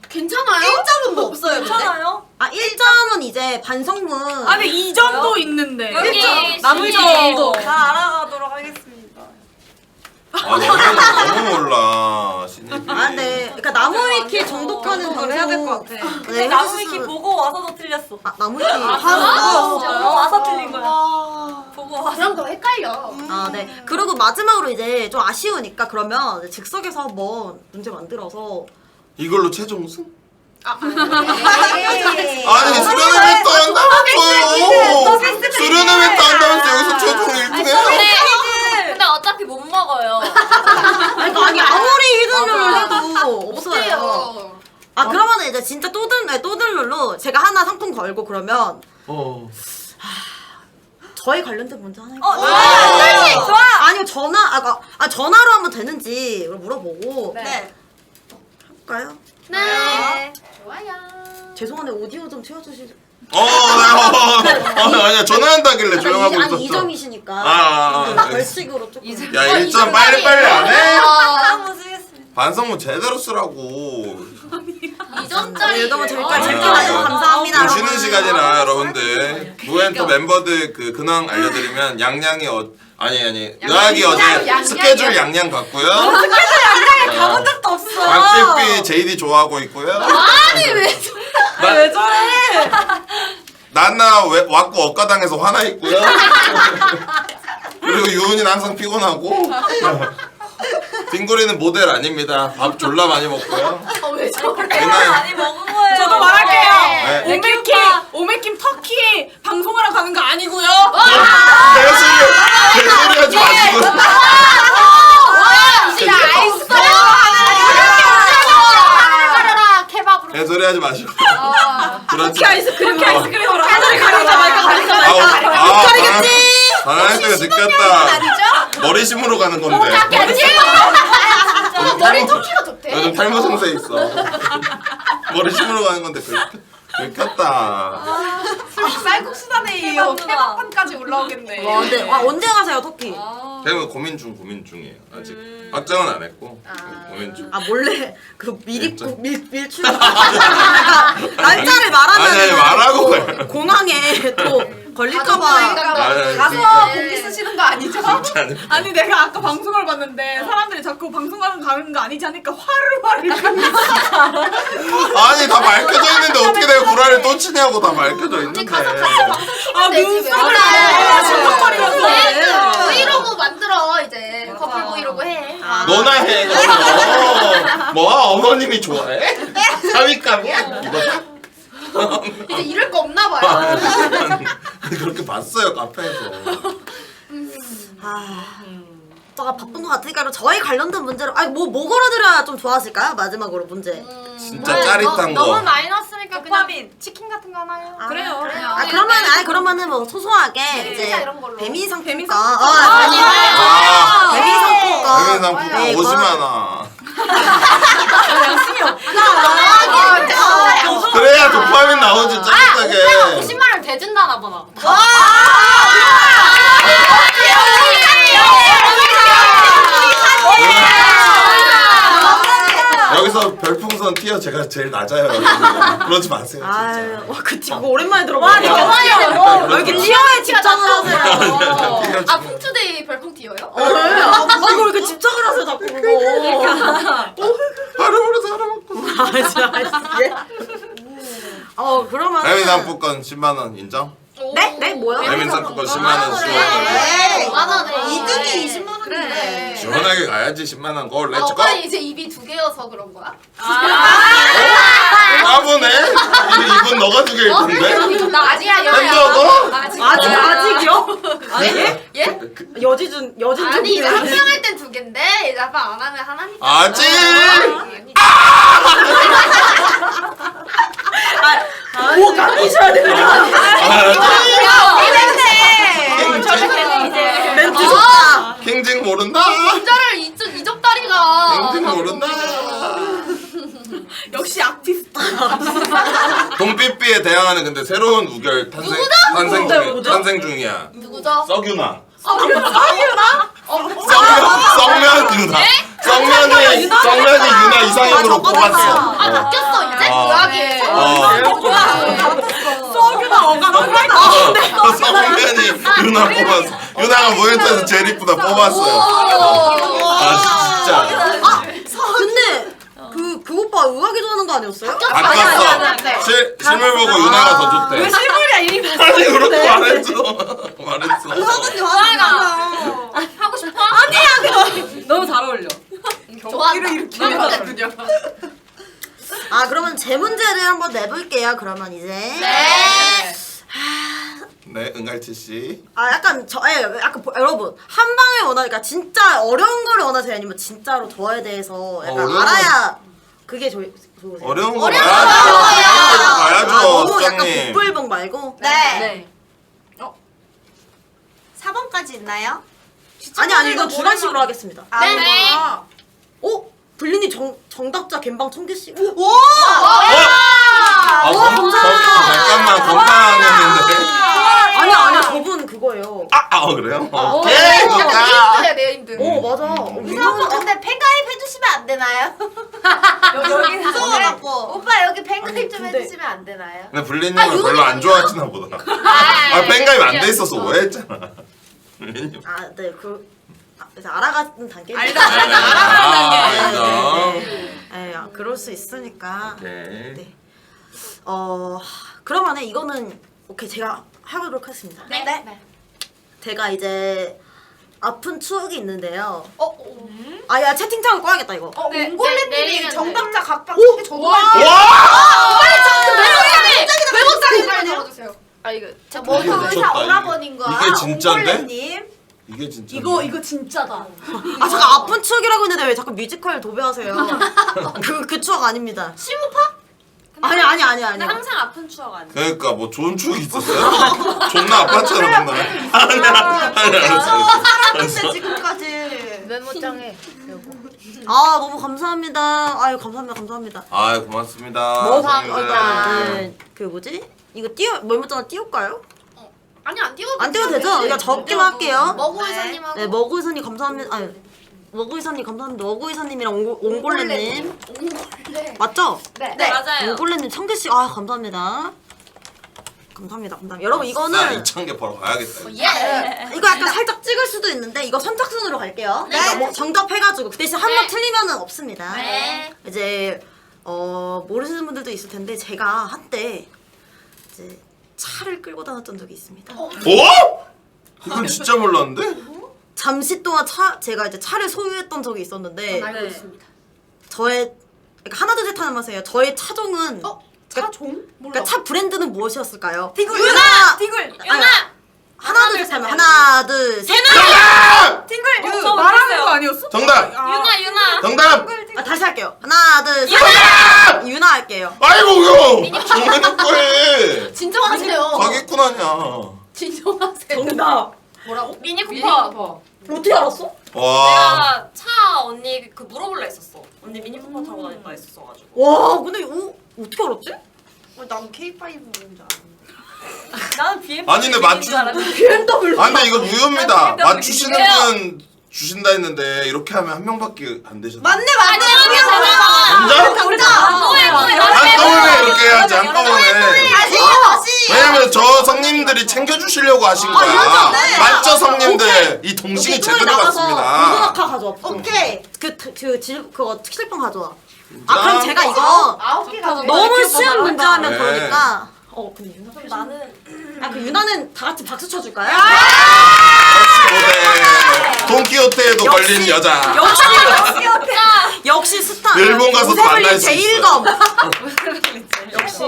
괜찮아요? 1점은 뭐 없어요.
괜찮아요?
아, 1점은 이제 반성문.
아니 2점도 있는데.
여기
남은
신입.
점도.
다 알아가도록 하겠습니다.
아, 너무 몰라. 신입이.
아, 네. 그러니까 나무위키 정독하는 방송
해야 될 것 같아.
네,
근데 나무위키 보고 와서도 틀렸어.
아, 나무위키.
보고 와서 틀린 거야. 보고 와서.
그럼 더 헷갈려.
아, 네. 그리고 마지막으로 이제 좀 아쉬우니까 그러면 이제 즉석에서 한번 문제 만들어서
이걸로 최종 우승?
네.
아니 수련을 왜 또 한다면서요? 수련을 왜 또 한다면서 여기서 최종 1등해요?
근데 어차피 못 먹어요.
아니 아무리 히든룰을 해도 없어요.
어때요?
아 그러면 이제 진짜 또들룰로 제가 하나 상품 걸고 그러면 저희 관련된 문제 하나 해볼까요?
좋아.
아니면 전화로 하면 되는지 물어보고
네.
할까요?
네. 좋아요.
죄송한데 오디오 좀 채워주시죠.
아니야 전화한다길래 조용하고 있었어.
아니 2점이시니까
아.
벌칙으로 조금.
야 1점 빨리빨리 안 해?
한번 쓰겠습니다.
반성문 제대로 쓰라고.
2점짜리.
너무 재밌게 봐주셔서 감사합니다.
좀
여러분.
쉬는 시간이라 여러분들 무엔또 멤버들 그 근황 알려드리면 양양이 의학이 어제 스케줄 양양 갔고요.
가본 적도 없어.
박삐삐 제이디 좋아하고 있고요.
아니 왜
왜 저래?
나나 왔고 억가당해서 화나 있고요. 그리고 유은이는 항상 피곤하고. 빙고리는 모델 아닙니다. 밥 졸라 많이 먹고요.
왜 저래?
맨날
많이 먹은 거예요.
저도 말할게요.
네.
오메킴 터키 방송하러 가는 거 아니고요.
개소리 하지 마시고.
진짜 아이스 케밥으로.
개소리 하지 마시고. 그렇지.
아이스크림으로 하늘을 가리자 말까 가리자
방할 때가 느꼈다. 머리 심으러 가는 건데.
머리 터키가 좋대.
요즘 탈모 증세 있어. 머리 심으러 가는 건데 긁혔다.
쌀국수단에 케밥판까지 올라오겠네.
와, 근데 언제 가세요 터키?
대부분 고민 중이에요. 아직 확정은 안 했고 고민 중.
아 몰래 그 밀출 날짜를 말하면
아니 말하고 가요.
공항에 또 걸릴까봐.
가서 공기 쓰시는 거 아니죠?
진짜는.
아니 내가 아까 방송을 봤는데 사람들이 자꾸 방송하는 가는 거 아니지 하니까 화를
아니 다 밝혀져 있는데 어떻게 내가 구라를 또 치냐고. 다 밝혀져 있는데.
아 눈썹을
네. 브이로그 만들어 이제 커플 브이로그 해.
너나 해. 너. 뭐 어머님이 좋아해? 사윗감이야? 이거다?
이제 이럴 거 없나 봐요.
그렇게 봤어요 카페에서.
제가 바쁜 것 같으니까 저희 관련된 문제로 뭐 걸어드려야 좀 좋아하실까요? 마지막으로 문제.
진짜 짜릿한 거.
너무 많이 넣었으니까 그냥
도파민.
치킨 같은 거 하나요?
그래요.
그러면은 뭐 소소하게 이제
이런 걸로.
배민 상품권.
배민
배민 상품권.
배민 상품권
네,
50만 원.
양심이
그래야 도파민 나오지 짜릿하게.
50만 원 대준다나 보나.
여기서 여기서 별풍선 티어 제가 제일 낮아요. 그러지 마세요
아유,
진짜.
와, 그 티어 오랜만에 들어봐. 왜 이렇게 티어에 집착을 하세요?
아 풍투데이 별풍 티어요?
왜? 아, 그걸 왜 이렇게 집착을 하세요, 자꾸 그거.
할아버지 알아먹고.
그러면.
레민 상품권 10만 원 인정?
네? 네? 뭐요?
레민 상품권 10만 원
네.
시원.
5만원에
2등이 20만 원인데.
시원하게 가야지 10만 원. 고 렛츠 고.
오빠 이제 입이 2개여서 그런 거야?
까보네. 이분 너가 2개일 텐데.
나 아직이야
햄버거?
아직이요?
예?
여지준
아니 이제
좀
합병할 땐 2개인데 이제 합병 안 하면 하나니까.
아직.
뭐 감기셔야 되는 거 멘트 좋다.
킹징 모른다.
진짜를 이적다리가.
킹징 모른다.
역시 아티스트.
돈삐삐에 대항하는 근데 새로운 우결 탄생 중이야.
누구죠?
썩유나.
썩유나?
썩면 유나. 썩면이 유나 이상형으로 뽑았어.
아 바뀌었어 이제? 의학에.
썩유나
썩면이 유나 뽑았어. 유나가 모니터에서 제일 이쁘다 뽑았어요. 아 진짜.
근데 그 오빠 의학이 좋아하는 거 아니었어요?
바뀌었어. 실물 보고 유나가 더 좋대.
왜 실물이야 이름이?
아니 그렇게 말했어. 말했어.
하고 싶어?
너무 잘 어울려.
좋아한다.
그러면 제 문제를 한번 내볼게요. 그러면 이제.
네, 은갈치 씨.
약간 여러분 한 방에 원하니까 진짜 어려운 걸 원하세요? 아니면 진짜로 저에 대해서 약간
어려운
알아야 그게 좋으세요?
어려운 거
어려운
봐야죠.
너무 약간
부장님.
복불복 말고.
네. 4번까지 있나요?
아니 이건 주관식으로 하겠습니다.
네.
블린이 정답자 갬방 1000개씩.
오!
잠깐만 건강했는데.
아니야 저분 그거예요.
그래요?
내 힘드야 내 힘들.
맞아.
이상한 근데 팬가입 해주시면 안 되나요?
여기
무서워갖고.
오빠 여기 팬가입 좀
근데-
해주시면 안 되나요?
근데 블린님을 별로 안 좋아하시나 보다. 팬가입 안 돼 있어서 오해했잖아. 블린님.
네 이제 알아가는 단계.
인정.
그럴 수 있으니까.
오케이.
네. 그러면은 이거는 오케이 제가 해보도록 하겠습니다.
네.
제가 이제 아픈 추억이 있는데요. 야 채팅창을 꺼야겠다 이거.
옹골레님이 정답자 각각 저도
외국사진 빨리 들어주세요.
이게
의사
미쳤다,
오라버님과
이게 진짜인데?
옹골레님.
이게 진짜.
이거 진짜다.
잠깐 아픈 추억이라고 했는데 왜 자꾸 뮤지컬 도배하세요? 그 추억 아닙니다.
심우파?
아니.
항상 아픈 추억 아니야.
그러니까 뭐 좋은 추억이 있었어요? 존나 아팠잖아 맨날. 아니야.
근데 지금까지.
메모장에.
너무 감사합니다. 감사합니다.
고맙습니다.
네, 그 뭐지? 이거 메모장을 띄울까요?
아니 안 띄워도
안 띄워도 되죠? 그냥 적기만 할게요.
머구 의사님하고.
네, 머구이사님 감사합니다. 머구이사님 감사합니다. 머구이사님이랑 옹골레님
옹골레.
맞죠?
네.
맞아요.
옹골레님 1000개씩 감사합니다. 감사합니다. 여러분 이거는
2,000개 벌어 가야겠다.
이거 약간 살짝 찍을 수도 있는데 이거 선착순으로 갈게요. 그러니까 뭐 정답해가지고 그 대신 한 번 틀리면은 없습니다.
네.
이제 모르시는 분들도 있을 텐데 제가 한때 이제 차를 끌고 다녔던 적이 있습니다.
이건 진짜 몰랐는데?
잠시 동안 제가 이제 차를 소유했던 적이 있었는데
알고 있습니다.
저의 그러니까 하나 둘 셋 하는 맛이에요. 저의 차종은
차종?
그러니까 차 브랜드는 무엇이었을까요?
디글.
유나!
디글.
하나 둘 셋 하면 하나 둘 셋.
팅글.
저
말하는
모르겠어요.
거 아니었어?
정답!
유나.
정답!
다시 할게요. 하나 둘 셋. 유나 할게요.
아이고 형! 정해놓고 해!
진정하세요.
사기꾼 아니야.
진정하세요.
정답.
뭐라고?
미니 쿠퍼.
어떻게 알았어?
와.
내가 차 언니 그 물어볼라 했었어. 언니 미니 쿠퍼 타고 다녔다 했었어가지고.
와 근데 어떻게 알았지?
난 K5인 줄 알았는데.
나는 BMW.
아니 근데 맞추.
BMW.
아니 근데 이거 무효입니다. 맞추시는 분 주신다 했는데 이렇게 하면 한 명밖에 안 되셨네.
맞네.
진짜? 한꺼번에 이렇게 해야지 한꺼번에.
다시.
왜냐면 저 성님들이 챙겨주시려고 하신 거야. 맞죠 성님들? 이 동식이 제대로 갔습니다.
고등학교 가져와.
오케이.
그거 식실병 가져와. 아 그럼 제가 이거
9개 가져.
너무 쉬운 문제 하면
네.
그러니까. 근데 유나 선생님.
나는
그 유나는 다 같이 박수 쳐줄까요?
역시 돈키호테에도 걸린 여자.
역시 스타.
일본 가서도 만날 수
제1검. 역시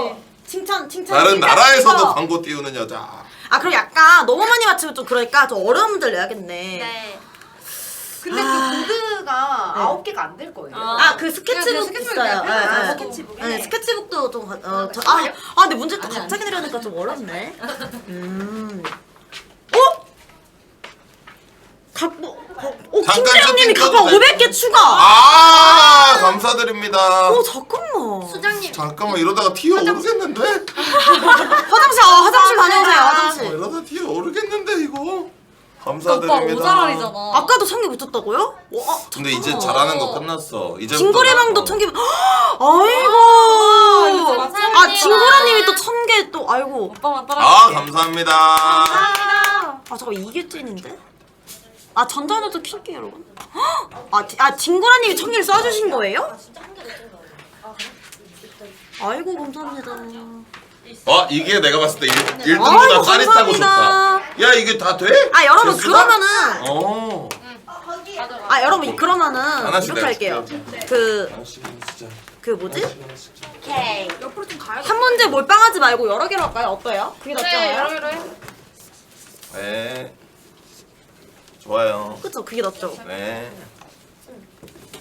칭찬.
다른 나라에서도 광고 띄우는 여자.
아 그럼 약간 너무 많이 맞추면 좀 그러니까 좀 어려운 문제를 내야겠네.
네.
근데 그 보드가 9개가 안 될 거예요.
그 스케치북 있어요. 네,
스케치북에.
네, 스케치북도 좀 근데 문제 또 갑자기 내려니까 좀 어렵네.
잠깐
김재영님이
채팅
각각
켜도 돼.
500개 추가.
감사드립니다.
잠깐만.
수장님.
잠깐만 이러다가 티어 오르겠는데?
화장실 다녀오세요. 화장실.
이러다 티어 오르겠는데 이거.
오빠
감사드립니다.
오자랄이잖아.
아까도 1000개 붙였다고요?
근데 이제 잘하는 거 끝났어. 이제
진고래방도 1000개. 아이고. 진고래님이 또 1000개 또 아이고.
오빠만 따라.
감사합니다.
잠깐 이게 찐인데? 전자녀도 킬게요 여러분. 진고라님이 1000개를 써주신 거예요? 아이고 감사합니다.
이게 내가 봤을 때 1등보다 짜릿하고 좋다. 야 이게 다 돼?
여러분
재수가?
그러면은
맞아.
여러분 그러면은
하나씩
이렇게
내가
할게요.
진짜.
그 뭐지?
오케이.
옆으로 좀 가야
한 문제 몰빵하지 말고 여러 개로 할까요? 어때요? 그게 낫지
네,
않아요?
여러 개로 해.
네. 좋아요.
그쵸 그게 낫죠.
네.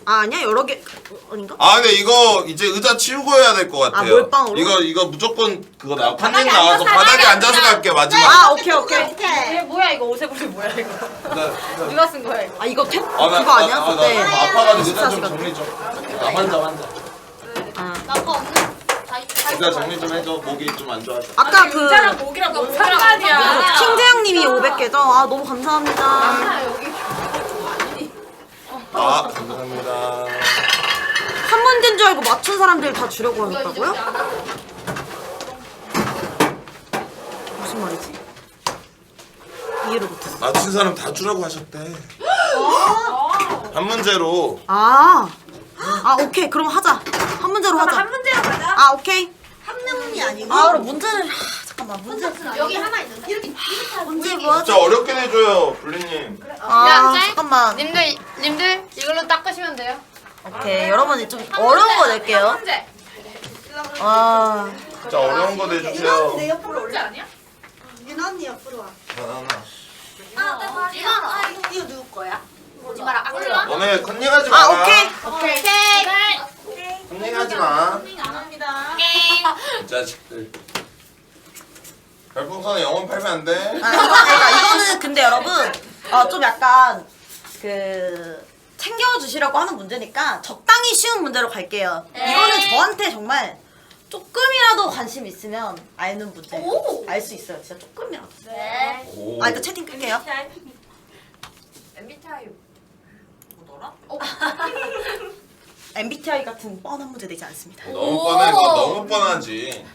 아니야 여러 개 아닌가?
근데 이거 이제 의자 치우고 해야 될 것 같아요.
몰빵으로?
이거 무조건 그거 판님 나와서 바닥에 앉아서 갈게 마지막.
오케이.
이게 뭐야 이거 오세블리 뭐야 이거. 누가 쓴 거야 이거?
이거 그거 아니야? 그때
아파가지고 의자 좀
24시간.
정리 좀. 환자.
나거 없는.
의자 정리 좀 해줘. 목이 좀 안 좋아서.
아까
의자랑 목이랑 뭔 상관이야.
킹재영님이 500개죠? 너무 감사합니다.
감사합니다.
한 문제인 줄 알고 맞춘 사람들 다 주려고 하셨다고요? 무슨 말이지? 이해를 못했어.
맞힌 사람 다 주라고 하셨대. 한 문제로.
오케이 그럼 하자. 한 문제로 하자.
한 문제로 가자.
오케이.
한 명이 아니고.
그럼 문제를 잠깐만 문제
여기 하나 있는데. 이렇게
문제 뭐 하자.
진짜 어렵게 내줘요, 블리님.
잠깐만.
님들 이걸로 닦으시면 돼요.
오케이 여러분이 좀 어려운 거 낼게요.
문제.
진짜 어려운 거 내주세요.
내 옆으로 올래 아니야? 유나 언니 옆으로 와. 이거 누구 거야?
오지 마라. 악플라.
너네 컨닝하지 마.
오케이.
컨닝하지 마.
안 합니다.
이 자식들. 별풍선에 영원 팔면 안 돼.
이거는 근데 여러분 좀 약간 챙겨주시라고 하는 문제니까 적당히 쉬운 문제로 갈게요. 이거는 저한테 정말 조금이라도 관심 있으면 아는 문제. 알 수 있어요. 진짜 조금이라도.
네.
일단 채팅 끌게요.
MBTI 뭐더라?
MBTI 같은 뻔한 문제 내지 않습니다.
너무 뻔해. 그거 너무 뻔하지.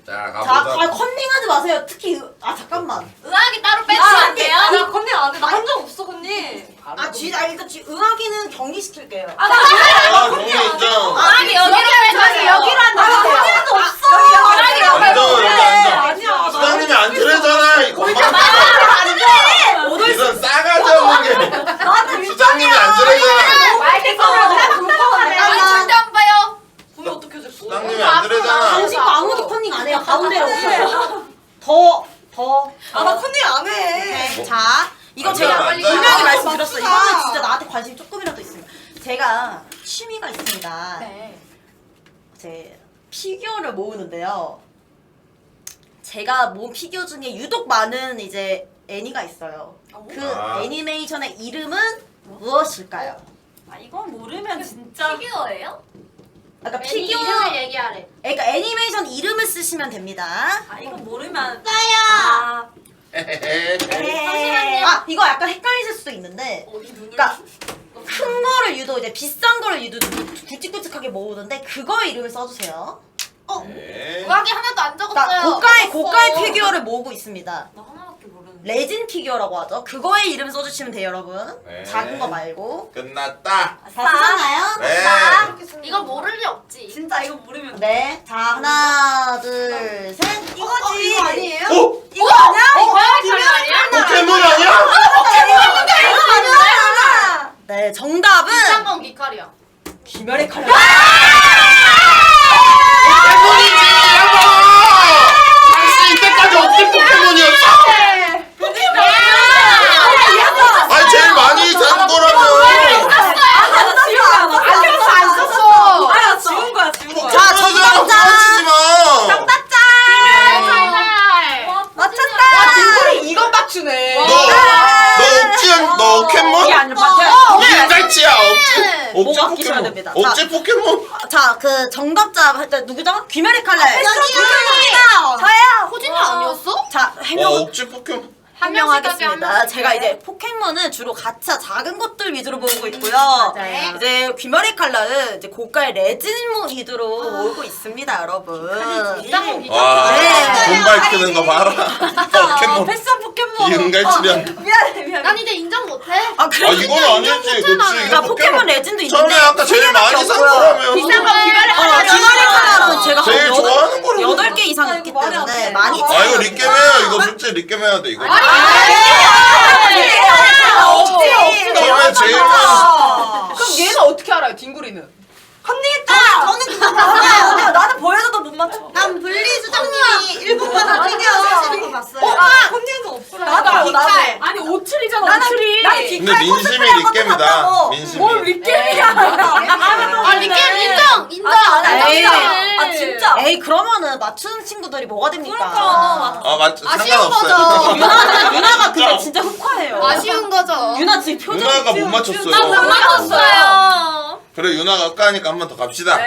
자, 가보자.
컨닝하지 마세요. 특히 잠깐만.
의학이 따로 빼주면 안 돼요?
나 컨닝 안 해. 나 한 적 없어 컨닝.
일단 의학이는 격리시킬게요.
정리 인정.
의학이 여기로 한다.
컨닝도 없어.
앉아, 여기 앉아. 수장님이 안 들으잖아. 이 건방. 이런 싸가지 없는 게. 수장님이 안 들으잖아.
절대 안 봐요.
보면 어떻게 돼?
수장님이 안 들으잖아.
당신도 아무도 컨닝 안 해요. 가운데로 오세요. 더.
나 컨닝 안 해.
자, 이거 제가 분명히 말씀드렸어요. 이거는 진짜 나한테 관심이 조금이라도 있으면. 제가 취미가 있습니다. 제 피규어를 모으는데요. 제가 모은 피규어 중에 유독 많은 이제 애니가 있어요. 그 애니메이션의 이름은 무엇일까요?
이건 모르면 진짜.
피규어예요?
그러니까
이름을 얘기하래.
그러니까 애니메이션 이름을 쓰시면 됩니다.
이건 모르면.
나야. 아 이거 약간 헷갈리실 수도 있는데 그러니까 큰 거를 유도 이제 비싼 거를 유도 굵직굵직하게 모으던데 그거의 이름을 써주세요.
의학이 하나도 안 적었어요.
그러니까 고가의 피규어를 모으고 있습니다.
나 하나밖에 모르는데.
레진 피규어라고 하죠. 그거의 이름 써주시면 돼요, 여러분.
네.
작은 거 말고.
끝났다.
다 쓰셨나요?
네.
이거 모를 리 없지.
진짜 이거 모르면
네. 자, 하나, 둘, 셋.
이거지. 이거 아니에요?
어?
이거 아니야?
김연이 아니야?
포켓몬 아니야?
네, 정답은
비싼 건 기칼이야.
귀멸의 칼날.
포켓몬이지 양반! 당신 이때까지 어떤 포켓몬이었어? 아니 제일 많이 산 거라며.
자, 정답자.
맞히지 마.
맞췄다.
이건 맞추네.
너 포켓몬? 이갈치야 억지
아끼셔야
포켓몬.
됩니다.
억지 포켓몬.
자, 그 정답자 일단 누구죠? 귀멸의 칼날.
저요. 호진이 아니었어?
자, 해명.
억지 포켓몬.
해명하겠습니다. 제가 이제 포켓몬은 주로 가차 작은 것들 위주로 모으고 있고요. 이제 귀멸의 칼날은 이제 고가의 레진몬 위주로 모으고 있습니다, 여러분.
와,
네.
돈 밝히는 거 봐라. 포켓몬.
패션 포켓몬.
이응갈치량.
미안해.
난 이제 인정 못해.
아,
아
그래?
이건 아니지. 그렇지.
나 포켓몬 레진도 있는데
처음에 아까 제일 많이 산 거라며.
비싼 거 귀멸의 칼날은 제가
제일 좋아하는 거라고.
8개 이상 있기 때문에 많이
아 이거 리겜해야 이거 솔직히 리겜해야 돼 이거. 처음에 제일 많이.
그럼 얘는 어떻게 알아요? 딩구리는?
저는 그거 봤어요. 나는 보여줘도 못 맞춰. 난 분리수정님이 일본만 피규어 사시는 거 봤어요. 혼자서 없어. 나도.
아니 오칠이잖아 오칠이.
근데 민심이 리겜이다. 민심이.
뭘 리겜이야?
아 리겜 인정. 인정.
에이.
아 진짜.
에이, 그러면은 맞추는 친구들이 뭐가 됩니까?
아 맞죠.
아쉬운
상관없어요.
유나가 근데 진짜 흑화예요.
아쉬운 거죠.
유나 지금 표정.
유나가 못 맞췄어요.
나 못 맞췄어요.
그래 유나가 아까니까 한 번 더 갑시다.
자,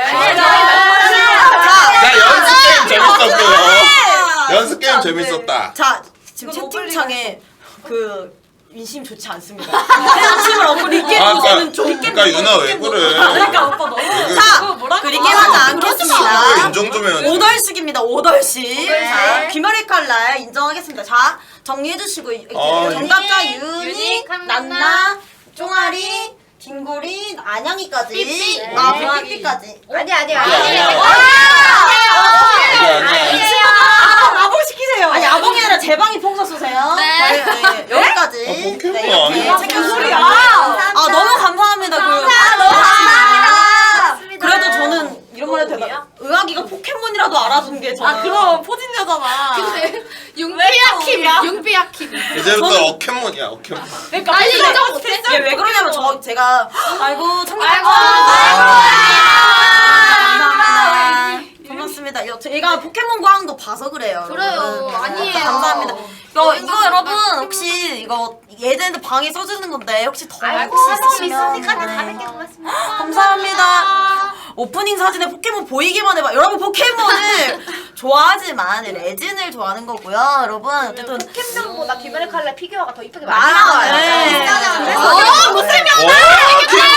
나 연습 게임 재밌었고요. 연습 게임 재밌었다.
자, 지금 채팅창에 그 민심 좋지 않습니다. 민심을 얻고 리겜 보시면 좀
그러니까 유나 왜 그래?
그러니까 오빠 너무. 자, 그 리겜하지 않겠습니다.
인정 좀 해야지.
5덜씩입니다. 5덜씩. 자, 귀멸의 칼날 인정하겠습니다. 자, 정리해주시고 정답자 윤희, 난나, 쫑아리, 딩구리, 안양이까지.
삐삐.
아, 삐삐까지.
아니.
아봉 시키세요. 아니, 아봉이 아니라 제 방이 풍선 쏘세요.
네.
네, 여기까지.
포켓몬
네, 이렇게
아니야?
챙겨주세요. 아, 너무 감사합니다. 너무 감사합니다. 그래도 저는 이런 말 해도 되나? 의학이가 포켓몬이라도 알아준 게 저는.
그럼 포진녀잖아.
근데 융비야킴.
이제부터 어켓몬이야 어켓몬.
그러니까 아니 인정 못해.
왜 그러냐면 제가 아이고 참 고맙습니다. 제가 포켓몬 광도 봐서 그래요.
그래요.
여러분.
아니에요.
감사합니다. 이거 여러분 혹시 이거 예전에 방에 써주는 건데 혹시 더 알고 있으시면
고맙습니다.
감사합니다. 오프닝 사진에 포켓몬 보이기만 해봐. 여러분 포켓몬을 좋아하지만 레진을 좋아하는 거고요. 여러분 어쨌든
포켓몬보다 귀멸의 칼날 피규어가 더 이쁘게
많아요.
네.
못생겼다.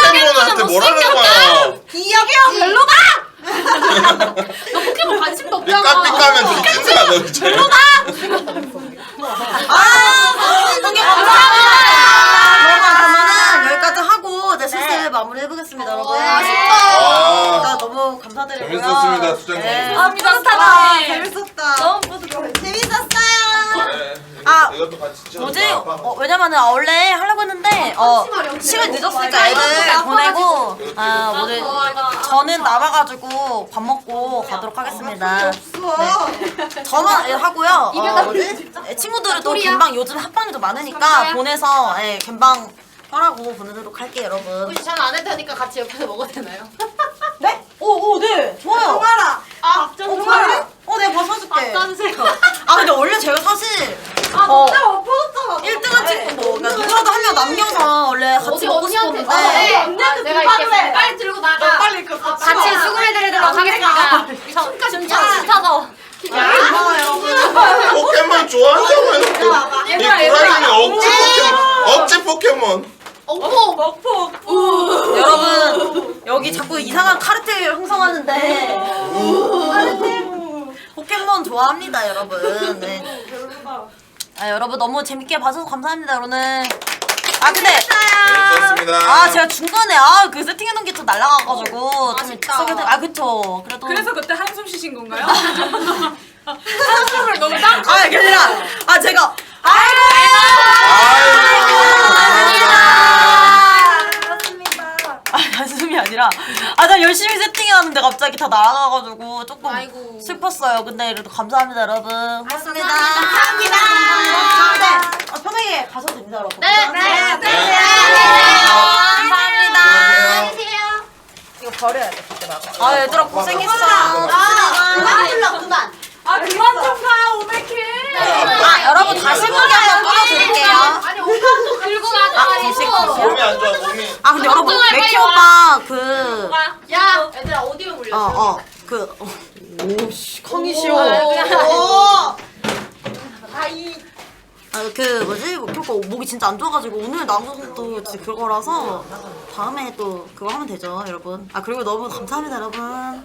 포켓몬한테 뭐라는 거야?
귀여워 별로다. 너 포켓몬 관심도 없잖아.
삐까삐까면 뒤진다 너 이제.
형님 감사합니다. 그러면은 여기까지 하고 이제 슬슬 마무리 해보겠습니다, 여러분.
아.
진짜 너무 감사드리고요.
재밌었습니다 수장님.
뿌듯하다.
재밌었다.
너무 뿌듯해.
재밌었어요.
아,
이것도 같이 찍어.
뭐지? 왜냐면은 원래 하려고 했는데 시간 늦었으니까 애들 보내고 뭐지? 저는 나와가지고 밥 먹고 가도록 하겠습니다. 네. 저만 하고요. 뭐지? 친구들은 또 gem방 요즘 합방이 좀 많으니까 보내서 gem방 하라고 보내도록 할게요, 여러분.
혹시 전 안 해도 되니까 같이 옆에서 먹어도 되나요?
네? 네, 좋아요.
정아라.
좀 좋아요. 내가 밥 사줄게.
써주세요.
근데 원래 제가 사실
진짜 엎어졌잖아.
1등한 친구 그러니까 누구라도 한 명 남겨서 원래 같이 먹고 싶었는데
내가 이렇게 빨리 들고 나가.
빨리
같이 수고해드리도록 하겠습니다. 춤까지 춤춰서.
고마워요.
포켓몬 좋아한다고 해놓고 이 구라이는 억지 포켓몬.
먹포.
여러분 여기 자꾸 이상한 카르텔 형성하는데 포켓몬 좋아합니다 여러분. 네. 아 여러분 너무 재밌게 봐주셔서 감사합니다 오늘. 아 근데
재밌었습니다.
아 제가 중간에 그 세팅해놓은 게 좀 날라가가지고 좀 아 그쵸. 그래도
그래서 그때 한숨 쉬신 건가요? 한숨을 너무 땅.
아 그게 아니라 제가 한숨이 아니라 나 열심히 세팅해놨는데 갑자기 다 날아가가지고 조금 슬펐어요. 근데 그래도 감사합니다 여러분. 고맙습니다. 감사합니다. 편하게 가셔도 됩니다 여러분.
네.
감사합니다. 이거 버려야 돼 그때 나가. 얘들아 고생했어.
그만.
그만 좀 가, 오메키.
여러분 다시 보기 한번 끊어드릴게요.
아니 오빠도 들고 가자.
몸이 안 좋아 몸이.
근데 여러분 맥키 오빠
야 얘들아 오디오 물려.
오씨 컨디션. 뭐지? 맥키 오빠 목이 진짜 안 좋아가지고 오늘 나온 것도 진짜 그거라서 다음에 또 그거 하면 되죠 여러분. 그리고 너무 감사합니다 여러분.